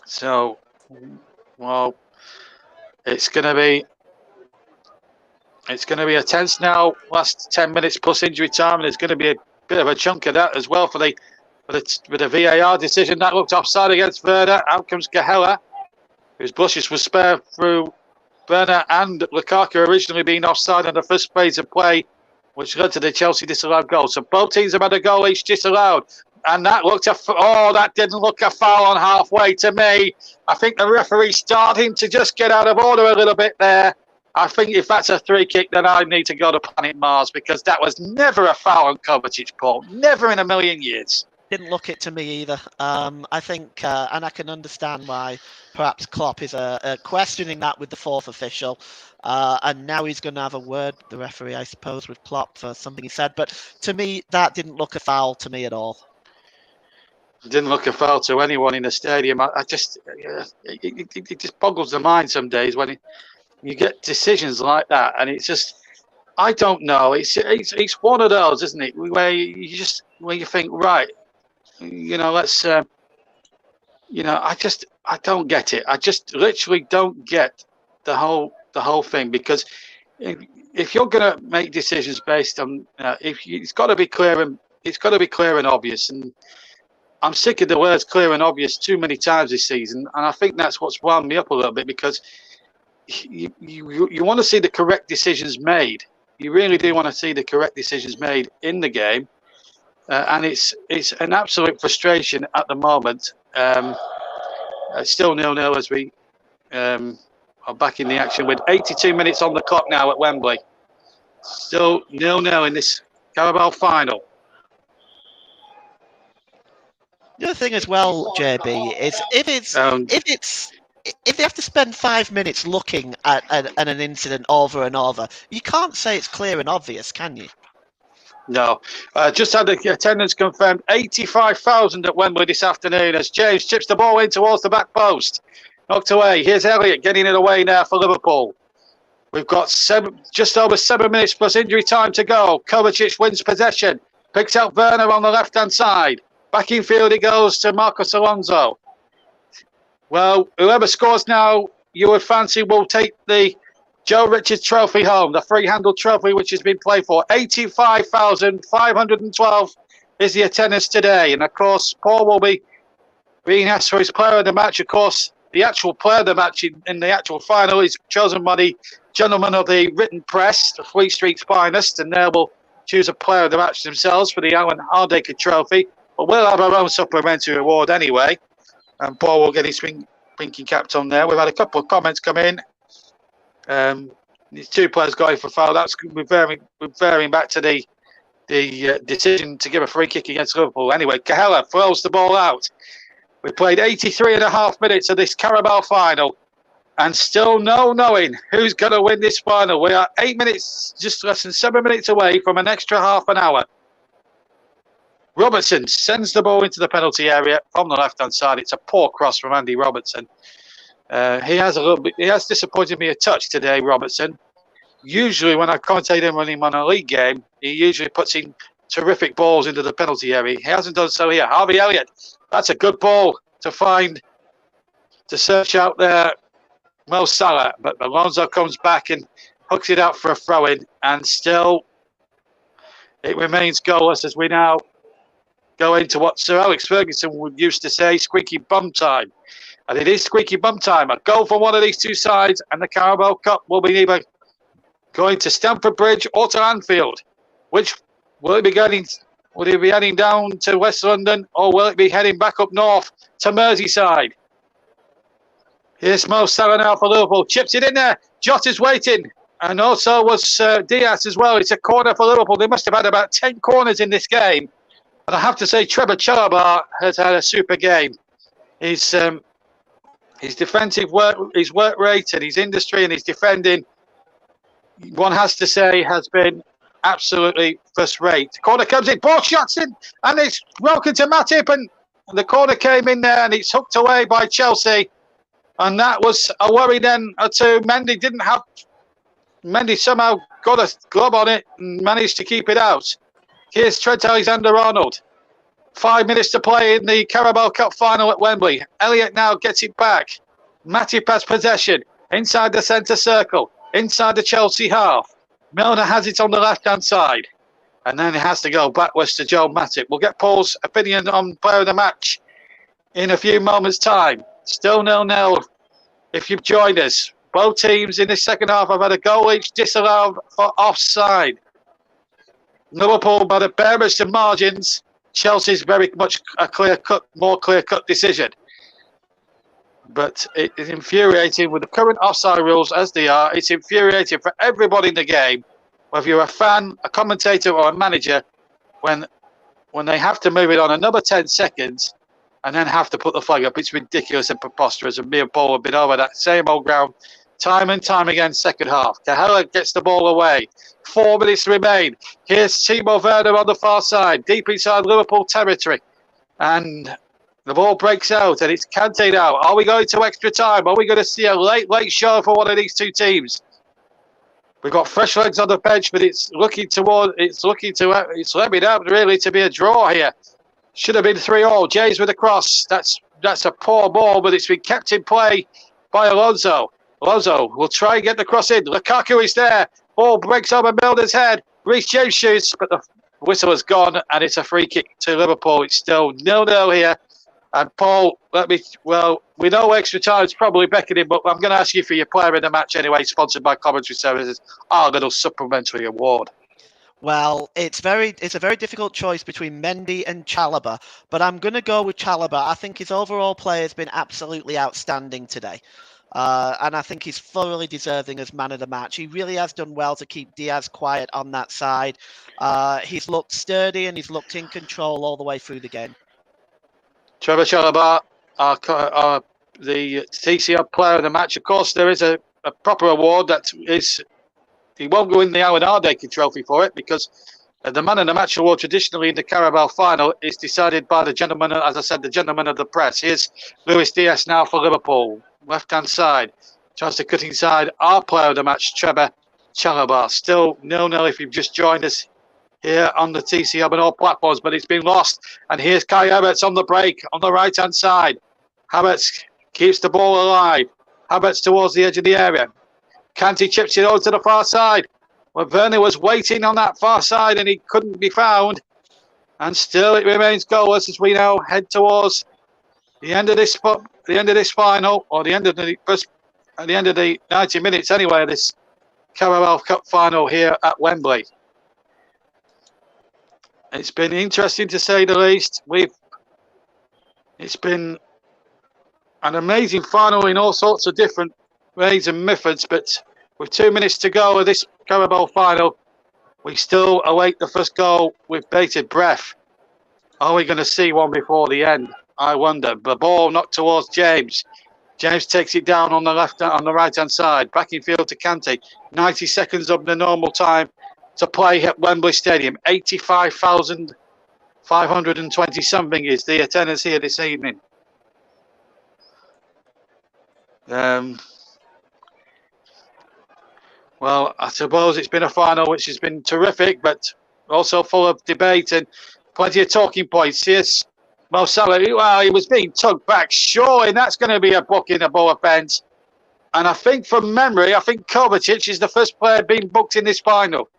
So, well, it's going to be a tense now. Last 10 minutes plus injury time, and there's going to be a bit of a chunk of that as well for the VAR decision that looked offside against Werner. Out comes Gahela, whose brushes were spared through Werner and Lukaku originally being offside in the first phase of play, which led to the Chelsea disallowed goal. So both teams have had a goal each disallowed. And that that didn't look a foul on halfway to me. I think the referee's starting to just get out of order a little bit there. I think if that's a free kick, then I need to go to Planet Mars, because that was never a foul on Kovacic, Paul. Never in a million years. Didn't look it to me either. I think, and I can understand why perhaps Klopp is questioning that with the fourth official. And now he's going to have a word, the referee, I suppose, with Klopp for something he said. But to me, that didn't look a foul to me at all. It didn't look a foul to anyone in the stadium. It just boggles the mind some days when you get decisions like that, and it's just, I don't know. It's one of those, isn't it? Where you think, right, let's, I don't get it. I just literally don't get the whole thing, because if you're going to make decisions based on, it's got to be clear and obvious. And I'm sick of the words clear and obvious too many times this season, and I think that's what's wound me up a little bit, because you want to see the correct decisions made. You really do want to see the correct decisions made in the game, and it's an absolute frustration at the moment. It's still 0-0 as we are back in the action with 82 minutes on the clock now at Wembley. Still 0-0 in this Carabao final. The other thing as well, JB, is if they have to spend 5 minutes looking at an incident over and over, you can't say it's clear and obvious, can you? No. Just had the attendance confirmed, 85,000 at Wembley this afternoon as James chips the ball in towards the back post. Knocked away. Here's Elliott getting it away now for Liverpool. We've got just over 7 minutes plus injury time to go. Kovacic wins possession. Picks out Werner on the left-hand side. Back in field it goes to Marcos Alonso. Well, whoever scores now, you would fancy will take the Joe Richards Trophy home, the free-handled trophy which has been played for. 85,512 is the attendance today. And, of course, Paul will be being asked for his player of the match. Of course, the actual player of the match in the actual final is chosen by the gentlemen of the written press, the Fleet Street's finest, and they will choose a player of the match themselves for the Alan Hardacre Trophy. But we'll have our own supplementary award anyway, and Paul will get his thinking capped on there. We've had a couple of comments come in. These two players going for foul. That's referring back to the decision to give a free kick against Liverpool. Anyway, Cahella throws the ball out. We played 83 and a half minutes of this Carabao final, and still no knowing who's going to win this final. We are 8 minutes, just less than 7 minutes away from an extra half an hour. Robertson sends the ball into the penalty area from the left-hand side. It's a poor cross from Andy Robertson. He has disappointed me a touch today, Robertson. Usually when I commentate him when I'm on a league game, he usually puts in terrific balls into the penalty area. He hasn't done so here. Harvey Elliott, that's a good ball to search out there Mo Salah. But Alonso comes back and hooks it out for a throw-in. And still, it remains goalless as we now go into what Sir Alex Ferguson would used to say, squeaky bum time. And it is squeaky bum time. A goal from one of these two sides, and the Carabao Cup will be either going to Stamford Bridge or to Anfield. Which will it be going? Will it be heading down to West London, or will it be heading back up north to Merseyside? Here's Mo Salah now for Liverpool. Chips it in there. Jota's waiting. And also was Diaz as well. It's a corner for Liverpool. They must have had about 10 corners in this game. And I have to say, Trevor Chalobah has had a super game. His defensive work, his work rate and his industry and his defending, one has to say, has been absolutely first rate. Corner comes in, ball shots in, and it's broken to Matip, and the corner came in there, and it's hooked away by Chelsea. And that was a worry then to Mendy. Mendy somehow got a glove on it and managed to keep it out. Here's Trent Alexander-Arnold. 5 minutes to play in the Carabao Cup final at Wembley. Elliott now gets it back. Matip has possession inside the centre circle, inside the Chelsea half. Milner has it on the left-hand side. And then it has to go backwards to Joe Matip. We'll get Paul's opinion on player of the match in a few moments' time. Still 0-0 if you've joined us. Both teams in the second half have had a goal each disallowed for offside. Liverpool by the barest of margins. Chelsea's very much a more clear-cut decision. But it is infuriating with the current offside rules as they are. It's infuriating for everybody in the game, whether you're a fan, a commentator, or a manager, when they have to move it on another 10 seconds and then have to put the flag up. It's ridiculous and preposterous. And me and Paul have been over that same old ground time and time again, second half. Cahella gets the ball away. 4 minutes remain. Here's Timo Werner on the far side, deep inside Liverpool territory. And the ball breaks out and it's Kante now. Are we going to extra time? Are we going to see a late show for one of these two teams? We've got fresh legs on the bench, but it's looking out really to be a draw here. Should have been 3-3. Jays with a cross. That's a poor ball, but it's been kept in play by Alonso. Alonso will try and get the cross in. Lukaku is there. Ball breaks over Milner's head. Reece James shoots, but the whistle has gone, and it's a free kick to Liverpool. It's still 0-0 here. And Paul, we know extra time is probably beckoning, but I'm going to ask you for your player in the match anyway, sponsored by Commentary Services, our little supplementary award. Well, it's a very difficult choice between Mendy and Chalobah, but I'm going to go with Chalobah. I think his overall play has been absolutely outstanding today. And I think he's thoroughly deserving as man of the match. He really has done well to keep Diaz quiet on that side. He's looked sturdy and he's looked in control all the way through the game. Trevor Chalobah, the TCL player of the match. Of course, there is a proper award that is... He won't go in the Alan Hardacre Trophy for it because the man of the match award traditionally in the Carabao final is decided by the gentleman, as I said, the gentleman of the press. Here's Luis Diaz now for Liverpool. Left-hand side. Tries to cut inside. Our player of the match, Trevor Chalobah. Still 0-0 if you've just joined us here on the TC Hub and all platforms, but it's been lost. And here's Kai Havertz on the break on the right-hand side. Havertz keeps the ball alive. Havertz towards the edge of the area. Kante chips it over to the far side. Well, Werner was waiting on that far side and he couldn't be found. And still it remains goalless as we now head towards the end of this final, or the end of the first, at the end of the 90 minutes anyway, this Carabao Cup Final here at Wembley. It's been interesting to say the least. It's been an amazing final in all sorts of different ways and methods, but with 2 minutes to go of this Carabao Final, we still await the first goal with bated breath. Are we going to see one before the end? I wonder. The ball knocked towards James. James takes it down on the right hand side. Back in field to Kante. 90 seconds of the normal time to play at Wembley Stadium. 85,520 something is the attendance here this evening. Well, I suppose it's been a final which has been terrific, but also full of debate and plenty of talking points. Yes, Mo Salah, well, he was being tugged back. Surely that's going to be a booking above offence. And I think from memory, I think Kovacic is the first player being booked in this final.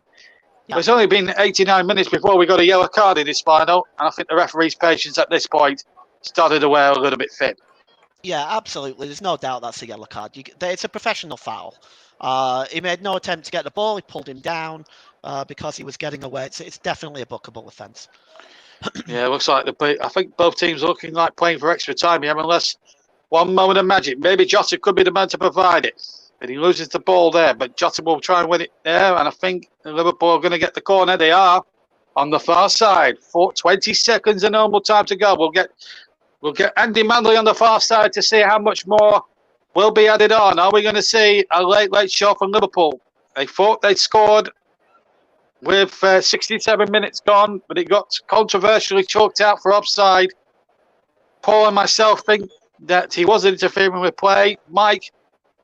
Yeah. It's only been 89 minutes before we got a yellow card in this final. And I think the referee's patience at this point started to wear a little bit thin. Yeah, absolutely. There's no doubt that's a yellow card. It's a professional foul. He made no attempt to get the ball. He pulled him down because he was getting away. It's definitely a bookable offence. Yeah, it looks like I think both teams are looking like playing for extra time here, unless one moment of magic. Maybe Jota could be the man to provide it. But he loses the ball there. But Jota will try and win it there. And I think Liverpool are going to get the corner. They are on the far side. 20 seconds of normal time to go. We'll get Andy Manley on the far side to see how much more will be added on. Are we going to see a late shot from Liverpool? They thought they'd scored with 67 minutes gone, but it got controversially chalked out for offside. Paul and myself think that he wasn't interfering with play. Mike,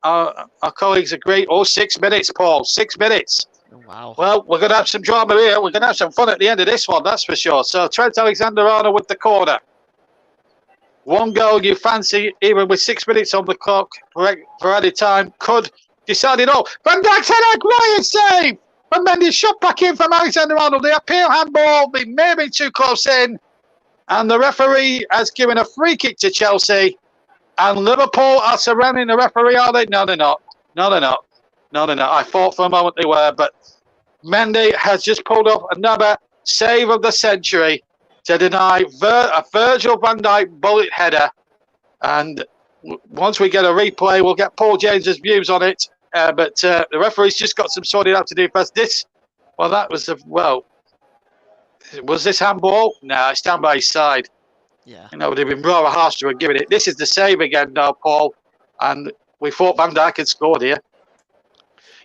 our colleagues agree. 6 minutes, Paul. 6 minutes. Oh, wow. Well, we're going to have some drama here. We're going to have some fun at the end of this one, that's for sure. So Trent Alexander-Arnold with the corner. One goal you fancy, even with 6 minutes on the clock for added time, could decide it all. Van Dijk's had a great save! And Mendy shot back in from Alexander-Arnold. The appeal handball, maybe too close in. And the referee has given a free kick to Chelsea. And Liverpool are surrounding the referee, are they? No, they're not. No, they're not. No, they're not. I thought for a moment they were. But Mendy has just pulled off another save of the century to deny a Virgil van Dijk bullet header. And once we get a replay, we'll get Paul James's views on it. But the referee's just got some sorting out to do first. Was this handball? No, it's down by his side. Yeah. You know, it would have been rather harsh to have given it. This is the save again now, Paul. And we thought Van Dijk had scored here.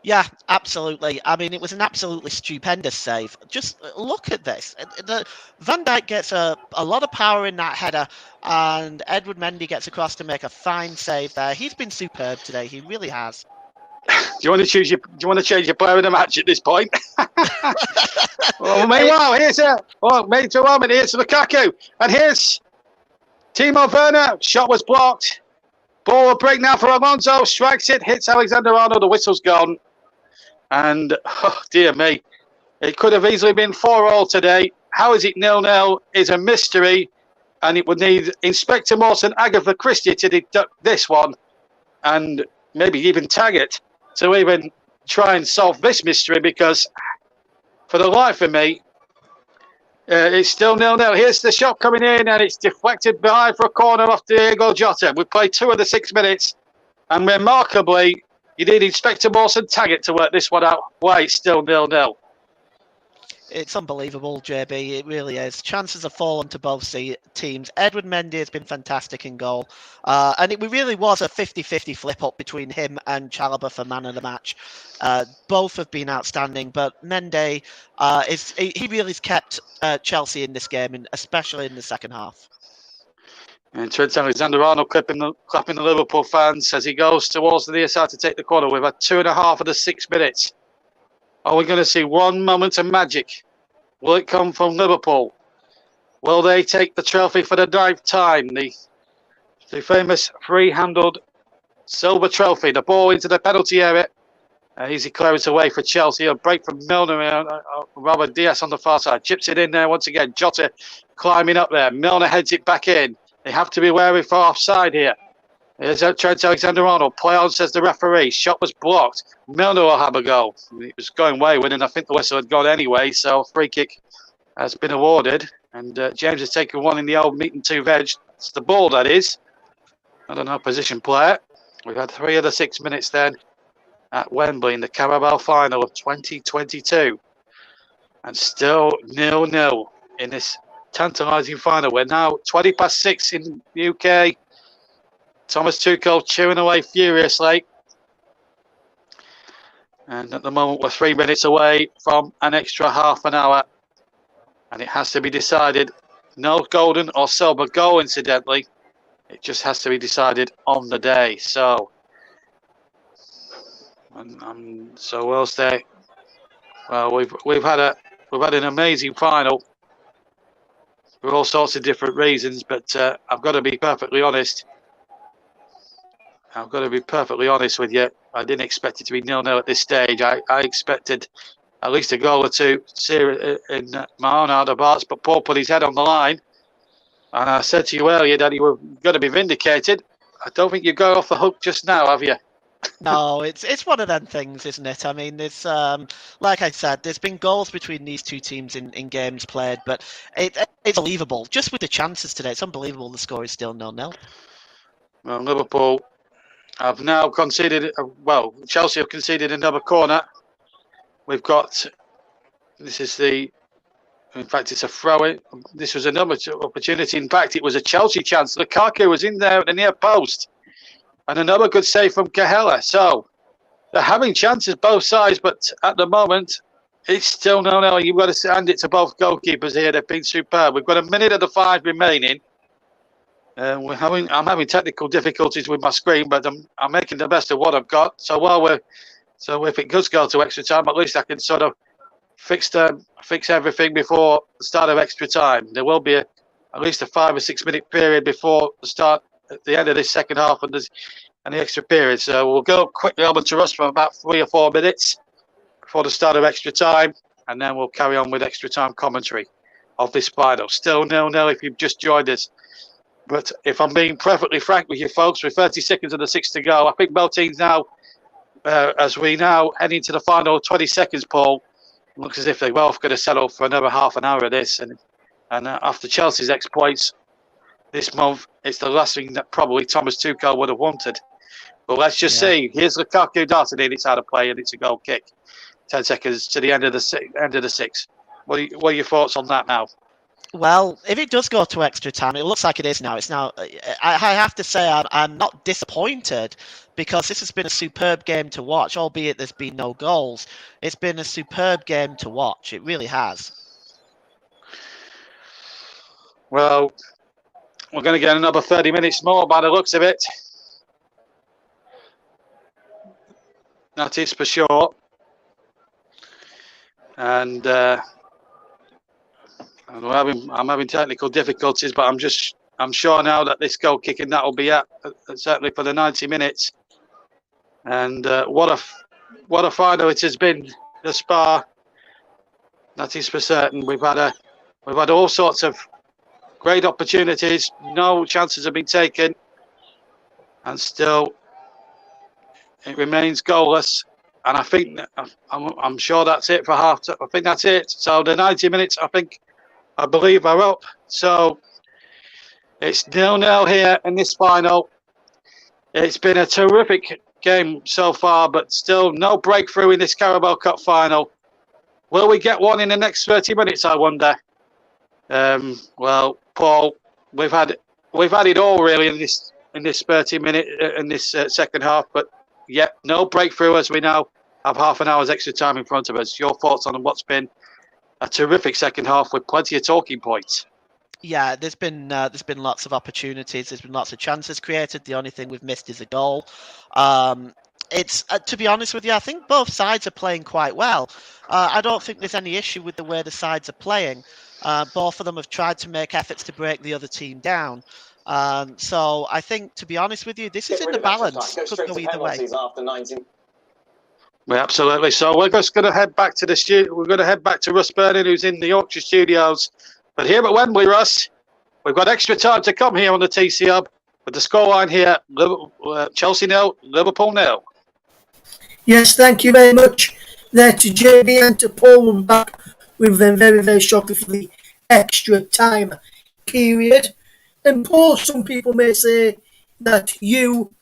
Yeah, absolutely. I mean, it was an absolutely stupendous save. Just look at this. Van Dijk gets a lot of power in that header, and Edward Mendy gets across to make a fine save there. He's been superb today. He really has. Do you want to change your player of the match at this point? Well, meanwhile, here's Lukaku, and here's Timo Werner. Shot was blocked. Ball will break now for Alonso. Strikes it, hits Alexander-Arnold. The whistle's gone. And, oh, dear me, it could have easily been 4-4 today. How is it 0-0 is a mystery. And it would need Inspector Morse and Agatha Christie to deduct this one. And maybe even Taggart to even try and solve this mystery, because for the life of me, it's still 0-0. Here's the shot coming in, and it's deflected behind for a corner off Diego Jota. We played 2 of the 6 minutes, and remarkably, you need Inspector Morse and Taggart to work this one out. Why it's still 0-0. It's unbelievable, JB. It really is. Chances have fallen to both teams. Edward Mendy has been fantastic in goal. And it really was a 50-50 flip-up between him and Chalobah for man of the match. Both have been outstanding, but Mendy, he really has kept Chelsea in this game, and especially in the second half. And Trent Alexander-Arnold clapping the Liverpool fans as he goes towards the near side to take the corner. We've had 2.5 of the 6 minutes. Are we going to see one moment of magic? Will it come from Liverpool? Will they take the trophy for the 9th time? The famous free-handled silver trophy. The ball into the penalty area. Easy clearance away for Chelsea. A break from Milner. Robert Diaz on the far side. Chips it in there once again. Jota climbing up there. Milner heads it back in. They have to be wary for offside here. Here's Trent Alexander-Arnold. Play on, says the referee. Shot was blocked. Milner will have a go. It was going wayward, and I think the whistle had gone anyway, so free kick has been awarded. And James has taken one in the old meat and two veg. It's the ball, that is. I don't know, position player. We've had 3 of the 6 minutes then at Wembley in the Carabao Final of 2022. And still 0-0 in this tantalising final. We're now 20 past 6 in the UK. Thomas Tuchel chewing away furiously. And at the moment, we're 3 minutes away from an extra half an hour. And it has to be decided. No golden or silver goal, incidentally. It just has to be decided on the day. So, so we'll stay. Well, we've had an amazing final for all sorts of different reasons, but I've got to be perfectly honest. I've got to be perfectly honest with you. I didn't expect it to be 0-0 at this stage. I expected at least a goal or two in my own heart of hearts, but Paul put his head on the line. And I said to you earlier that you were going to be vindicated. I don't think you go off the hook just now, have you? No, it's one of them things, isn't it? I mean, there's like I said, there's been goals between these two teams in games played, but it's unbelievable. Just with the chances today, it's unbelievable the score is still 0-0. Well, Liverpool have now conceded, Chelsea have conceded another corner. We've got, in fact, it's a throw-in. This was another opportunity. In fact, it was a Chelsea chance. Lukaku was in there at the near post. And another good save from Cahella. So they're having chances both sides, but at the moment, it's still 0-0. You've got to hand it to both goalkeepers here. They've been superb. We've got a minute of the 5 remaining. I'm having technical difficulties with my screen, but I'm making the best of what I've got. So if it does go to extra time, at least I can sort of fix everything before the start of extra time. There will be at least a 5 or 6 minute period before the start at the end of this second half and the extra period. So we'll go quickly over to us for about 3 or 4 minutes before the start of extra time, and then we'll carry on with extra time commentary of this final. Still 0-0 if you've just joined us. But if I'm being perfectly frank with you folks, with 30 seconds of the 6 to go, I think both teams now, as we now head into the final 20 seconds, Paul, looks as if they're both going to settle for another half an hour of this. And after Chelsea's exploits this month, it's the last thing that probably Thomas Tuchel would have wanted. But let's just see. Here's Lukaku darting in. It's out of play and it's a goal kick. 10 seconds to the end of the 6. What are your thoughts on that now? Well, if it does go to extra time, it looks like it is now. It's now. I have to say I'm not disappointed because this has been a superb game to watch, albeit there's been no goals. It's been a superb game to watch. It really has. Well, we're going to get another 30 minutes more by the looks of it. That is for sure. And I'm having technical difficulties, but I'm sure now that this goal kicking that will be at certainly for the 90 minutes. And what a final it has been thus far. That is for certain. We've had all sorts of great opportunities. No chances have been taken, and still it remains goalless. And I think I'm sure that's it for half. I think that's it. So the 90 minutes, I believe, are up. So it's 0-0 here in this final. It's been a terrific game so far, but still no breakthrough in this Carabao Cup final. Will we get one in the next 30 minutes, I wonder? Well, Paul, we've had it all really in this 30 minute in this second half, but yeah, no breakthrough as we now have half an hour's extra time in front of us. Your thoughts on what's been a terrific second half with plenty of talking points? Yeah, there's been lots of opportunities. There's been lots of chances created. The only thing we've missed is a goal. It's to be honest with you, I think both sides are playing quite well. I don't think there's any issue with the way the sides are playing. Both of them have tried to make efforts to break the other team down. So I think, to be honest with you, this is in the balance. Could go either way. Yeah, absolutely. So we're just going to head back to the studio. We're going to head back to Russ Burning, who's in the Yorkshire studios. But here at Wembley, Russ, we've got extra time to come here on the TC Hub. With the scoreline here, Chelsea 0, Liverpool 0. Yes, thank you very much there to JB and to Paul. We'll be back with them very, very shortly for the extra time period. And Paul, some people may say that you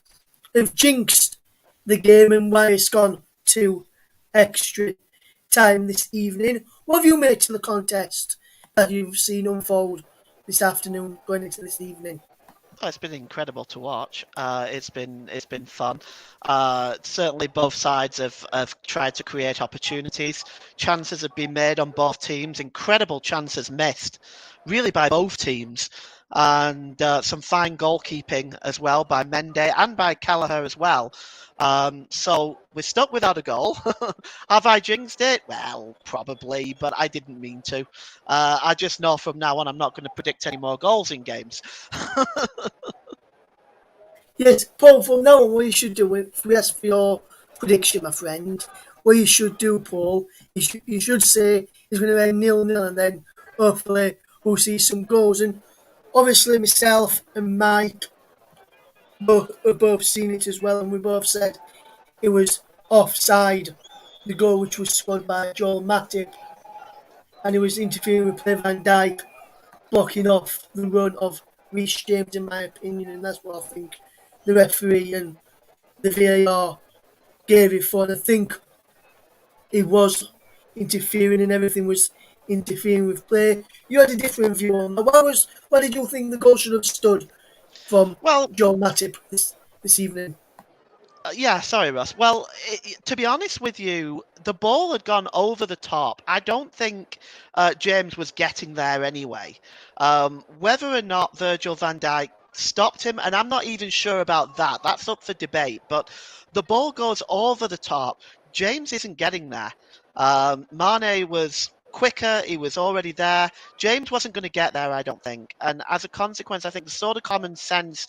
have jinxed the game and why it's gone to extra time this evening. What have you made to the contest that you've seen unfold this afternoon going into this evening? Oh, it's been incredible to watch. It's been fun. Certainly, both sides have tried to create opportunities. Chances have been made on both teams. Incredible chances missed, really by both teams, and some fine goalkeeping as well by Mende and by Callagher as well. So we're stuck without a goal. Have I jinxed it? Well, probably, but I didn't mean to. I just know from now on I'm not going to predict any more goals in games. Yes, Paul, from now on, what you should do, if we ask for your prediction, my friend, what you should do, Paul, you should say it's going to end 0-0 and then hopefully we'll see some goals. And obviously myself and Mike have both seen it as well, and we both said it was offside, the goal which was scored by Joel Matip, and it was interfering with Play Van Dijk, blocking off the run of Reece James, in my opinion, and that's what I think the referee and the VAR gave it for. And I think it was interfering and everything was interfering with play. You had a different view on that. Why did you think the goal should have stood from Joel Matip this evening? Yeah, sorry, Russ. Well, to be honest with you, the ball had gone over the top. I don't think James was getting there anyway. Whether or not Virgil van Dijk stopped him, and I'm not even sure about that. That's up for debate. But the ball goes over the top. James isn't getting there. Mane was quicker. He was already there. James wasn't going to get there, I don't think. And as a consequence, I think that sort of common sense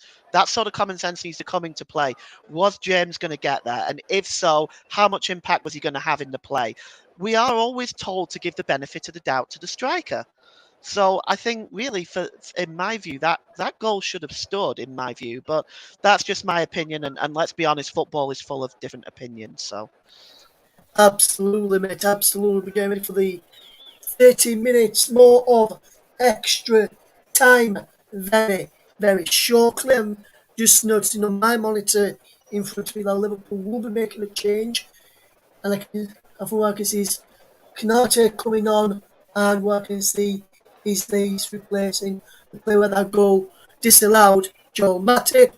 needs to come into play. Was James going to get there? And if so, how much impact was he going to have in the play? We are always told to give the benefit of the doubt to the striker. So I think really, in my view, that goal should have stood, in my view. But that's just my opinion. And let's be honest, football is full of different opinions. So absolutely, mate. Absolutely. We're getting ready for the 30 minutes more of extra time very, very shortly. I'm just noticing on my monitor in front of me that Liverpool will be making a change. And from what I can see is Canate coming on, and what I can see is he's replacing the player where that goal disallowed, Joel Matip,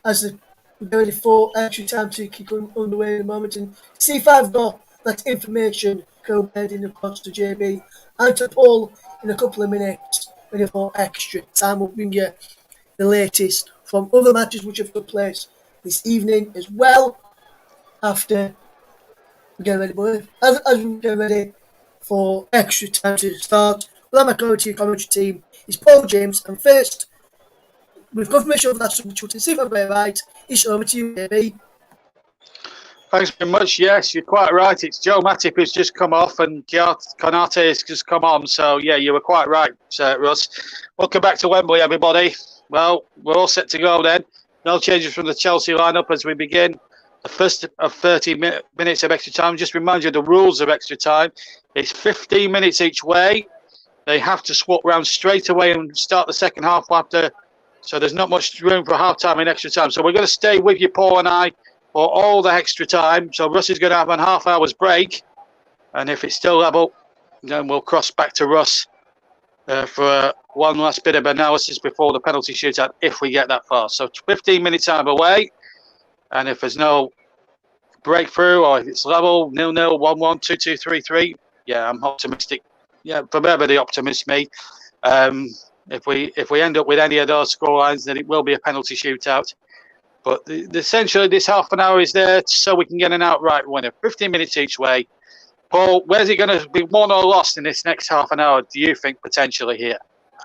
as we're ready for extra time to kick underway in a moment and see if I've got that information heading across to JB and to Paul in a couple of minutes. Ready for extra time. We'll bring you the latest from other matches which have taken place this evening as well. After we get ready, boys, as we get ready for extra time to start, well, my commentary team is Paul James, and first, with confirmation of that substitute, and see if I'm right, it's over to you, JB. Thanks very much. Yes, you're quite right. It's Joe Matip who's just come off and Konate has just come on. So, yeah, you were quite right, Russ. Welcome back to Wembley, everybody. Well, we're all set to go then. No changes from the Chelsea lineup as we begin the first of 30 minutes of extra time. Just remind you of the rules of extra time. It's 15 minutes each way. They have to swap round straight away and start the second half after. So there's not much room for half time and extra time. So we're going to stay with you, Paul and I, for all the extra time. So Russ is going to have a half hour's break. And if it's still level, then we'll cross back to Russ for one last bit of analysis before the penalty shootout, if we get that far. So 15 minutes out of the way. And if there's no breakthrough or if it's level, 0-0, 1-1, 2-2, 3-3, yeah, I'm optimistic. Yeah, forever the optimist, me. If we end up with any of those scorelines, then it will be a penalty shootout. But essentially, this half an hour is there so we can get an outright winner. 15 minutes each way. Paul, where's it going to be won or lost in this next half an hour, do you think, potentially here?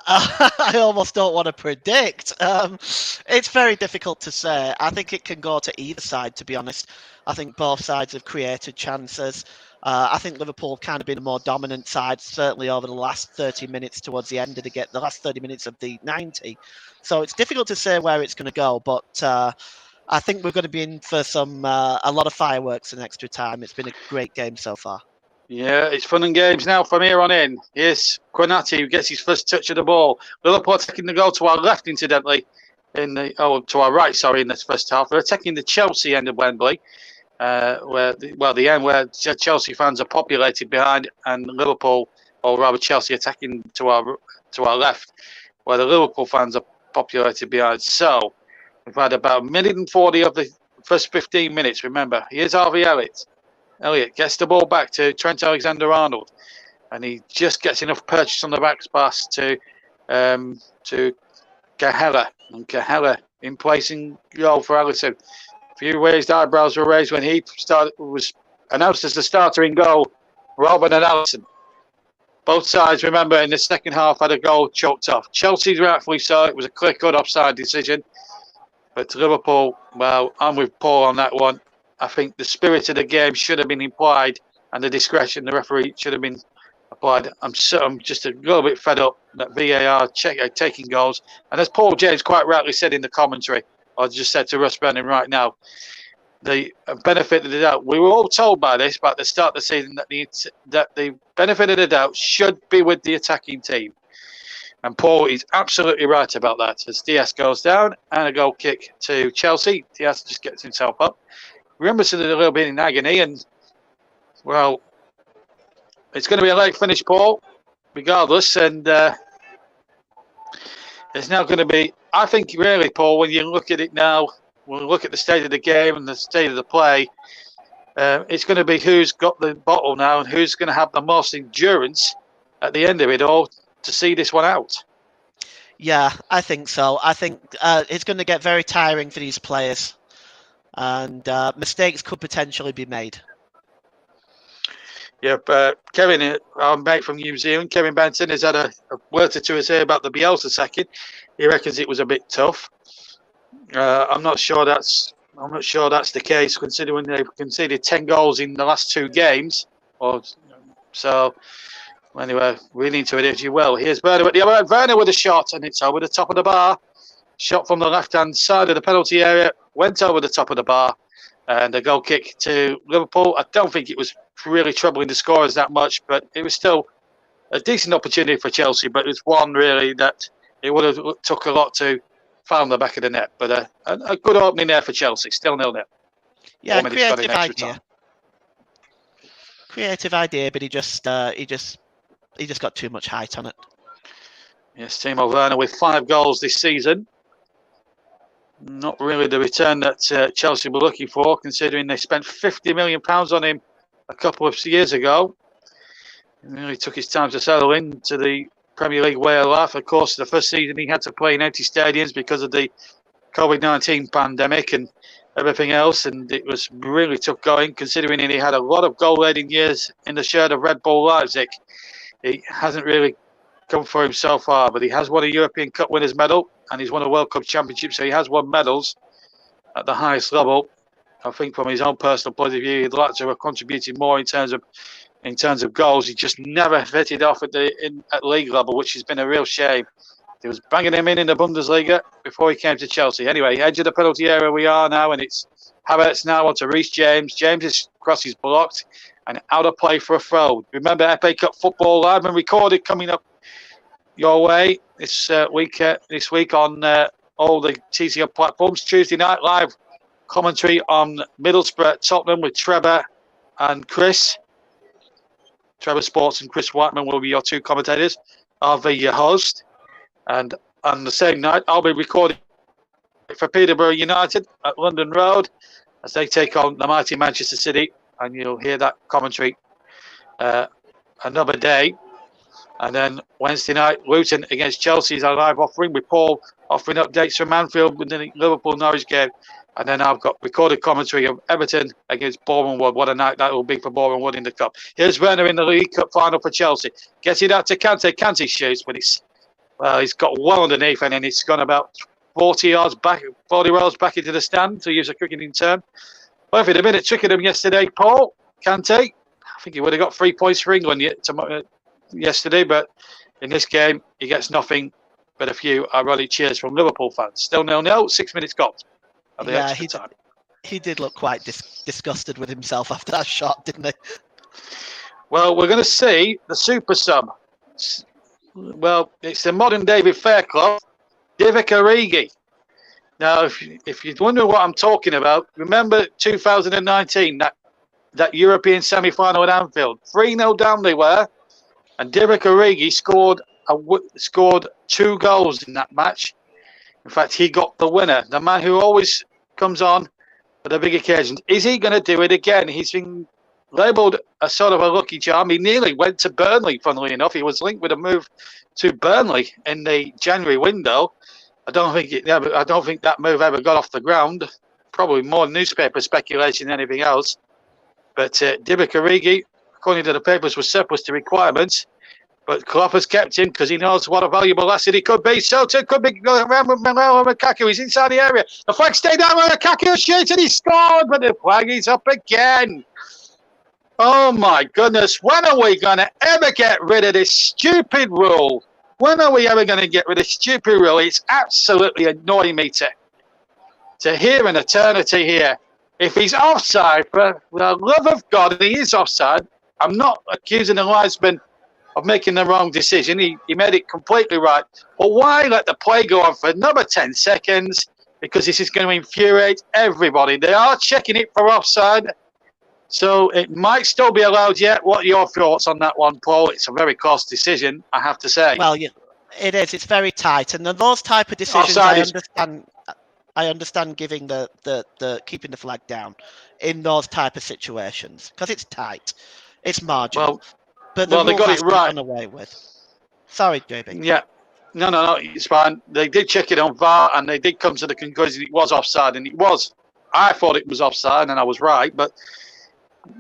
I almost don't want to predict. It's very difficult to say. I think it can go to either side, to be honest. I think both sides have created chances. I think Liverpool have kind of been a more dominant side, certainly over the last 30 minutes towards the end of the last 30 minutes of the 90. So it's difficult to say where it's going to go, but I think we're going to be in for a lot of fireworks in extra time. It's been a great game so far. Yeah, it's fun and games now from here on in. Here's Konate who gets his first touch of the ball. Liverpool taking the goal to our left, incidentally, to our right, sorry, in this first half. They're attacking the Chelsea end of Wembley, the end where Chelsea fans are populated behind, and Liverpool, or rather Chelsea, attacking to our left, where the Liverpool fans are populated behind. So we've had about 1:40 of the first 15 minutes. Remember, here's Harvey Elliott. Elliott gets the ball back to Trent Alexander-Arnold, and he just gets enough purchase on the back pass to Cahella, and Cahella in placing goal for Alisson. A few raised eyebrows were raised when he was announced as the starter in goal, Robin and Alisson. Both sides, remember, in the second half had a goal choked off. Chelsea, rightfully so, it was a clear-cut offside decision. But Liverpool, well, I'm with Paul on that one. I think the spirit of the game should have been implied, and the discretion the referee should have been applied. I'm just a little bit fed up that VAR taking goals. And as Paul James quite rightly said in the commentary, I just said to Russ Brennan right now, the benefit of the doubt. We were all told by this, but at the start of the season, that the benefit of the doubt should be with the attacking team. And Paul is absolutely right about that. As Diaz goes down and a goal kick to Chelsea, Diaz just gets himself up. Remember, a little bit in agony, and well, it's going to be a late finish, Paul, regardless. And it's now going to be, I think, really, Paul, when you look at it now, when we look at the state of the game and the state of the play, it's going to be who's got the bottle now and who's going to have the most endurance at the end of it all to see this one out. Yeah, I think so. I think it's going to get very tiring for these players, and mistakes could potentially be made. Yep, Kevin, our mate from New Zealand, Kevin Benton, has had a word or two to say about the Bielsa second. He reckons it was a bit tough. I'm not sure that's the case, considering they've conceded 10 goals in the last 2 games. So anyway, we need to adhere well. Here's Werner at the other end. Werner with a shot, and it's over the top of the bar. Shot from the left-hand side of the penalty area, went over the top of the bar, and a goal kick to Liverpool. I don't think it was really troubling the scorers that much, but it was still a decent opportunity for Chelsea. But it was one really that it would have took a lot to found the back of the net. But a good opening there for Chelsea, still 0-0. Yeah, creative idea. Creative idea, but he just got too much height on it. Yes, Timo Werner with 5 goals this season. Not really the return that Chelsea were looking for, considering they spent £50 million on him a couple of years ago. He really took his time to settle into the Premier League way of life. Of course, the first season he had to play in empty stadiums because of the COVID-19 pandemic and everything else, and it was really tough going, considering he had a lot of goal-leading years in the shirt of Red Bull Leipzig. He hasn't really come for him so far, but he has won a European Cup winners' medal, and he's won a World Cup championship, so he has won medals at the highest level. I think from his own personal point of view, he'd like to have contributed more in terms of goals. He just never fitted off at league level, which has been a real shame. He was banging him in the Bundesliga before he came to Chelsea. Anyway, edge of the penalty area we are now, and it's Havertz now onto Reece James. James's cross is blocked and out of play for a throw. Remember, FA Cup football live and recorded coming up your way this week on all the TCL platforms. Tuesday night live commentary on Middlesbrough at Tottenham with Trevor and Chris. Trevor Sports and Chris Whiteman will be your 2 commentators. I'll be your host. And on the same night, I'll be recording for Peterborough United at London Road as they take on the mighty Manchester City. And you'll hear that commentary another day. And then Wednesday night, Luton against Chelsea is our live offering, with Paul offering updates from Anfield with the Liverpool-Norwich game. And then I've got recorded commentary of Everton against Boreham Wood. What a night that will be for Boreham Wood in the Cup. Here's Werner in the League Cup final for Chelsea. Gets it out to Kante. Kante shoots, but he's got well underneath, and then it's gone about 40 rows back into the stand, to use a cricketing term. Well, if it had been at Twickenham yesterday, Paul, Kante, think he would have got 3 points for England yesterday, but in this game, he gets nothing but a few ironic cheers from Liverpool fans. Still 0-0, 6 minutes gone at the extra time. He did look quite disgusted with himself after that shot, didn't he? Well, we're going to see the super sub. Well, it's the modern David Fairclough, Divock Origi. Now, if you're wondering what I'm talking about, remember 2019, that European semi-final at Anfield. 3-0 down they were, and Divock Origi scored 2 goals in that match. In fact, he got the winner. The man who always comes on for the big occasions. Is he going to do it again? He's been labelled a sort of a lucky charm. He nearly went to Burnley, funnily enough. He was linked with a move to Burnley in the January window. I don't think that move ever got off the ground. Probably more newspaper speculation than anything else. But Divock Origi, according to the papers, was surplus to requirements. But Klopp has kept him because he knows what a valuable asset he could be. So too could be going around with Romelu Lukaku. He's inside the area. The flag stayed down with Lukaku shoots and he scored, but the flag is up again. Oh my goodness, when are we going to ever get rid of this stupid rule? When are we ever going to get rid of this stupid rule? It's absolutely annoying me to hear an eternity here. If he's offside, for the love of God, and he is offside, I'm not accusing the linesman of making the wrong decision. He made it completely right. But why let the play go on for another 10 seconds? Because this is going to infuriate everybody. They are checking it for offside. So it might still be allowed yet. What are your thoughts on that one, Paul? It's a very close decision, I have to say. Well, yeah, it is. It's very tight. And those type of decisions, I understand giving the keeping the flag down in those type of situations because it's tight. It's marginal. But the they got it right. Done away with. Sorry, JB. Yeah. No, it's fine. They did check it on VAR and they did come to the conclusion it was offside, and it was. I thought it was offside and I was right, but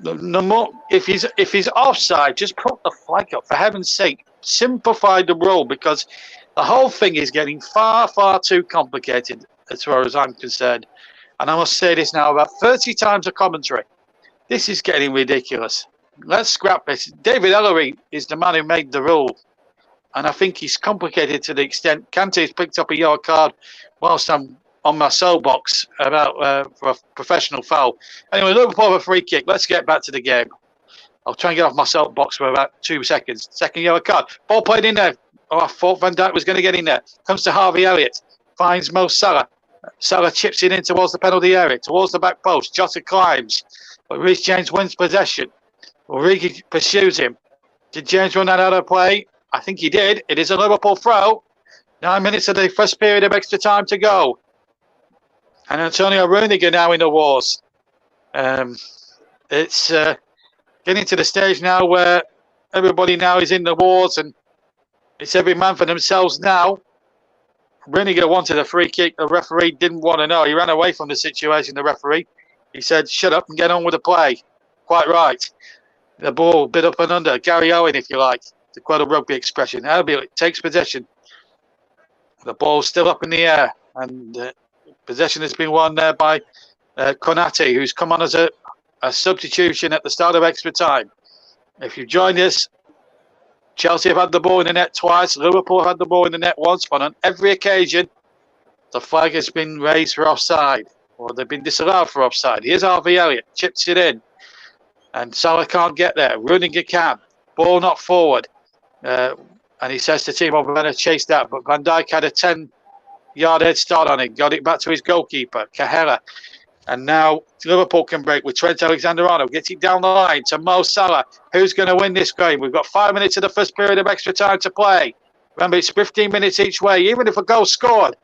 no more. If he's offside, just put the flag up, for heaven's sake. Simplify the rule, because the whole thing is getting far, far too complicated as far as I'm concerned. And I must say this now about 30 times a commentary. This is getting ridiculous. Let's scrap this. David Ellery is the man who made the rule. And I think he's complicated to the extent Kante's picked up a yellow card whilst I'm on my soapbox about for a professional foul. Anyway, Liverpool have a free kick. Let's get back to the game. I'll try and get off my soapbox for about 2 seconds. Second yellow card. Ball played in there. Oh, I thought Van Dijk was going to get in there. Comes to Harvey Elliott. Finds Mo Salah. Salah chips it in towards the penalty area, towards the back post. Jota climbs. But Reece James wins possession. Origi pursues him. Did James run that out of play? I think he did. It is a Liverpool throw. 9 minutes of the first period of extra time to go. And Antonio Rudiger now in the wars. It's getting to the stage now where everybody now is in the wars and it's every man for themselves now. Rudiger wanted a free kick. The referee didn't want to know. He ran away from the situation, the referee. He said, shut up and get on with the play. Quite right. The ball bit up and under. Gary Owen, if you like, to quote a rugby expression. Albion takes possession. The ball's still up in the air. And possession has been won there by Konate, who's come on as a substitution at the start of extra time. If you've joined us, Chelsea have had the ball in the net twice. Liverpool have had the ball in the net once. But on every occasion, the flag has been raised for offside. Or they've been disallowed for offside. Here's Harvey Elliott. Chips it in. And Salah can't get there. Rudiger can. Ball not forward. And he says to Timo Werner, chase that. But Van Dijk had a 10-yard head start on it. Got it back to his goalkeeper, Cahera. And now Liverpool can break with Trent Alexander-Arnold. Gets it down the line to Mo Salah. Who's going to win this game? We've got 5 minutes of the first period of extra time to play. Remember, it's 15 minutes each way. Even if a goal's scored,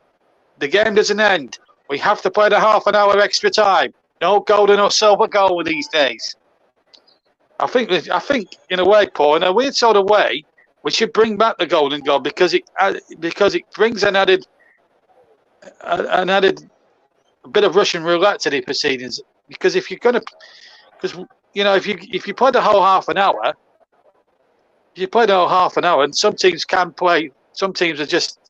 the game doesn't end. We have to play the half an hour extra time. No golden or silver goal these days. I think in a way, Paul, in a weird sort of way, we should bring back the golden goal because it brings an added bit of Russian roulette to the proceedings. Because if you're going to, if you play the whole half an hour, and some teams can play, some teams are just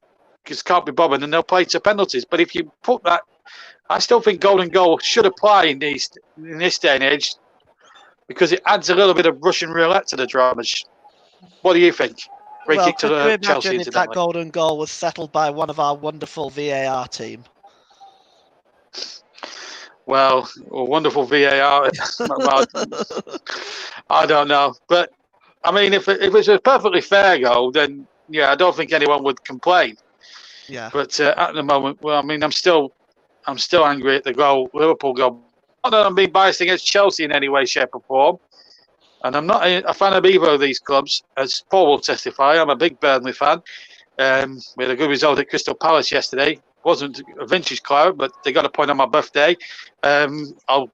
can't be bothered and they'll play to penalties. But if you put that, I still think golden goal should apply in this day and age. because it adds a little bit of Russian roulette to the dramas. What do you think? Free Well, kick to could you Chelsea, imagine if that incidentally. golden goal was settled by one of our wonderful VAR team? Well, wonderful VAR. Well, I don't know, but I mean, if it's a perfectly fair goal, then yeah, I don't think anyone would complain. Yeah. But at the moment, well, I mean, I'm still angry at the goal, Liverpool goal. Not that I'm being biased against Chelsea in any way, shape, or form, and I'm not a fan of either of these clubs, as Paul will testify. I'm a big Burnley fan. We had a good result at Crystal Palace yesterday. Wasn't a vintage cloud, but they got a point on my birthday. I'll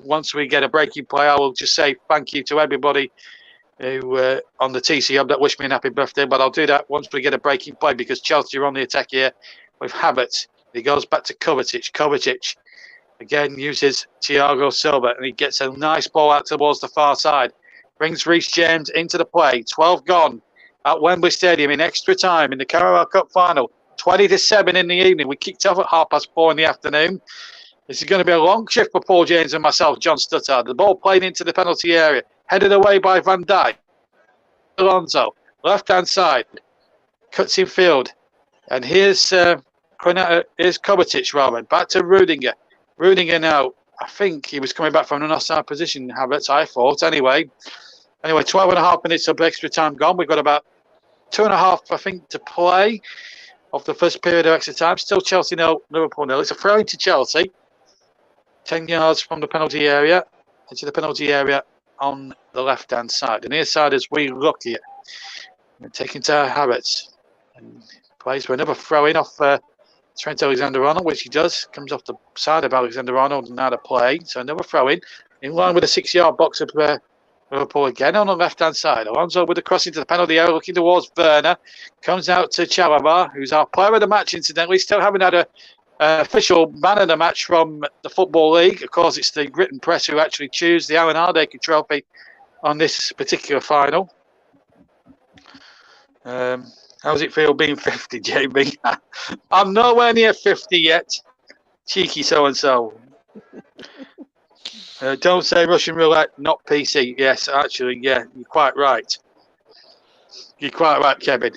once we get a breaking play, I will just say thank you to everybody who on the TC Hub that wished me a happy birthday. But I'll do that once we get a breaking play, because Chelsea are on the attack here with Havertz. He goes back to Kovacic. Kovacic again uses Thiago Silva, and he gets a nice ball out towards the far side. Brings Reece James into the play. 12 gone at Wembley Stadium in extra time in the Carabao Cup Final. 20-7 in the evening. We kicked off at 4:30 in the afternoon. This is going to be a long shift for Paul James and myself, John Stuttard. The ball played into the penalty area, headed away by Van Dijk. Alonso, left-hand side, cuts in field. And here's Kovacic, rather. Back to Rudiger. Rudiger now, I think he was coming back from an offside position, Havertz, I thought. Anyway, 12 and a half minutes of extra time gone. We've got about 2.5, I think, to play of the first period of extra time. Still Chelsea 0, Liverpool 0. It's a throw into Chelsea. 10 yards from the penalty area. Into the penalty area on the left-hand side. And near side as we look here. And taking to Havertz. And plays for another throw-in off Trent Alexander-Arnold, which he does. Comes off the side of Alexander-Arnold and out of play. So another throw-in. In line with the 6-yard box of Liverpool again on the left-hand side. Alonso with the cross into the penalty area, looking towards Werner. Comes out to Chalobah, who's our player of the match, incidentally. Still haven't had a official man of the match from the Football League. Of course, it's the grit and press who actually choose the Alan Hardacre Trophy on this particular final. How does it feel being 50, Jamie? I'm nowhere near 50 yet. Cheeky so-and-so. Don't say Russian roulette, not PC. Yes, actually, yeah, you're quite right. You're quite right, Kevin.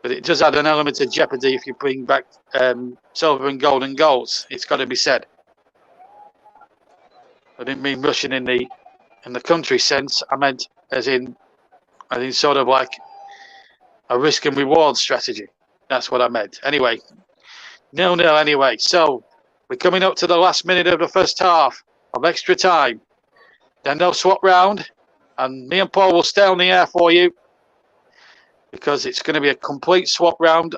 But it does add an element of jeopardy if you bring back silver and golden goals. It's got to be said. I didn't mean Russian in the country sense. I meant as in sort of like a risk and reward strategy. That's what I meant. Anyway, 0-0 anyway. So we're coming up to the last minute of the first half of extra time. Then they'll swap round, and me and Paul will stay on the air for you, because it's going to be a complete swap round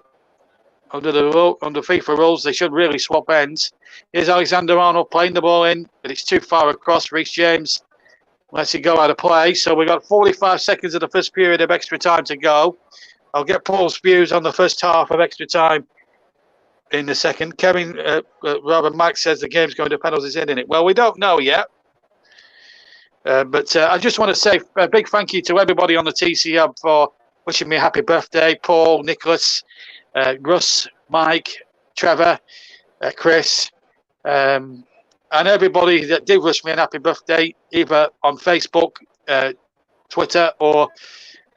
under FIFA rules. They should really swap ends. Here's Alexander-Arnold playing the ball in, but it's too far across. Reece James lets it go out of play. So we've got 45 seconds of the first period of extra time to go. I'll get Paul's views on the first half of extra time in a second. Mike says the game's going to penalties, isn't it? Well, we don't know yet. But I just want to say a big thank you to everybody on the TC Hub for wishing me a happy birthday. Paul, Nicholas, Russ, Mike, Trevor, Chris, and everybody that did wish me a happy birthday, either on Facebook, Twitter, or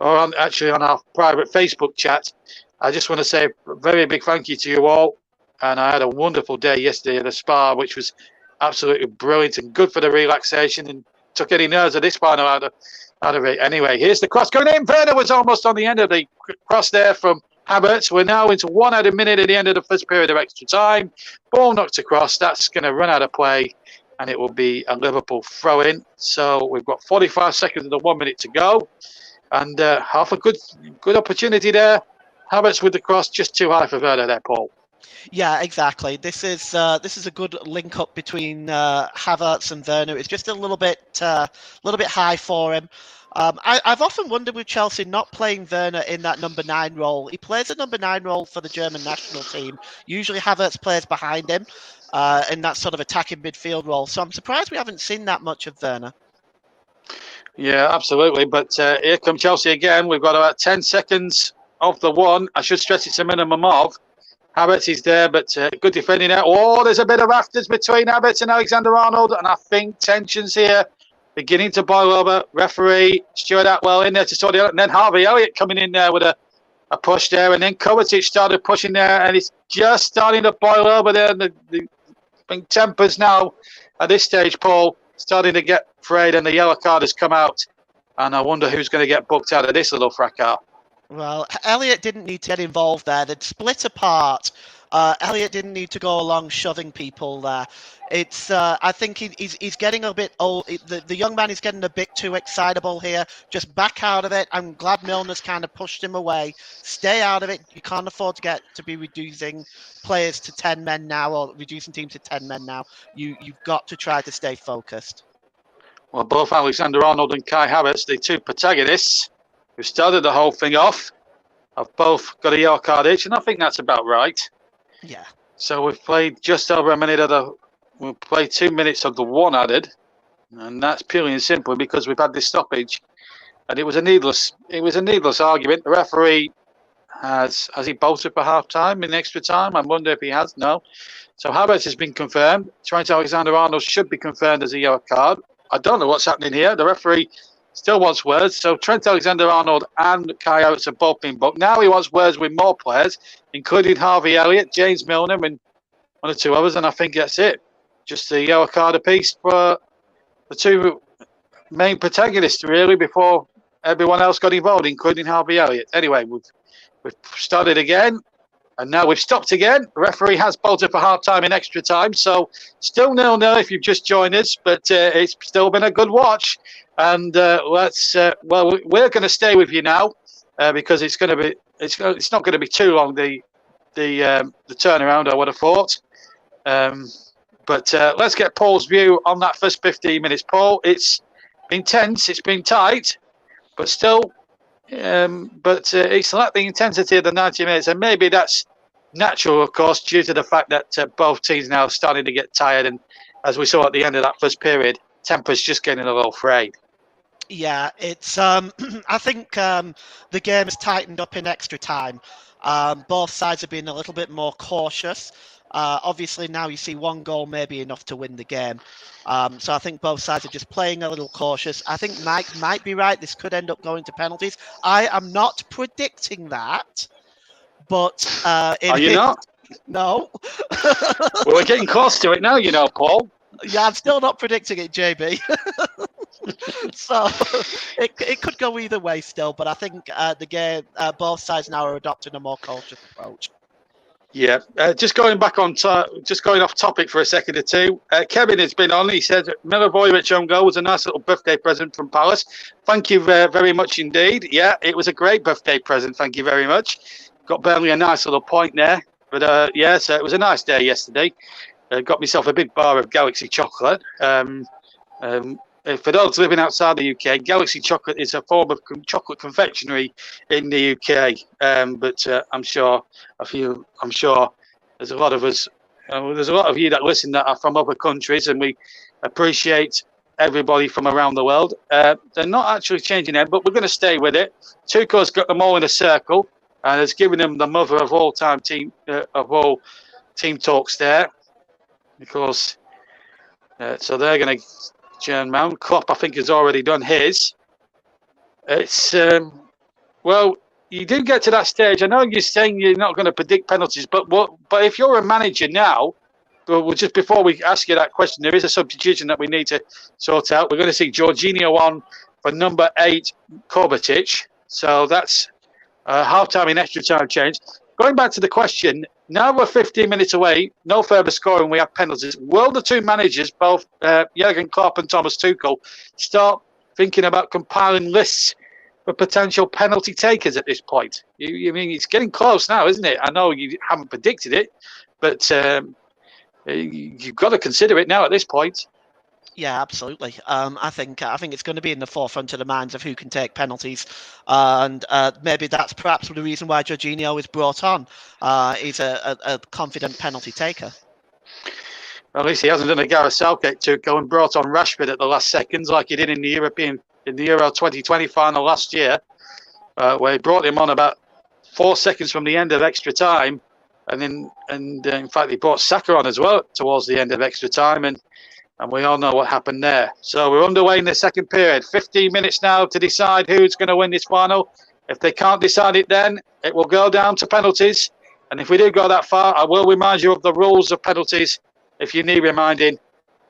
on our private Facebook chat. I just want to say a very big thank you to you all. And I had a wonderful day yesterday at the spa, which was absolutely brilliant and good for the relaxation, and took any nerves of this final out of it. Anyway, here's the cross going in. Werner was almost on the end of the cross there from Havertz. We're now into 1 out of minute at the end of the first period of extra time. Ball knocked across. That's going to run out of play, and it will be a Liverpool throw-in. So we've got 45 seconds and 1 minute to go, and half a good opportunity there. Havertz with the cross, just too high for Werner there, Paul. Yeah, exactly. This is a good link up between Havertz and Werner. It's just a little bit high for him. I've often wondered with Chelsea not playing Werner in that number 9 role. He plays a number 9 role for the German national team. Usually Havertz plays behind him in that sort of attacking midfield role. So I'm surprised we haven't seen that much of Werner. Yeah, absolutely. But here come Chelsea again. We've got about 10 seconds of the one. I should stress it's a minimum of. Havertz is there, but good defending there. Oh, there's a bit of afters between Havertz and Alexander-Arnold, and I think tensions here beginning to boil over. Referee Stuart Atwell in there to sort it out, and then Harvey Elliott coming in there with a push there, and then Kovacic started pushing there, and it's just starting to boil over there. The tempers now at this stage, Paul, starting to get frayed, and the yellow card has come out, and I wonder who's going to get booked out of this little fracas. Well, Elliot didn't need to get involved there. They'd split apart. Elliot didn't need to go along shoving people there. It's. I think he's getting a bit old. The young man is getting a bit too excitable here. Just back out of it. I'm glad Milner's kind of pushed him away. Stay out of it. You can't afford to be reducing players to 10 men now, or reducing teams to 10 men now. You've got to try to stay focused. Well, both Alexander-Arnold and Kai Havertz, the two protagonists who started the whole thing off, have both got a yellow card each, and I think that's about right. Yeah. So we've played just over a minute we've played 2 minutes of the one added, and that's purely and simply because we've had this stoppage, and it was a needless argument. The referee has he bolted for half time in extra time? I wonder if he has. No. So Havertz has been confirmed. Trent Alexander-Arnold should be confirmed as a yellow card. I don't know what's happening here. The referee still wants words. So Trent Alexander-Arnold and Kai Havertz have both been booked. Now he wants words with more players, including Harvey Elliott, James Milner, and one or two others. And I think that's it. Just a yellow card apiece for the two main protagonists, really, before everyone else got involved, including Harvey Elliott. Anyway, we've started again. And now we've stopped again. The referee has bolted for half-time in extra time. So still 0-0 if you've just joined us, but it's still been a good watch. And we're going to stay with you now because it's not going to be too long, the turnaround, I would have thought. But let's get Paul's view on that first 15 minutes. Paul, it's been tense, it's been tight, but still... it's like the intensity of the 90 minutes, and maybe that's natural, of course, due to the fact that both teams now are starting to get tired, and as we saw at the end of that first period, temper's just getting a little frayed. Yeah, it's. I think the game has tightened up in extra time. Both sides have been a little bit more cautious. Obviously, now you see one goal may be enough to win the game. So I think both sides are just playing a little cautious. I think Mike might be right. This could end up going to penalties. I am not predicting that, but are you not? No. Well, we're getting close to it now, Paul. Yeah, I'm still not predicting it, JB. So it could go either way still, but I think the game, both sides now are adopting a more cautious approach. Yeah, just going off topic for a second or two. Kevin has been on. He said Milivojevic own goal was a nice little birthday present from Palace. Thank you very much indeed. Yeah, it was a great birthday present. Thank you very much. Got Burnley a nice little point there. But so it was a nice day yesterday. Got myself a big bar of Galaxy chocolate. For those living outside the UK, Galaxy chocolate is a form of chocolate confectionery in the UK. But I'm sure there's a lot of us. There's a lot of you that listen that are from other countries, and we appreciate everybody from around the world. They're not actually changing it, but we're going to stay with it. Tuchel's got them all in a circle and has given them the mother of all team talks there, because so they're going to turn round. Klopp, I think, has already done his. It's you do get to that stage. I know you're saying you're not going to predict penalties, but if you're a manager now, well, just before we ask you that question, there is a substitution that we need to sort out. We're going to see Jorginho on for number 8, Kovacic. So that's half-time in extra time change. Going back to the question, now we're 15 minutes away, no further scoring, we have penalties. Will the two managers, both Jurgen Klopp and Thomas Tuchel, start thinking about compiling lists for potential penalty takers at this point? You mean it's getting close now, isn't it? I know you haven't predicted it, but you've got to consider it now at this point. Yeah, absolutely. I think it's going to be in the forefront of the minds of who can take penalties, and maybe that's perhaps the reason why Jorginho is brought on. He's a confident penalty taker. Well, at least he hasn't done a Gareth Southgate to go and brought on Rashford at the last seconds like he did in the Euro 2020 final last year, where he brought him on about 4 seconds from the end of extra time, and in fact he brought Saka on as well towards the end of extra time, and we all know what happened there. So we're underway in the second period. 15 minutes now to decide who's going to win this final. If they can't decide it, then it will go down to penalties. And if we do go that far, I will remind you of the rules of penalties if you need reminding,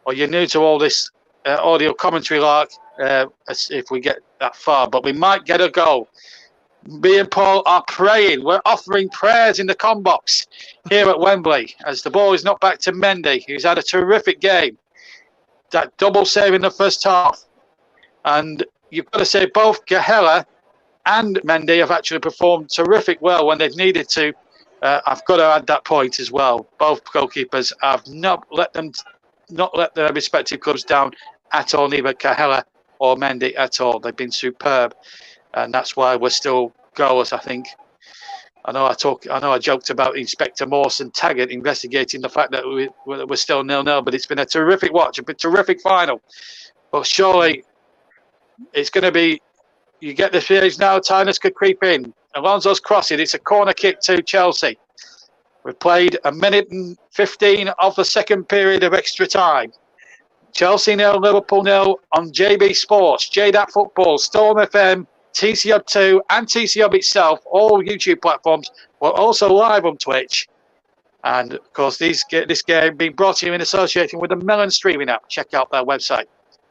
or you're new to all this audio commentary lark, if we get that far. But we might get a goal. Me and Paul are praying. We're offering prayers in the com box here at Wembley as the ball is not back to Mendy, who's had a terrific game. That double save in the first half. And you've got to say both Gahela and Mendy have actually performed terrific well when they've needed to. I've got to add that point as well. Both goalkeepers have not let their respective clubs down at all, neither Gahela or Mendy at all. They've been superb. And that's why we're still goalless, I think. I know I joked about Inspector Morse and Taggart investigating the fact that we're still 0-0, but it's been a terrific watch, a terrific final. But surely it's going to be, you get the feelings now, Tynus could creep in. Alonso's crossing, it's a corner kick to Chelsea. We've played a minute and 15 of the second period of extra time. Chelsea 0, Liverpool 0 on JB Sports, JDAT Football, Storm FM, TC Hub 2 and TC Hub itself, all YouTube platforms. We're also live on Twitch. And, of course, this game being brought to you in association with the Melon Streaming app. Check out their website,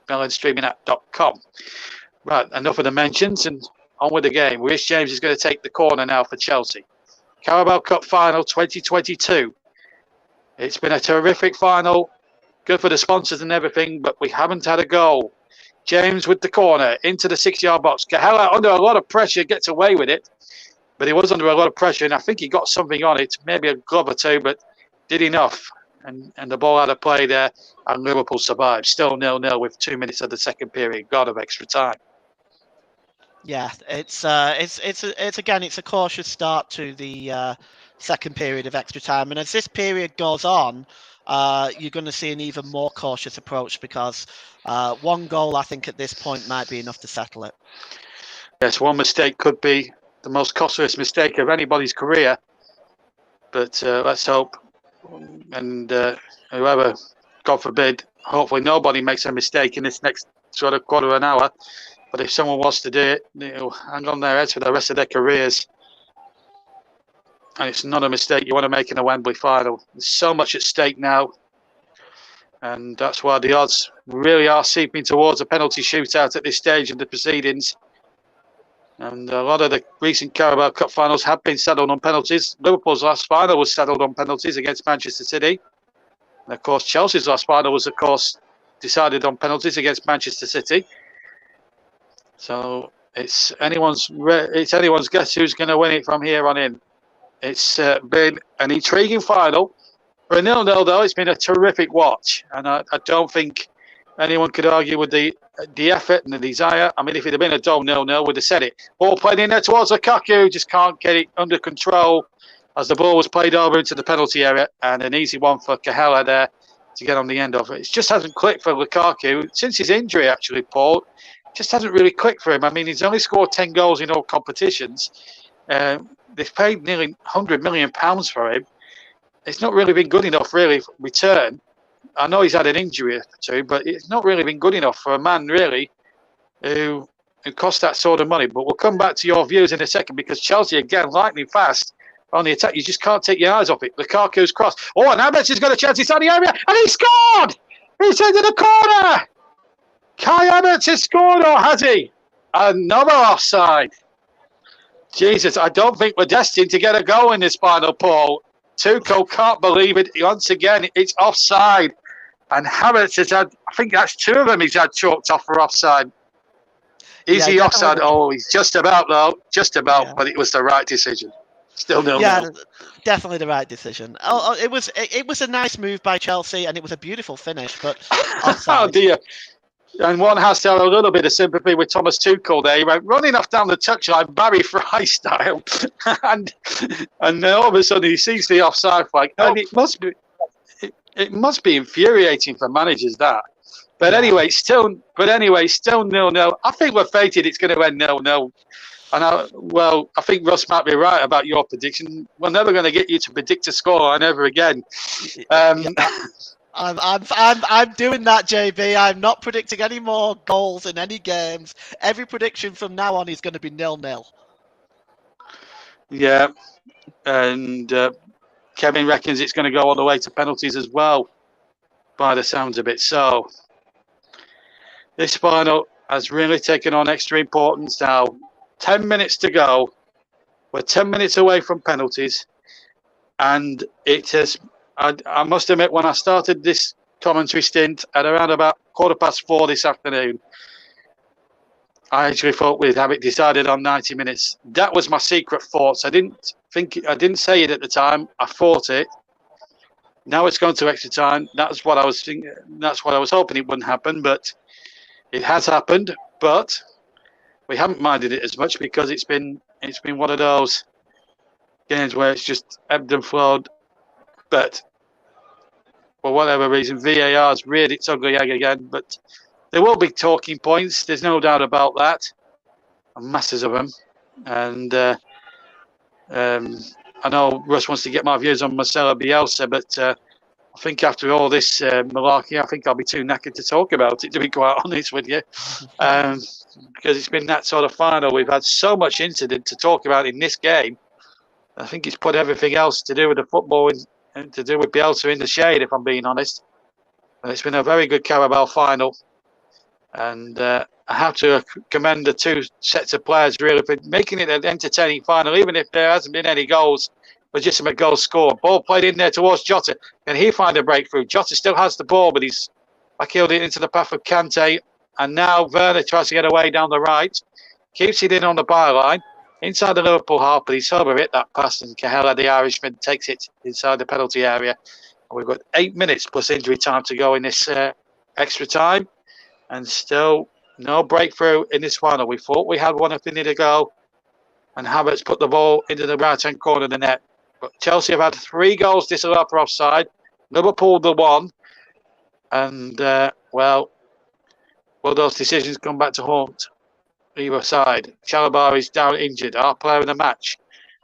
melonstreamingapp.com. Right, enough of the mentions and on with the game. Rhys James is going to take the corner now for Chelsea. Carabao Cup Final 2022. It's been a terrific final. Good for the sponsors and everything, but we haven't had a goal. James with the corner into the 6-yard box. Gahela under a lot of pressure gets away with it, but he was under a lot of pressure, and I think he got something on it, maybe a glove or two, but did enough. And the ball out of play there, and Liverpool survived. Still 0-0 with 2 minutes of the second period. God of extra time. Yeah, it's a cautious start to the second period of extra time, and as this period goes on, you're going to see an even more cautious approach because one goal, I think, at this point might be enough to settle it. Yes, one mistake could be the most costliest mistake of anybody's career. But let's hope, and whoever, God forbid, hopefully nobody makes a mistake in this next sort of quarter of an hour. But if someone wants to do it, it'll hang on their heads for the rest of their careers. And it's not a mistake you want to make in a Wembley final. There's so much at stake now. And that's why the odds really are seeping towards a penalty shootout at this stage of the proceedings. And a lot of the recent Carabao Cup finals have been settled on penalties. Liverpool's last final was settled on penalties against Manchester City. And of course, Chelsea's last final was, of course, decided on penalties against Manchester City. So it's anyone's guess who's going to win it from here on in. It's been an intriguing final. For a 0-0, though, it's been a terrific watch. And I don't think anyone could argue with the effort and the desire. I mean, if it had been a dull 0-0, we'd have said it. Ball played in there towards Lukaku, just can't get it under control as the ball was played over into the penalty area. And an easy one for Gahela there to get on the end of it. It just hasn't clicked for Lukaku. Since his injury, actually, Paul, it just hasn't really clicked for him. I mean, he's only scored 10 goals in all competitions. They've paid nearly £100 million for him. It's not really been good enough, really, return. I know he's had an injury or two, but it's not really been good enough for a man, really, who cost that sort of money. But we'll come back to your views in a second because Chelsea, again, lightning fast on the attack. You just can't take your eyes off it. Lukaku's cross. Oh, and Havertz has got a chance inside the area, and he scored! He's into the corner! Kai Havertz has scored, or has he? Another offside. Jesus, I don't think we're destined to get a goal in this final, Paul. Tuchel can't believe it. Once again, it's offside. And Havertz has had, I think that's 2 of them he's had chalked off for offside. Is he offside? Oh, he's just about, though. Just about, but it was the right decision. Still 0-0. Yeah, definitely the right decision. It was a nice move by Chelsea, and it was a beautiful finish, but offside. Oh, dear. And one has to have a little bit of sympathy with Thomas Tuchel there. He went running off down the touchline, Barry Fry style, and all of a sudden he sees the offside flag, and it must be infuriating for managers that. But anyway, still 0-0. I think we're fated. It's going to end 0-0. I think Russ might be right about your prediction. We're never going to get you to predict a scoreline ever again. I'm doing that, JB. I'm not predicting any more goals in any games. Every prediction from now on is going to be 0-0. Yeah, and Kevin reckons it's going to go all the way to penalties as well, by the sounds of it. So this final has really taken on extra importance now. 10 minutes to go. We're 10 minutes away from penalties. And it has, I must admit, when I started this commentary stint at around about 4:15 this afternoon, I actually thought we'd have it decided on 90 minutes. That was my secret thoughts. I didn't say it at the time. I thought it. Now it's gone to extra time. That's what I was thinking. That's what I was hoping it wouldn't happen, but it has happened. But we haven't minded it as much because it's been one of those games where it's just ebbed and flowed. But for whatever reason, VAR's reared its ugly egg again. But there will be talking points. There's no doubt about that. Masses of them. And I know Russ wants to get my views on Marcelo Bielsa, but I think after all this malarkey, I think I'll be too knackered to talk about it, to be quite honest with you. Because it's been that sort of final. We've had so much incident to talk about in this game. I think it's put everything else to do with the football and to do with Bielsa in the shade, if I'm being honest. And it's been a very good Carabao final. And I have to commend the two sets of players, really, for making it an entertaining final, even if there hasn't been any goals, legitimate goals scored. Ball played in there towards Jota. Can he find a breakthrough? Jota still has the ball, but he's backheel it into the path of Kante. And now Werner tries to get away down the right. Keeps it in on the byline. Inside the Liverpool half, but he's over hit that pass. And Cahella, the Irishman, takes it inside the penalty area. And we've got 8 minutes plus injury time to go in this extra time. And still no breakthrough in this final. We thought we had one a minute ago. And Havertz put the ball into the right-hand corner of the net. But Chelsea have had 3 goals disallowed for offside. Liverpool the 1. And, will those decisions come back to haunt either side? Chalobah is down injured. Our player in the match.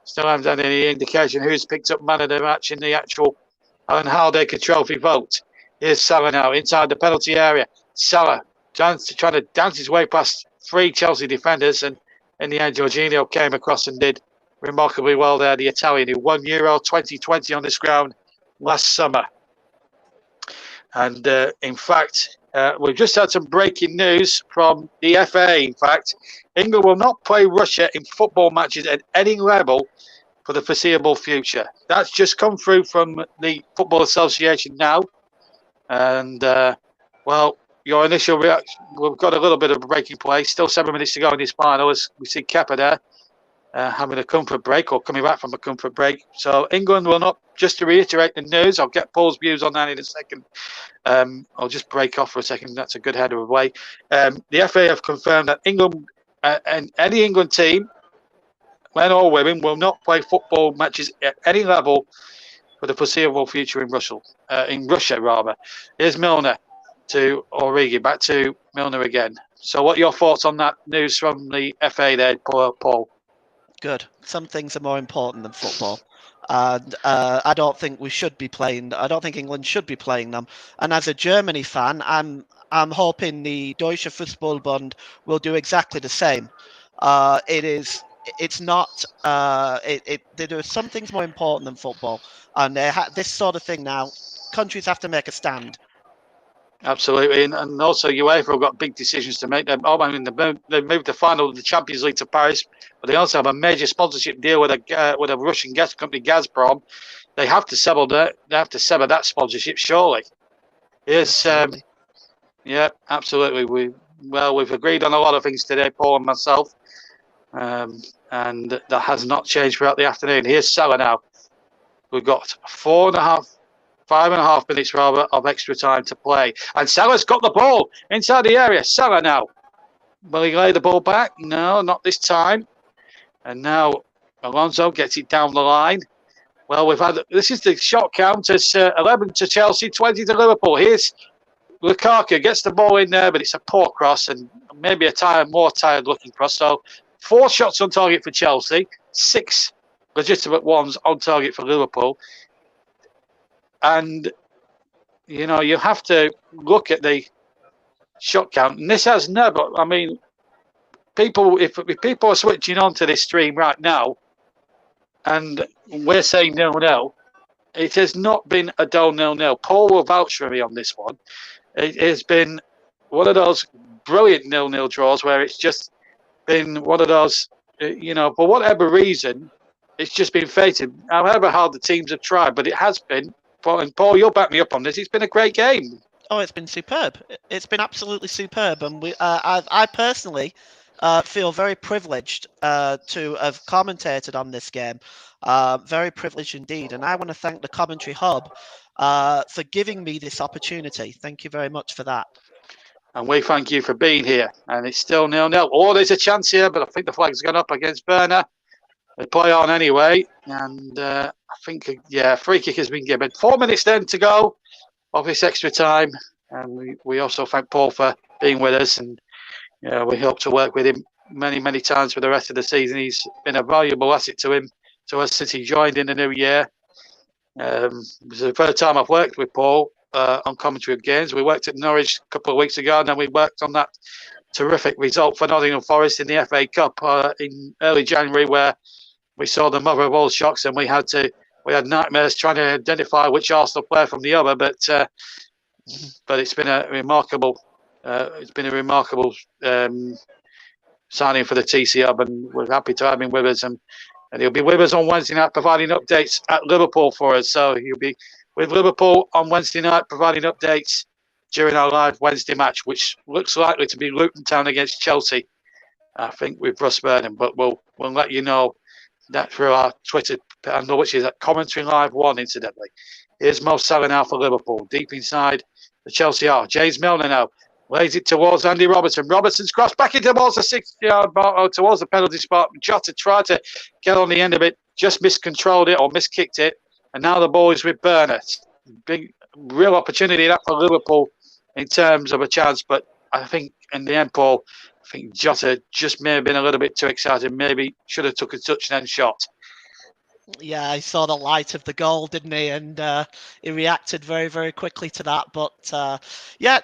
Still haven't had any indication who's picked up man of the match in the actual Alan Haldacre Trophy vote. Here's Salah now inside the penalty area. Salah trying to dance his way past 3 Chelsea defenders, and in the end, Jorginho came across and did remarkably well there. The Italian who won Euro 2020 on this ground last summer. And in fact, we've just had some breaking news from the FA. In fact, England will not play Russia in football matches at any level for the foreseeable future. That's just come through from the Football Association now. And, your initial reaction, we've got a little bit of a breaking play. Still 7 minutes to go in this final as we see Kepa there having a comfort break or coming back from a comfort break. So England will not, just to reiterate the news, I'll get Paul's views on that in a second. I'll just break off for a second. That's a good header away. The FA have confirmed that England and any England team, men or women, will not play football matches at any level for the foreseeable future in Russia. Here's Milner to Origi, back to Milner again. So what are your thoughts on that news from the FA there, Paul? Good. Some things are more important than football. And I don't think England should be playing them. And as a Germany fan, I'm hoping the Deutsche Fußballbund will do exactly the same. There are some things more important than football. And this sort of thing now, countries have to make a stand. Absolutely, and also UEFA have got big decisions to make. They moved the final of the Champions League to Paris, but they also have a major sponsorship deal with a Russian gas company, Gazprom. They have to sever that sponsorship, surely. Yes, yeah, absolutely. We've agreed on a lot of things today, Paul and myself, and that has not changed throughout the afternoon. Here's Salah now. We've got 5.5 minutes rather of extra time to play. And Salah's got the ball inside the area. Salah now. Will he lay the ball back? No, not this time. And now Alonso gets it down the line. Well, this is the shot count as 11 to Chelsea, 20 to Liverpool. Here's Lukaku, gets the ball in there, but it's a poor cross and maybe a more tired looking cross. So 4 shots on target for Chelsea, 6 legitimate ones on target for Liverpool. And, you know, you have to look at the shot count. And this has never, I mean, people, if people are switching on to this stream right now, and we're saying 0-0, it has not been a dull 0-0. Paul will vouch for me on this one. It has been one of those brilliant 0-0 draws where it's just been one of those, you know, for whatever reason, it's just been fated. However hard the teams have tried, but it has been. And Paul, you'll back me up on this. It's been a great game. Oh, it's been superb. It's been absolutely superb, and I personally feel very privileged to have commentated on this game. Very privileged indeed, and I want to thank the Commentary Hub for giving me this opportunity. Thank you very much for that. And we thank you for being here. And it's still 0-0. Oh, there's a chance here, but I think the flag's gone up against Burner. They play on anyway, and I think, free kick has been given. 4 minutes then to go of this extra time, and we also thank Paul for being with us, and we hope to work with him many times for the rest of the season. He's been a valuable asset to us since he joined in the new year. It was the first time I've worked with Paul on commentary of games. We worked at Norwich a couple of weeks ago, and then we worked on that terrific result for Nottingham Forest in the FA Cup in early January, where we saw the mother of all shocks, and we had nightmares trying to identify which Arsenal player from the other. But it's been a remarkable signing for the TC Hub, and we're happy to have him with us. And he'll be with us on Wednesday night, providing updates at Liverpool for us. So he'll be with Liverpool on Wednesday night, providing updates during our live Wednesday match, which looks likely to be Luton Town against Chelsea, I think, with Russ Burnham. But we'll let you know that through our Twitter handle, which is at Commentary Live 1, incidentally. Here's Mo Salah now for Liverpool. Deep inside the Chelsea are. James Milner now lays it towards Andy Robertson. Robertson's cross back in towards the 6-yard mark, towards the penalty spot. Jota tried to get on the end of it, just miscontrolled it or miskicked it. And now the ball is with Burnett. Big, real opportunity that for Liverpool in terms of a chance. But I think in the end, Paul, I think Jota just may have been a little bit too excited. Maybe should have took a touch and then shot. Yeah, he saw the light of the goal, didn't he? And he reacted very quickly to that. But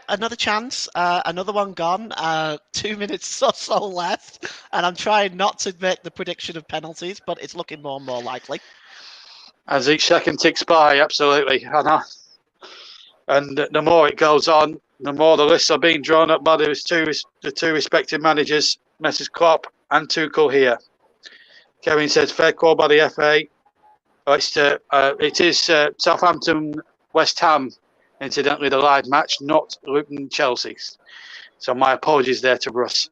another chance, another one gone. 2 minutes or so left, and I'm trying not to make the prediction of penalties, but it's looking more and more likely. As each second ticks by, absolutely. I know. And the more it goes on, the more the lists are being drawn up by the two respective managers, Messrs. Klopp and Tuchel here. Kevin says, fair call by the FA. It is Southampton West Ham, incidentally, the live match, not Luton Chelsea. So my apologies there to Russ.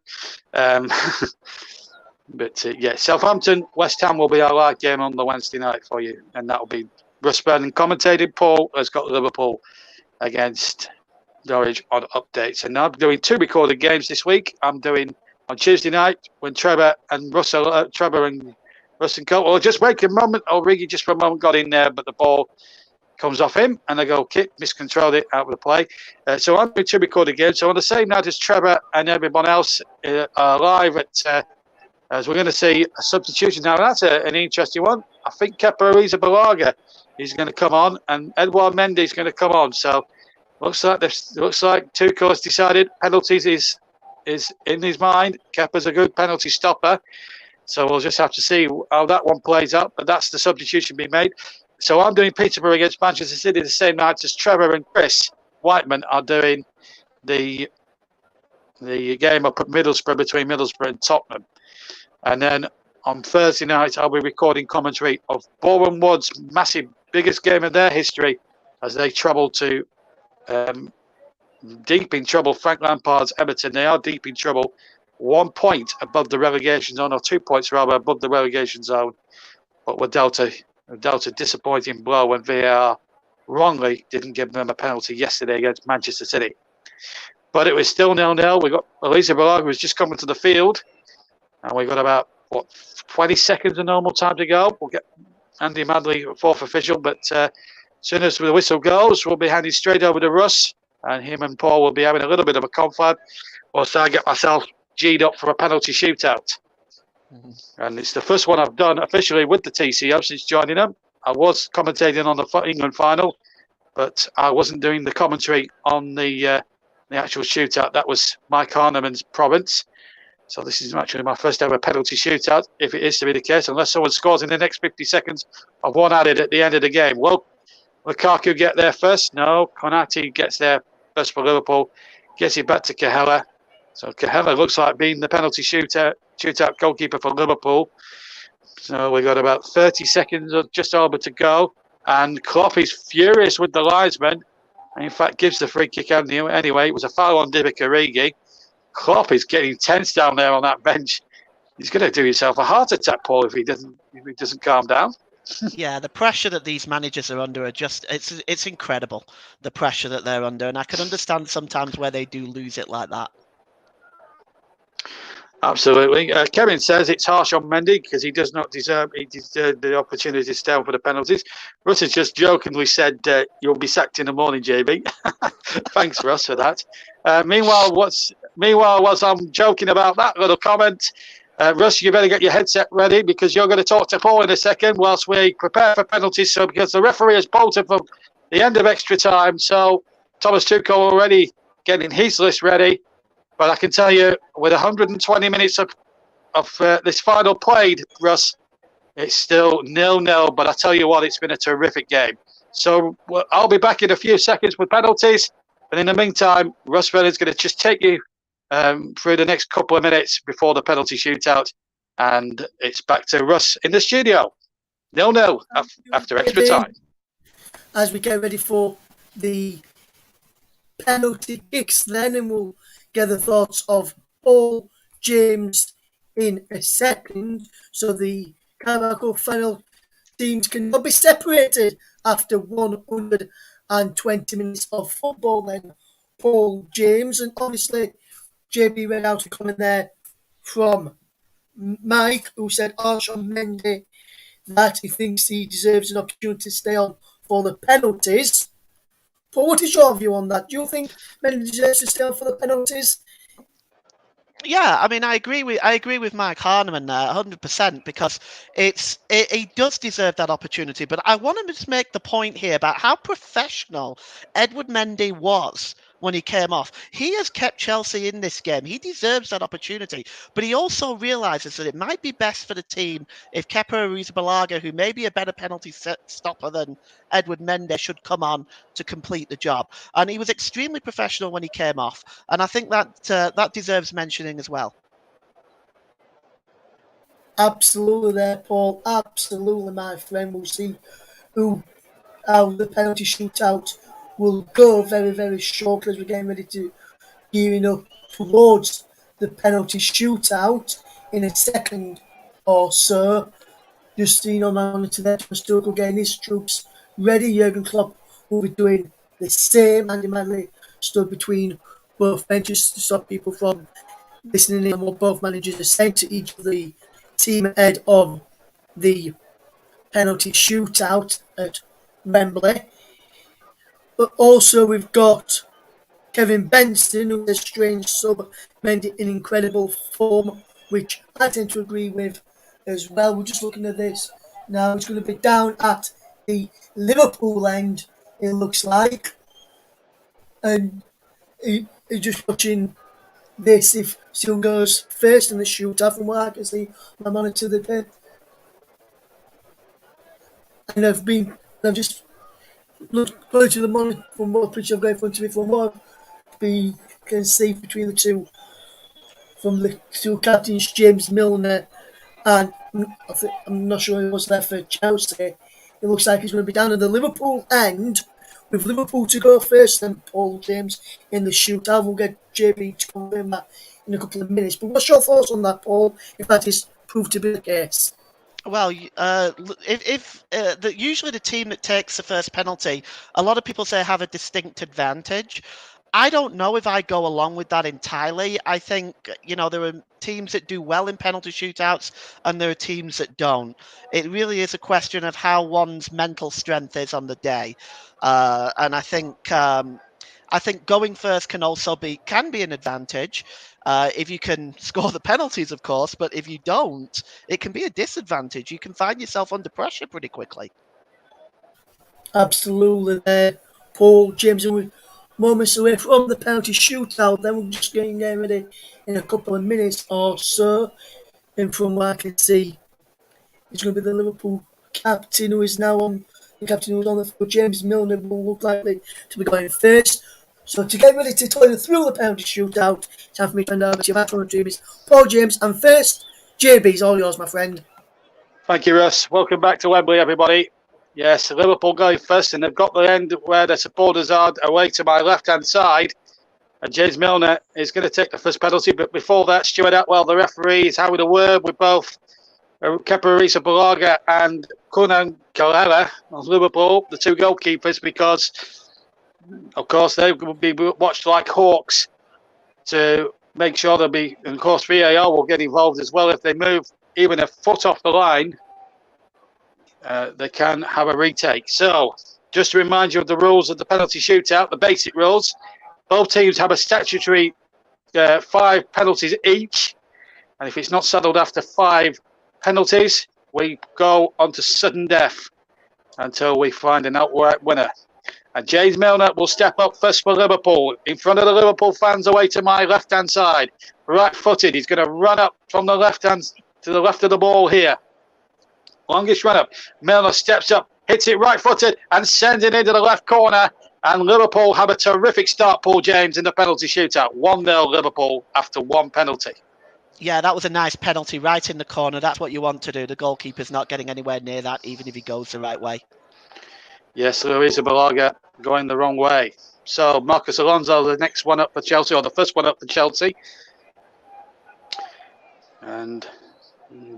But Southampton West Ham will be our live game on the Wednesday night for you, and that will be Russ Burnham commentated. Paul has got Liverpool against Norwich on updates, and I'm doing 2 recorded games this week. I'm doing on Tuesday night when Trevor and Russ and Cole. Well, just wait a moment. Origi just for a moment got in there, but the ball comes off him, and the goal kick miscontrolled it out of the play. So I'm doing 2 recorded games. So on the same night as Trevor and everyone else are live at. As we're going to see a substitution now, that's an interesting one. I think Kepa Arrizabalaga is going to come on, and Edouard Mendy is going to come on. So looks like Tuchel has decided penalties is in his mind. Kepa's a good penalty stopper, so we'll just have to see how that one plays out. But that's the substitution being made. So I'm doing Peterborough against Manchester City the same night as Trevor and Chris Whiteman are doing the game up at Middlesbrough between Middlesbrough and Tottenham. And then on Thursday night, I'll be recording commentary of Boreham Wood's massive, biggest game of their history as they travel to deep in trouble. Frank Lampard's Everton, they are deep in trouble. 1 point above the relegation zone, or 2 points rather above the relegation zone. But were dealt a disappointing blow when VAR wrongly didn't give them a penalty yesterday against Manchester City. But it was still 0-0. We got Elisa Balaga was just coming to the field. And we've got about, 20 seconds of normal time to go. We'll get Andy Madley, 4th official. But as soon as the whistle goes, we'll be handing straight over to Russ. And him and Paul will be having a little bit of a confab whilst I get myself G'd up for a penalty shootout. And it's the first one I've done officially with the TCO since joining them. I was commentating on the England final, but I wasn't doing the commentary on the actual shootout. That was Mike Harneman's province. So this is actually my first ever penalty shootout, if it is to be the case, unless someone scores in the next 50 seconds of one added at the end of the game. Will Lukaku get there first? No. Konate gets there first for Liverpool, gets it back to Cahella. So Cahella looks like being the penalty shootout goalkeeper for Liverpool. So we got about 30 seconds or just over to go. And Klopp is furious with the linesman. And in fact, gives the free kick out anyway. It was a foul on Divock Origi. Klopp is getting tense down there on that bench. He's going to do himself a heart attack, Paul, if he doesn't calm down. Yeah, the pressure that these managers are under are just it's incredible, the pressure that they're under, and I can understand sometimes where they do lose it like that. Absolutely. Kevin says it's harsh on Mendy because he does not deserve the opportunity to stay on for the penalties. Russ has just jokingly said you'll be sacked in the morning, JB. Thanks, Russ, for that. Meanwhile, whilst I'm joking about that little comment, Russ, you better get your headset ready because you're going to talk to Paul in a second whilst we prepare for penalties. So because the referee has bolted from the end of extra time, so Thomas Tuchel already getting his list ready. But I can tell you, with 120 minutes of this final played, Russ, it's still 0-0. But I tell you what, it's been a terrific game. So I'll be back in a few seconds with penalties. But in the meantime, Russ Vennon's going to just take you through the next couple of minutes before the penalty shootout. And it's back to Russ in the studio. 0-0 after extra time. As we get ready for the penalty kicks then, and we'll get the thoughts of Paul James in a second. So the Carabao Cup Final teams can be separated after 120 minutes of football then, Paul James. And obviously, JB read out a comment there from Mike, who said harsh on Mendy that he thinks he deserves an opportunity to stay on for the penalties. But what is your view on that? Do you think Mendy deserves to stay on for the penalties? Yeah, I mean, I agree with Mike Harneman there 100% because he does deserve that opportunity. But I want to just make the point here about how professional Edward Mendy was when he came off. He has kept Chelsea in this game. He deserves that opportunity. But he also realises that it might be best for the team if Kepa Arrizabalaga, who may be a better penalty stopper than Edward Mendy, should come on to complete the job. And he was extremely professional when he came off. And I think that deserves mentioning as well. Absolutely there, Paul. Absolutely, my friend. We'll see how the penalty shootout will go very, very shortly as we're getting ready to gearing up towards the penalty shootout in a second or so. Just, on my monitor there, Thomas Tuchel getting his troops ready. Jurgen Klopp will be doing the same. Andy Manley stood between both benches to stop people from listening in on what both managers are saying to each of the team ahead of the penalty shootout at Wembley. But also we've got Kevin Benson, who's a strange sub, made it in incredible form, which I tend to agree with as well. We're just looking at this now. It's going to be down at the Liverpool end, it looks like. And you're just watching this if someone goes first in the shootout from what I can see on my monitor the pen. And I've just looked close to the monitor from what picture I've got in front of me from what we can see between the two, from the two captains, James Milner and I'm not sure who was there for Chelsea. It looks like he's going to be down at the Liverpool end with Liverpool to go first and Paul James in the shootout. We'll get JB to confirm that in a couple of minutes. But what's your thoughts on that, Paul, if that is proved to be the case? Well, usually the team that takes the first penalty, a lot of people say have a distinct advantage. I don't know if I go along with that entirely. I think, there are teams that do well in penalty shootouts and there are teams that don't. It really is a question of how one's mental strength is on the day. And I think going first can be an advantage. if you can score the penalties, of course, but if you don't, it can be a disadvantage. You can find yourself under pressure pretty quickly. Absolutely there, Paul, James, and we're moments away from the penalty shootout. Then we're just getting ready in a couple of minutes or so. And from what I can see, it's going to be the Liverpool captain who is now on the captain who was on the field. James Milner will look likely to be going first. So to get ready to take you through the penalty shootout, time for me to hand over to your match teams, Paul, James, and first, JB's all yours, my friend. Thank you, Russ. Welcome back to Wembley, everybody. Yes, Liverpool going first, and they've got the end where the supporters are away to my left-hand side. And James Milner is going to take the first penalty. But before that, Stuart Atwell, the referee, is having a word with both Kepa Arrizabalaga and Kunan Carrera of Liverpool, the two goalkeepers, because, of course, they will be watched like hawks to make sure they'll be, and of course, VAR will get involved as well. If they move even a foot off the line, they can have a retake. So, just to remind you of the rules of the penalty shootout, the basic rules. Both teams have a statutory 5 penalties each. And if it's not settled after 5 penalties, we go on to sudden death until we find an outright winner. And James Milner will step up first for Liverpool, in front of the Liverpool fans away to my left-hand side. Right-footed, he's going to run up from the left hand to the left of the ball here. Longest run-up. Milner steps up, hits it right-footed and sends it into the left corner. And Liverpool have a terrific start, Paul James, in the penalty shootout. 1-0 Liverpool after 1 penalty. Yeah, that was a nice penalty right in the corner. That's what you want to do. The goalkeeper's not getting anywhere near that, even if he goes the right way. Yes, Arrizabalaga going the wrong way. So Marcus Alonso, the next one up for Chelsea, or the first one up for Chelsea. And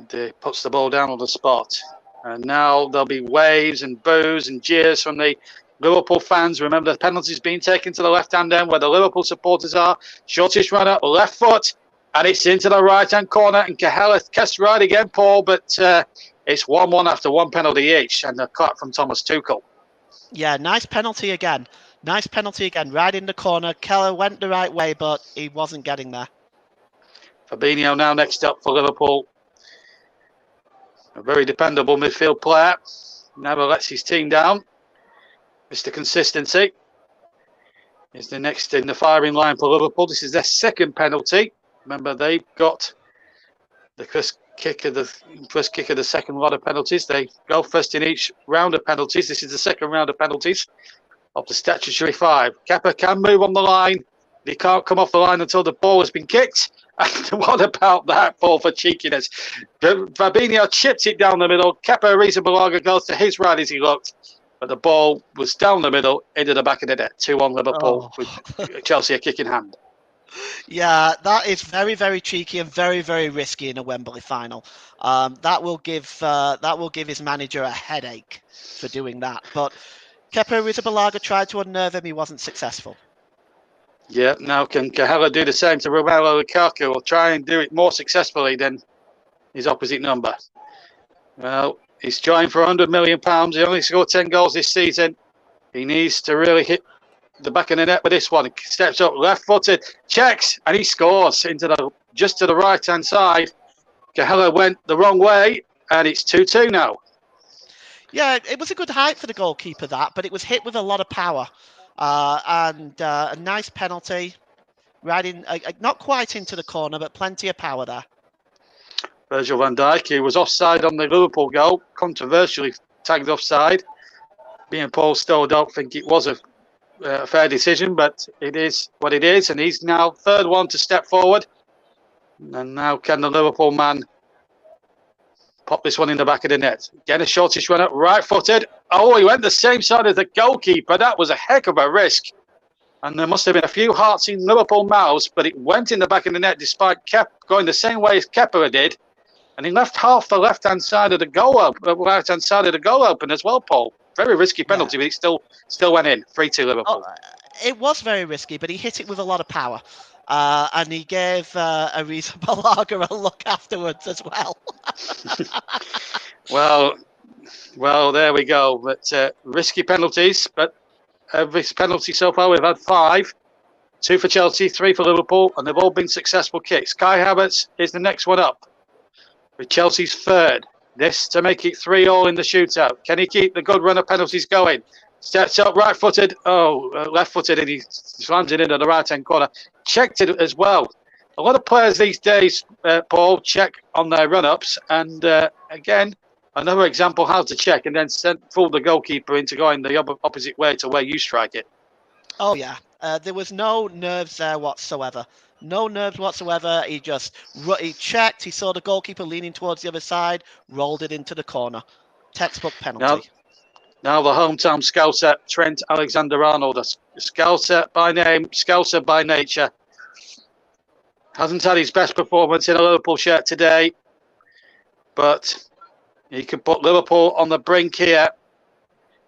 he puts the ball down on the spot. And now there'll be waves and boos and jeers from the Liverpool fans. Remember, the penalty's being taken to the left-hand end where the Liverpool supporters are. Shortest runner, left foot, and it's into the right-hand corner. And Cahill cast right again, Paul, but it's 1-1 after 1 penalty each, and a cut from Thomas Tuchel. Yeah, nice penalty again. Nice penalty again, right in the corner. Keller went the right way, but he wasn't getting there. Fabinho now next up for Liverpool. A very dependable midfield player. Never lets his team down. Mr. Consistency is the next in the firing line for Liverpool. This is their second penalty. Remember, they've got the first kick of the second lot of penalties. They go first in each round of penalties. This is the second round of penalties of the statutory 5. Kepa can move on the line. He can't come off the line until the ball has been kicked. And what about that ball for cheekiness? Fabinho chips it down the middle. Kepa Arrizabalaga goes to his right as he looked. But the ball was down the middle into the back of the net. 2-1 Liverpool with Chelsea a kick in hand. Yeah, that is very, very cheeky and very, very risky in a Wembley final. That will give his manager a headache for doing that. But Kepa Arrizabalaga tried to unnerve him. He wasn't successful. Yeah, now can Cahill do the same to Romelu Lukaku, or try and do it more successfully than his opposite number? Well, he's trying for £100 million. He only scored 10 goals this season. He needs to really hit the back of the net with this one. He steps up, left-footed, checks, and he scores into just to the right-hand side. Cahill went the wrong way, and it's 2-2 now. Yeah, it was a good height for the goalkeeper, that, but it was hit with a lot of power. And a nice penalty, right in, not quite into the corner, but plenty of power there. Virgil van Dijk, who was offside on the Liverpool goal, controversially tagged offside. Me and Paul still don't think it was a fair decision, but it is what it is, and he's now third one to step forward. And now can the Liverpool man pop this one in the back of the net? Again, a shortish runner, right-footed. Oh, he went the same side as the goalkeeper. That was a heck of a risk. And there must have been a few hearts in Liverpool mouths, but it went in the back of the net despite going the same way as Kepa did. And he left half the left-hand side of the goal open as well, Paul. Very risky penalty, but it still went in. 3-2 Liverpool. Oh, it was very risky, but he hit it with a lot of power. And he gave Arrizabalaga a look afterwards as well. Well, there we go. But risky penalties. But every penalty so far, we've had 5. 2 for Chelsea, 3 for Liverpool, and they've all been successful kicks. Kai Havertz is the next one up, with Chelsea's third. This to make it 3-3 in the shootout. Can he keep the good run of penalties going? Steps up, right-footed. Left-footed, and he slams it into the right-hand corner. Checked it as well. A lot of players these days, Paul, check on their run-ups, and again, another example how to check and then fool the goalkeeper into going the opposite way to where you strike it. Oh, yeah. There was no nerves there whatsoever. No nerves whatsoever. He checked. He saw the goalkeeper leaning towards the other side, rolled it into the corner. Textbook penalty. Now the hometown Scouser, Trent Alexander-Arnold. A Scouser by name, Scouser by nature. Hasn't had his best performance in a Liverpool shirt today, but he could put Liverpool on the brink here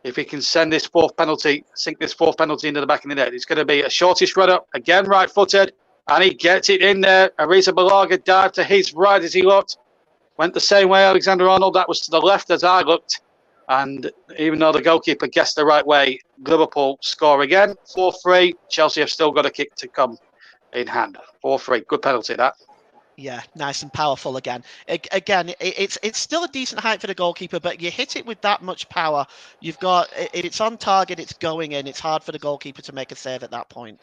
if he can sink this fourth penalty into the back of the net. It's going to be a shortish run-up, again right-footed, and he gets it in there. Arisa Balaga dived to his right as he looked. Went the same way Alexander-Arnold. That was to the left as I looked. And even though the goalkeeper guessed the right way, Liverpool score again. 4-3. Chelsea have still got a kick to come in hand. 4-3. Good penalty, that. Yeah, nice and powerful again. It's still a decent height for the goalkeeper, but you hit it with that much power. You've got, if it's on target, it's going in. It's hard for the goalkeeper to make a save at that point.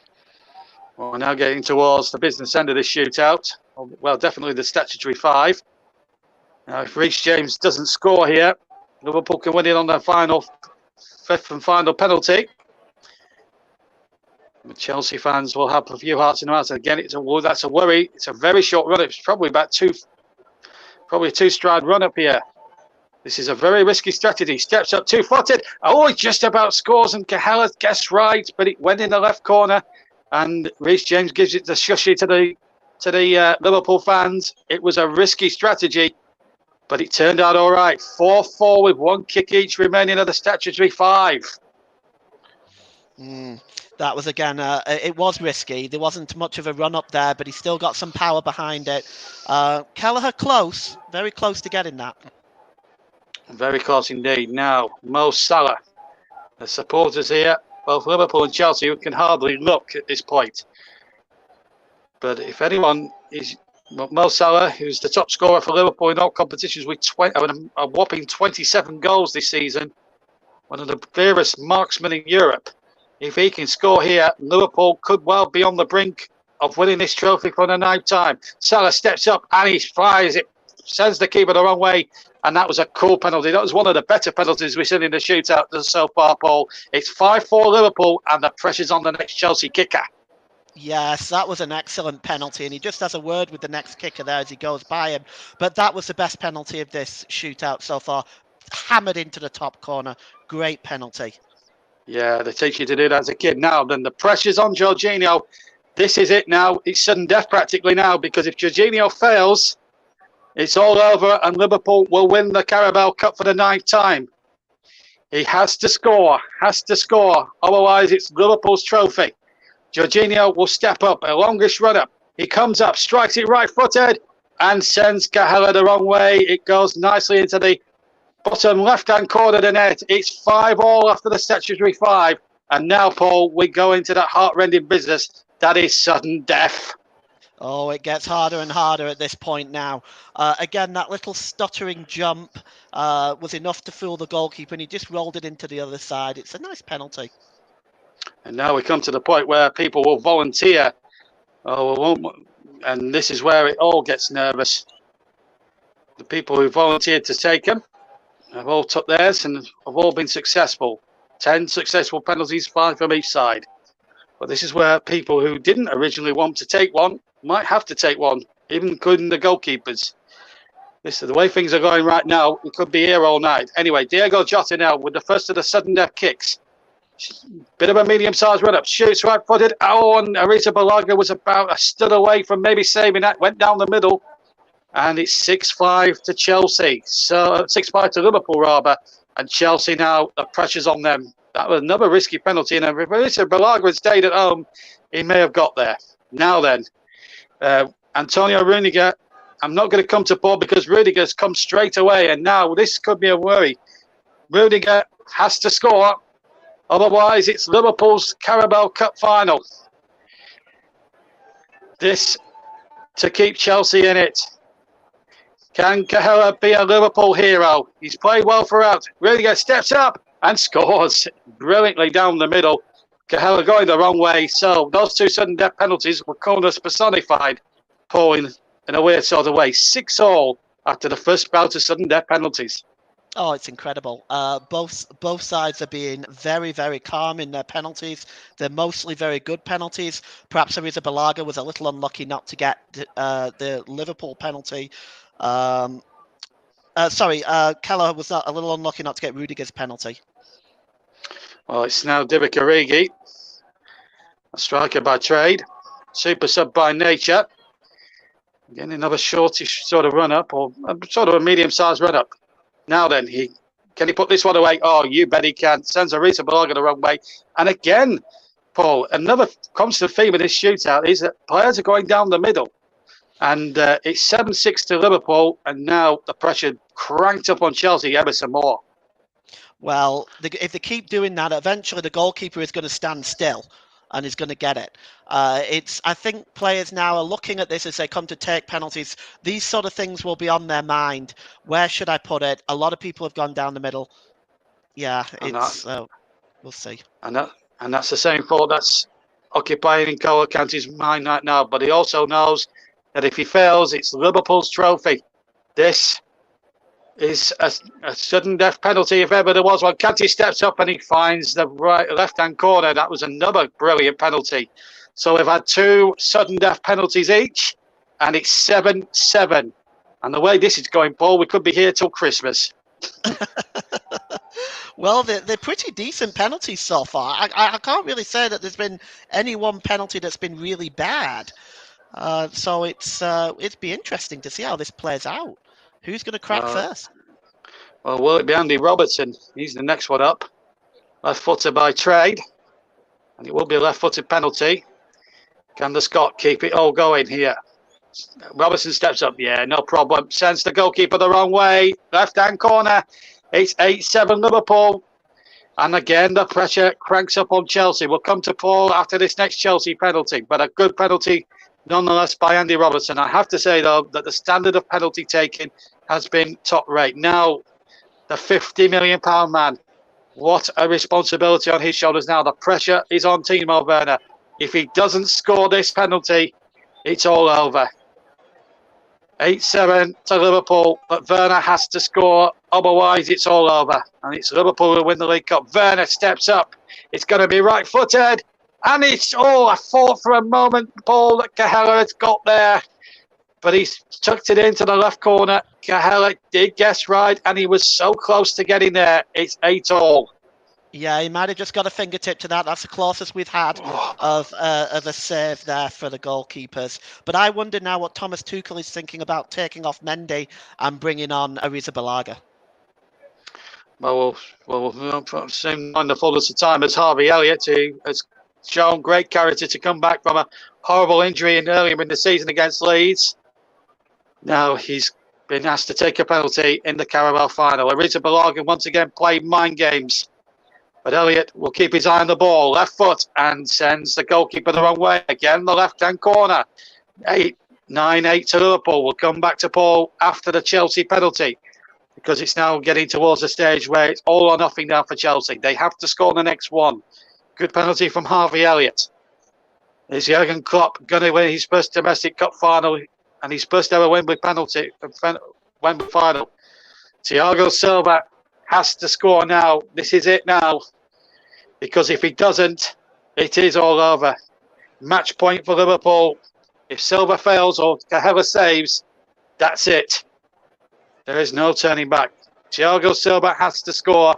Well, we're now getting towards the business end of this shootout. Well, definitely the statutory 5. Now, if Reece James doesn't score here, Liverpool can win it on their fifth and final penalty. The Chelsea fans will have a few hearts in their mouths. Again, that's a worry. It's a very short run. It's probably a 2-stride run up here. This is a very risky strategy. Steps up 2-footed. Oh, he just about scores, and Cahill guessed right, but it went in the left corner. And Reece James gives it the shushy to the Liverpool fans. It was a risky strategy, but it turned out all right. 4-4 with 1 kick each remaining of the statutory 5. That was, again, it was risky. There wasn't much of a run up there, but he still got some power behind it. Kelleher close, very close to getting that. Very close indeed. Now, Mo Salah. The supporters here, both Liverpool and Chelsea, who can hardly look at this point. But if anyone is... Mo Salah, who's the top scorer for Liverpool in all competitions with a whopping 27 goals this season, one of the fairest marksmen in Europe. If he can score here, Liverpool could well be on the brink of winning this trophy for the 9th time. Salah steps up and he fires it, sends the keeper the wrong way, and that was a cool penalty. That was one of the better penalties we've seen in the shootout so far, Paul. It's 5-4 Liverpool, and the pressure's on the next Chelsea kicker. Yes, that was an excellent penalty, and he just has a word with the next kicker there as he goes by him. But that was the best penalty of this shootout so far. Hammered into the top corner. Great penalty. Yeah, they teach you to do that as a kid. Now, then the pressure's on Jorginho. This is it now. It's sudden death practically now, because if Jorginho fails, it's all over and Liverpool will win the Carabao Cup for the 9th time. He has to score. Otherwise, it's Liverpool's trophy. Jorginho will step up, a longish run-up. He comes up, strikes it right-footed, and sends Cahill the wrong way. It goes nicely into the bottom left-hand corner of the net. It's 5-5 after the statutory 5. And now, Paul, we go into that heart-rending business. That is sudden death. Oh, it gets harder and harder at this point now. Again, that little stuttering jump was enough to fool the goalkeeper, and he just rolled it into the other side. It's a nice penalty. And now we come to the point where people will volunteer. And this is where it all gets nervous. The people who volunteered to take them have all took theirs and have all been successful. 10 successful penalties, 5 from each side. But this is where people who didn't originally want to take one might have to take one, even including the goalkeepers. This is the way things are going right now. We could be here all night. Anyway, Diego Jota now with the first of the sudden death kicks. Bit of a medium-sized run-up. Shoots right-footed. Oh, and Arisa Balaga was about a stud away from maybe saving that. Went down the middle. And it's 6-5 to Chelsea. So 6-5 to Liverpool, rather. And Chelsea now, the pressure's on them. That was another risky penalty. And if Arisa Balaga had stayed at home, he may have got there. Now then, Antonio Rudiger. I'm not going to come to Paul because Rudiger's come straight away. And now this could be a worry. Rudiger has to score. Otherwise, it's Liverpool's Carabao Cup final. this to keep Chelsea in it. Can Cahella be a Liverpool hero? He's played well throughout. Rudiger steps up and scores brilliantly down the middle. Cahella going the wrong way. So those two sudden death penalties were corners personified, Paul, in a weird sort of way. 6-all after the first bout of sudden death penalties. Oh, it's incredible. Both sides are being very, very calm in their penalties. They're mostly very good penalties. Perhaps Arrizabalaga was a little unlucky not to get the Liverpool penalty. Keller was a little unlucky not to get Rudiger's penalty. Well, it's now Divock Origi, a striker by trade, super sub by nature. Again, another shortish sort of run-up, or sort of a medium-sized run-up. Now then, can he put this one away? Oh, you bet he can. Sends Arrizabalaga the wrong way. And again, Paul, another constant theme of this shootout is that players are going down the middle. And it's 7-6 to Liverpool, and now the pressure cranked up on Chelsea ever some more. Well, if they keep doing that, eventually the goalkeeper is going to stand still and is going to get it. I think players now are looking at this as they come to take penalties. These sort of things will be on their mind. Where should I put it? A lot of people have gone down the middle. Yeah, we'll see. And that's the same thought that's occupying N'Golo Kante's mind right now. But he also knows that if he fails, it's Liverpool's trophy. This is a sudden death penalty if ever there was one. Kante steps up and he finds the left-hand corner. That was another brilliant penalty. So we've had 2 sudden death penalties each, and it's 7-7. And the way this is going, Paul, we could be here till Christmas. Well, they're pretty decent penalties so far. I can't really say that there's been any one penalty that's been really bad. So it'd be interesting to see how this plays out. Who's going to crack first? Well, will it be Andy Robertson? He's the next one up. Left-footed by trade. And it will be a left-footed penalty. Can the Scot keep it all going here? Robertson steps up. Yeah, no problem. Sends the goalkeeper the wrong way. Left-hand corner. It's 8-7 Liverpool. And again, the pressure cranks up on Chelsea. We'll come to Paul after this next Chelsea penalty. But a good penalty nonetheless by Andy Robertson. I have to say, though, that the standard of penalty taking has been top rate. Now, the £50 million man, what a responsibility on his shoulders now. The pressure is on Timo Werner. If he doesn't score this penalty, it's all over. 8-7 to Liverpool, but Werner has to score, otherwise it's all over. And it's Liverpool who win the League Cup. Werner steps up. It's going to be right-footed. And I thought for a moment, Paul, that Cahella had got there. But he's tucked it into the left corner. Cahella did guess right, and he was so close to getting there. It's 8-all. Yeah, he might have just got a fingertip to that. That's the closest we've had of a save there for the goalkeepers. But I wonder now what Thomas Tuchel is thinking about taking off Mendy and bringing on Arrizabalaga. Well, same in the fullness of time as Harvey Elliott, who has shown great character to come back from a horrible injury earlier in the season against Leeds. Now he's been asked to take a penalty in the Carabao final. Arrizabalaga once again played mind games. But Elliott will keep his eye on the ball, left foot, and sends the goalkeeper the wrong way. Again, the left-hand corner. 9-8 to Liverpool. We'll come back to Paul after the Chelsea penalty, because it's now getting towards the stage where it's all or nothing now for Chelsea. They have to score the next one. Good penalty from Harvey Elliott. Is Jurgen Klopp going to win his first domestic cup final and his first ever Wembley final? Thiago Silva has to score now. This is it now. Because if he doesn't, it is all over. Match point for Liverpool. If Silva fails or Cahella saves, that's it. There is no turning back. Thiago Silva has to score.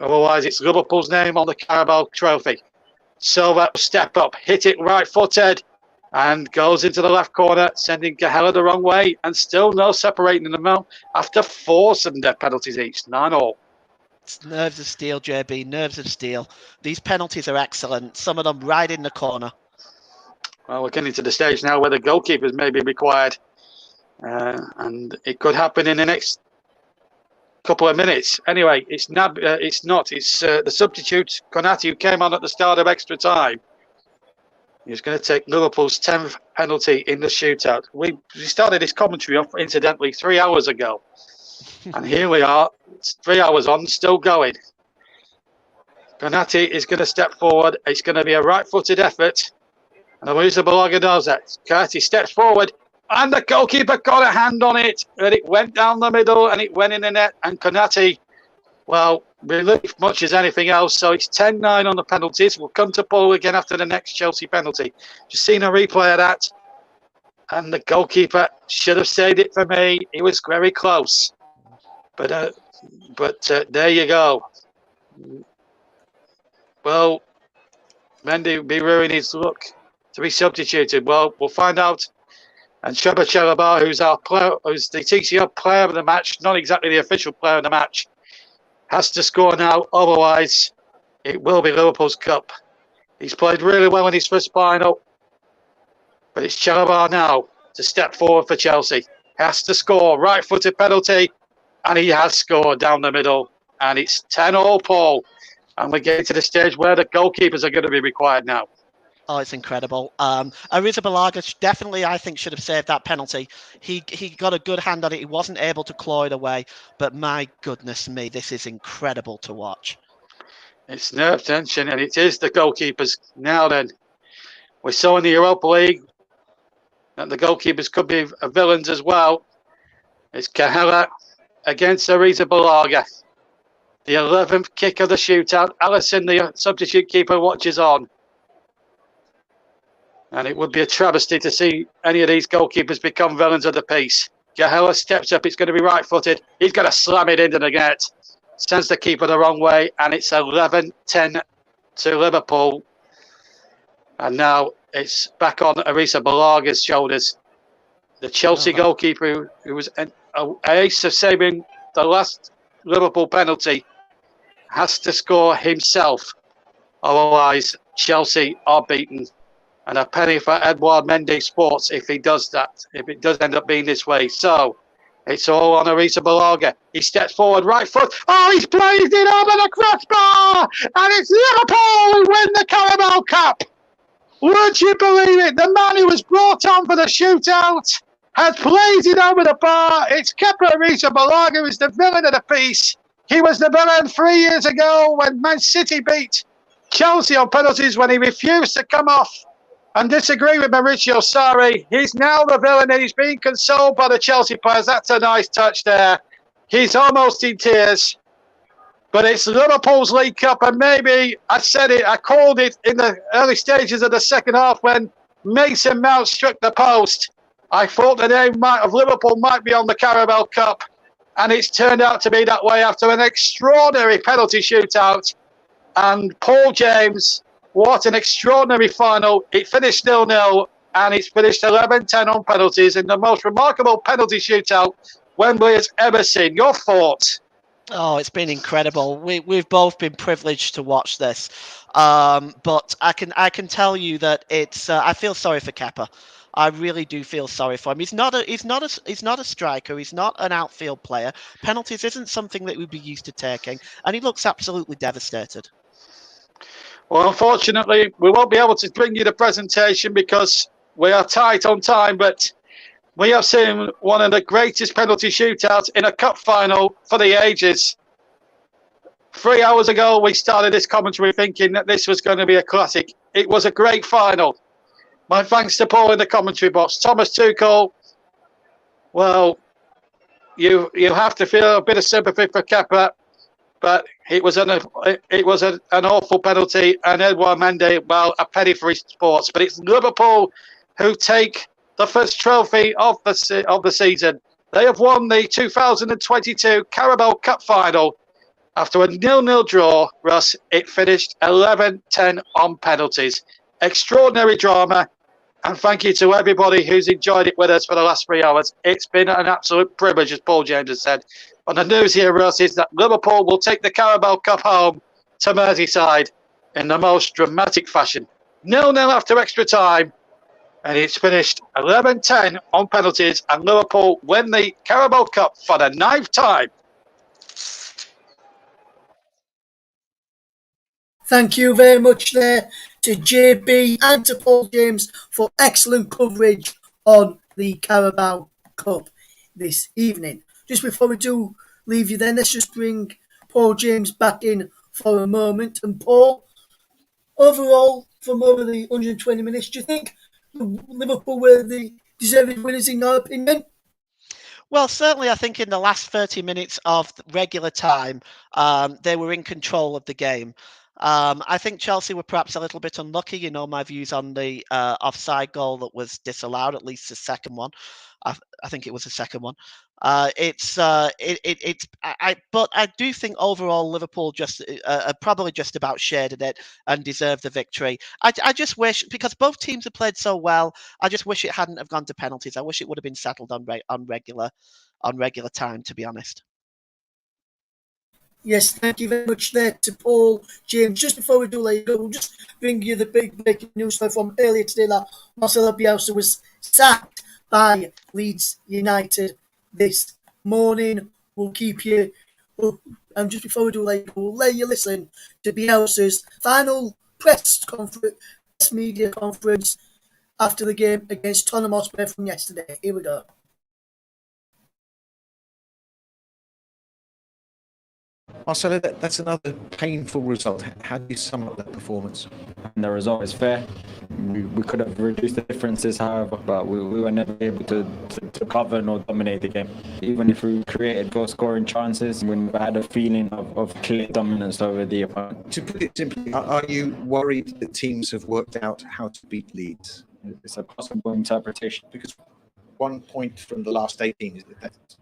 Otherwise, it's Liverpool's name on the Carabao Trophy. Silva step up, hit it right-footed, and goes into the left corner, sending Cahella the wrong way, and still no separating them now after 4 sudden death penalties each. 9-all. It's nerves of steel, JB, nerves of steel. These penalties are excellent. Some of them right in the corner. Well, we're getting to the stage now where the goalkeepers may be required. And it could happen in the next couple of minutes. Anyway, it's the substitute, Konate, who came on at the start of extra time. He's going to take Liverpool's 10th penalty in the shootout. We started this commentary off, incidentally, 3 hours ago. And here we are, 3 hours on, still going. Konate is going to step forward. It's going to be a right-footed effort. And Arisa Balaga knows that. Konate steps forward, and the goalkeeper got a hand on it. And it went down the middle, and it went in the net. And Konate, well, relief much as anything else. So it's 10-9 on the penalties. We'll come to Paul again after the next Chelsea penalty. Just seen a replay of that. And the goalkeeper should have saved it for me. He was very close. But there you go. Well, Mendy be ruining his luck to be substituted. Well, we'll find out. And Sheba Chalabar, who's the TCL player of the match, not exactly the official player of the match, has to score now. Otherwise, it will be Liverpool's cup. He's played really well in his first final. But it's Chalabar now to step forward for Chelsea. Has to score. Right-footed penalty. And he has scored down the middle. And it's 10-all, Paul. And we're getting to the stage where the goalkeepers are going to be required now. Oh, it's incredible. Arisa Balaga definitely, I think, should have saved that penalty. He got a good hand on it. He wasn't able to claw it away. But my goodness me, this is incredible to watch. It's nerve tension, and it is the goalkeepers. Now then, we saw in the Europa League that the goalkeepers could be villains as well. It's Kahela against Arisa Balaga. The 11th kick of the shootout. Allison, the substitute keeper, watches on. And it would be a travesty to see any of these goalkeepers become villains of the piece. Gahela steps up. It's going to be right-footed. He's going to slam it into the net. Sends the keeper the wrong way. And it's 11-10 to Liverpool. And now it's back on Arisa Balaga's shoulders. The Chelsea goalkeeper who was an ace of saving the last Liverpool penalty has to score himself. Otherwise, Chelsea are beaten. And a penny for Edouard Mendy Sports if he does that, if it does end up being this way. So, it's all on Arisa Balaga. He steps forward, right foot. Oh, he's blazed it over the crossbar! And it's Liverpool who win the Carabao Cup! Would you believe it? The man who was brought on for the shootout has blazed it over the bar. It's Kepa Arisa Balaga who's the villain of the piece. He was the villain 3 years ago when Man City beat Chelsea on penalties when he refused to come off and disagree with Mauricio Sarri. He's now the villain and he's being consoled by the Chelsea players. That's a nice touch there. He's almost in tears. But it's Liverpool's League Cup, and maybe I said it, I called it in the early stages of the second half when Mason Mount struck the post. I thought the name of Liverpool might be on the Carabao Cup, and it's turned out to be that way after an extraordinary penalty shootout. And Paul James, what an extraordinary final. It finished 0-0, and it's finished 11-10 on penalties in the most remarkable penalty shootout Wembley has ever seen. Your thoughts? Oh, it's been incredible. We've both been privileged to watch this, but I can tell you that it's. I feel sorry for Kepa. I really do feel sorry for him. He's not a striker. He's not an outfield player. Penalties isn't something that we'd be used to taking, and he looks absolutely devastated. Well, unfortunately, we won't be able to bring you the presentation because we are tight on time, but we have seen one of the greatest penalty shootouts in a cup final for the ages. 3 hours ago, we started this commentary thinking that this was going to be a classic. It was a great final. My thanks to Paul in the commentary box. Thomas Tuchel, well, you have to feel a bit of sympathy for Kepa, but it was an awful penalty, and Edouard Mendy, well, a penny for his sports. But it's Liverpool who take the first trophy of the season. They have won the 2022 Carabao Cup Final. After a 0-0 draw, Russ, it finished 11-10 on penalties. Extraordinary drama. And thank you to everybody who's enjoyed it with us for the last 3 hours. It's been an absolute privilege, as Paul James has said. And the news here, Russ, is that Liverpool will take the Carabao Cup home to Merseyside in the most dramatic fashion. 0-0 after extra time. And it's finished 11-10 on penalties. And Liverpool win the Carabao Cup for the 9th time. Thank you very much there to JB and to Paul James for excellent coverage on the Carabao Cup this evening. Just before we do leave you then, let's just bring Paul James back in for a moment. And Paul, overall, from over the 120 minutes, do you think Liverpool were the deserving winners in your opinion? Well, certainly, I think in the last 30 minutes of regular time, they were in control of the game. I think Chelsea were perhaps a little bit unlucky. You know, my views on the offside goal that was disallowed, at least the second one. I think it was the second one. But I do think overall Liverpool just probably just about shared it and deserved the victory. I just wish, because both teams have played so well, I just wish it hadn't have gone to penalties. I wish it would have been settled on regular time, to be honest. Yes, thank you very much there to Paul James. Just before we do let you go, we'll just bring you the big breaking news from earlier today that Marcelo Bielsa was sacked by Leeds United this morning. We'll keep you, and just before we do let you go, we'll let you listen to Bielsa's final press media conference after the game against Tottenham Hotspur from yesterday. Here we go. Marcelo, that's another painful result. How do you sum up that performance? And the result is fair. We could have reduced the differences, however, but we were never able to govern or dominate the game. Even if we created goal-scoring chances, we never had a feeling of clear dominance over the opponent. To put it simply, are you worried that teams have worked out how to beat Leeds? It's a possible interpretation. Because 1 point from the last 18,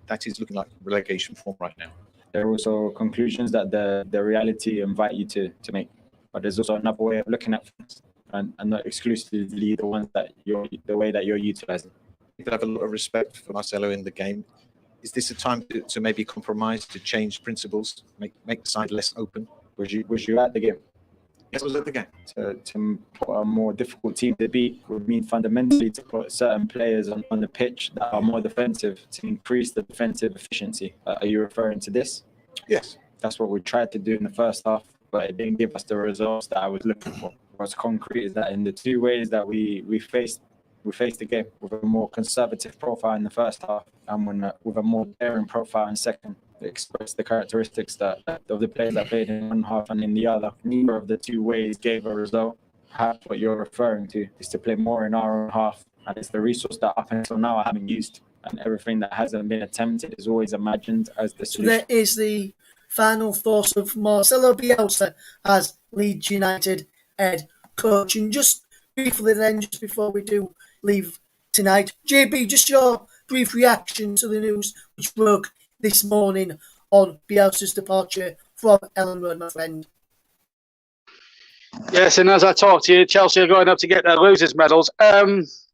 that is looking like relegation form right now. There are also conclusions that the reality invite you to make. But there's also another way of looking at things, and not exclusively the ones that the way that you're utilising. You could have a lot of respect for Marcelo in the game. Is this a time to maybe compromise, to change principles, make the side less open? Was you at the game? Yes, I was at the game. To put a more difficult team to beat would mean fundamentally to put certain players on the pitch that are more defensive to increase the defensive efficiency. Are you referring to this? Yes. That's what we tried to do in the first half, but it didn't give us the results that I was looking for. What's concrete is that in the two ways that we faced the game, with a more conservative profile in the first half and with a more daring profile in second. It expressed the characteristics of the players that played in one half and in the other. Neither of the two ways gave a result. Perhaps what you're referring to is to play more in our own half, and it's the resource that up until now I haven't used, and everything that hasn't been attempted is always imagined as the solution. So that is the final thoughts of Marcelo Bielsa as Leeds United head coach. And just briefly then, just before we do leave tonight, JB, just your brief reaction to the news which broke this morning on Bielsa's departure from Ellen Road, my friend. Yes, and as I talk to you, Chelsea are going up to get their losers' medals.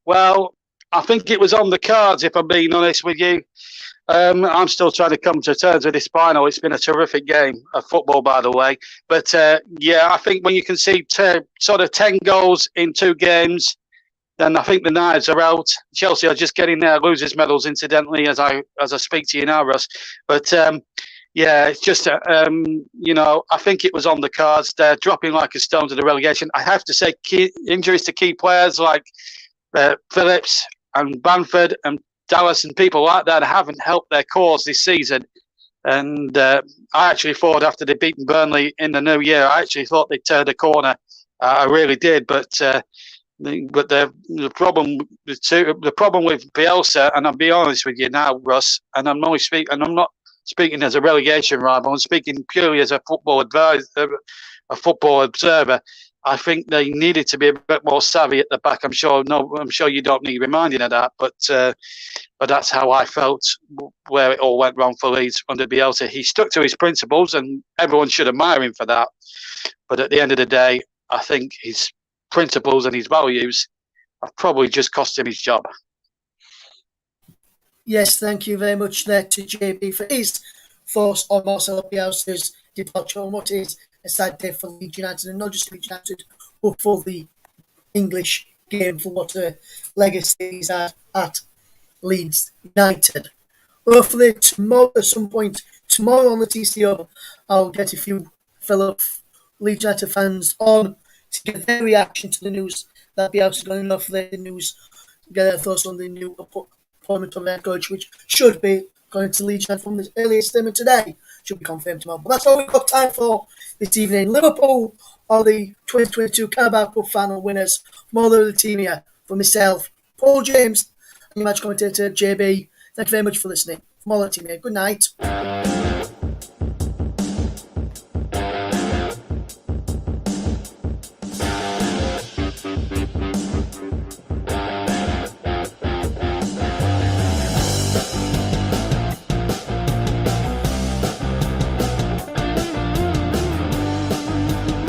Well, I think it was on the cards, if I'm being honest with you. I'm still trying to come to terms with this final. It's been a terrific game of football, by the way. But, I think when you can see sort of 10 goals in 2 games, then I think the knives are out. Chelsea are just getting their losers' medals, incidentally, as I speak to you now, Russ. But, it's just, I think it was on the cards. They're dropping like a stone to the relegation. I have to say, injuries to key players like Phillips and Bamford and Dallas and people like that haven't helped their cause this season. And I actually thought after they'd beaten Burnley in the new year, I actually thought they'd turned a corner. I really did. But the problem with Bielsa, and I'll be honest with you now, Russ, and I'm not speaking as a relegation rival. I'm speaking purely as a football advisor, a football observer. I think they needed to be a bit more savvy at the back. I'm sure you don't need reminding of that, but that's how I felt where it all went wrong for Leeds under Bielsa. He stuck to his principles, and everyone should admire him for that. But at the end of the day, I think his principles and his values have probably just cost him his job. Yes, thank you very much there to JB for his thoughts on Marcelo Bielsa's departure and what is a sad day for Leeds United, and not just Leeds United, but for the English game, for what a legacy he's had at Leeds United. Hopefully tomorrow, at some point tomorrow on the TCO, I'll get a few fellow Leeds United fans on to get their reaction to the news that Bielsa's going enough for the news, get their thoughts on the new appointment of head coach, which should be going to Leeds from the earliest statement today. Should be confirmed tomorrow. But that's all we've got time for this evening. Liverpool are the 2022 Carabao Cup Final winners. More than the team here. For myself, Paul James, and your match commentator, JB. Thank you very much for listening. From all the team here. Good night.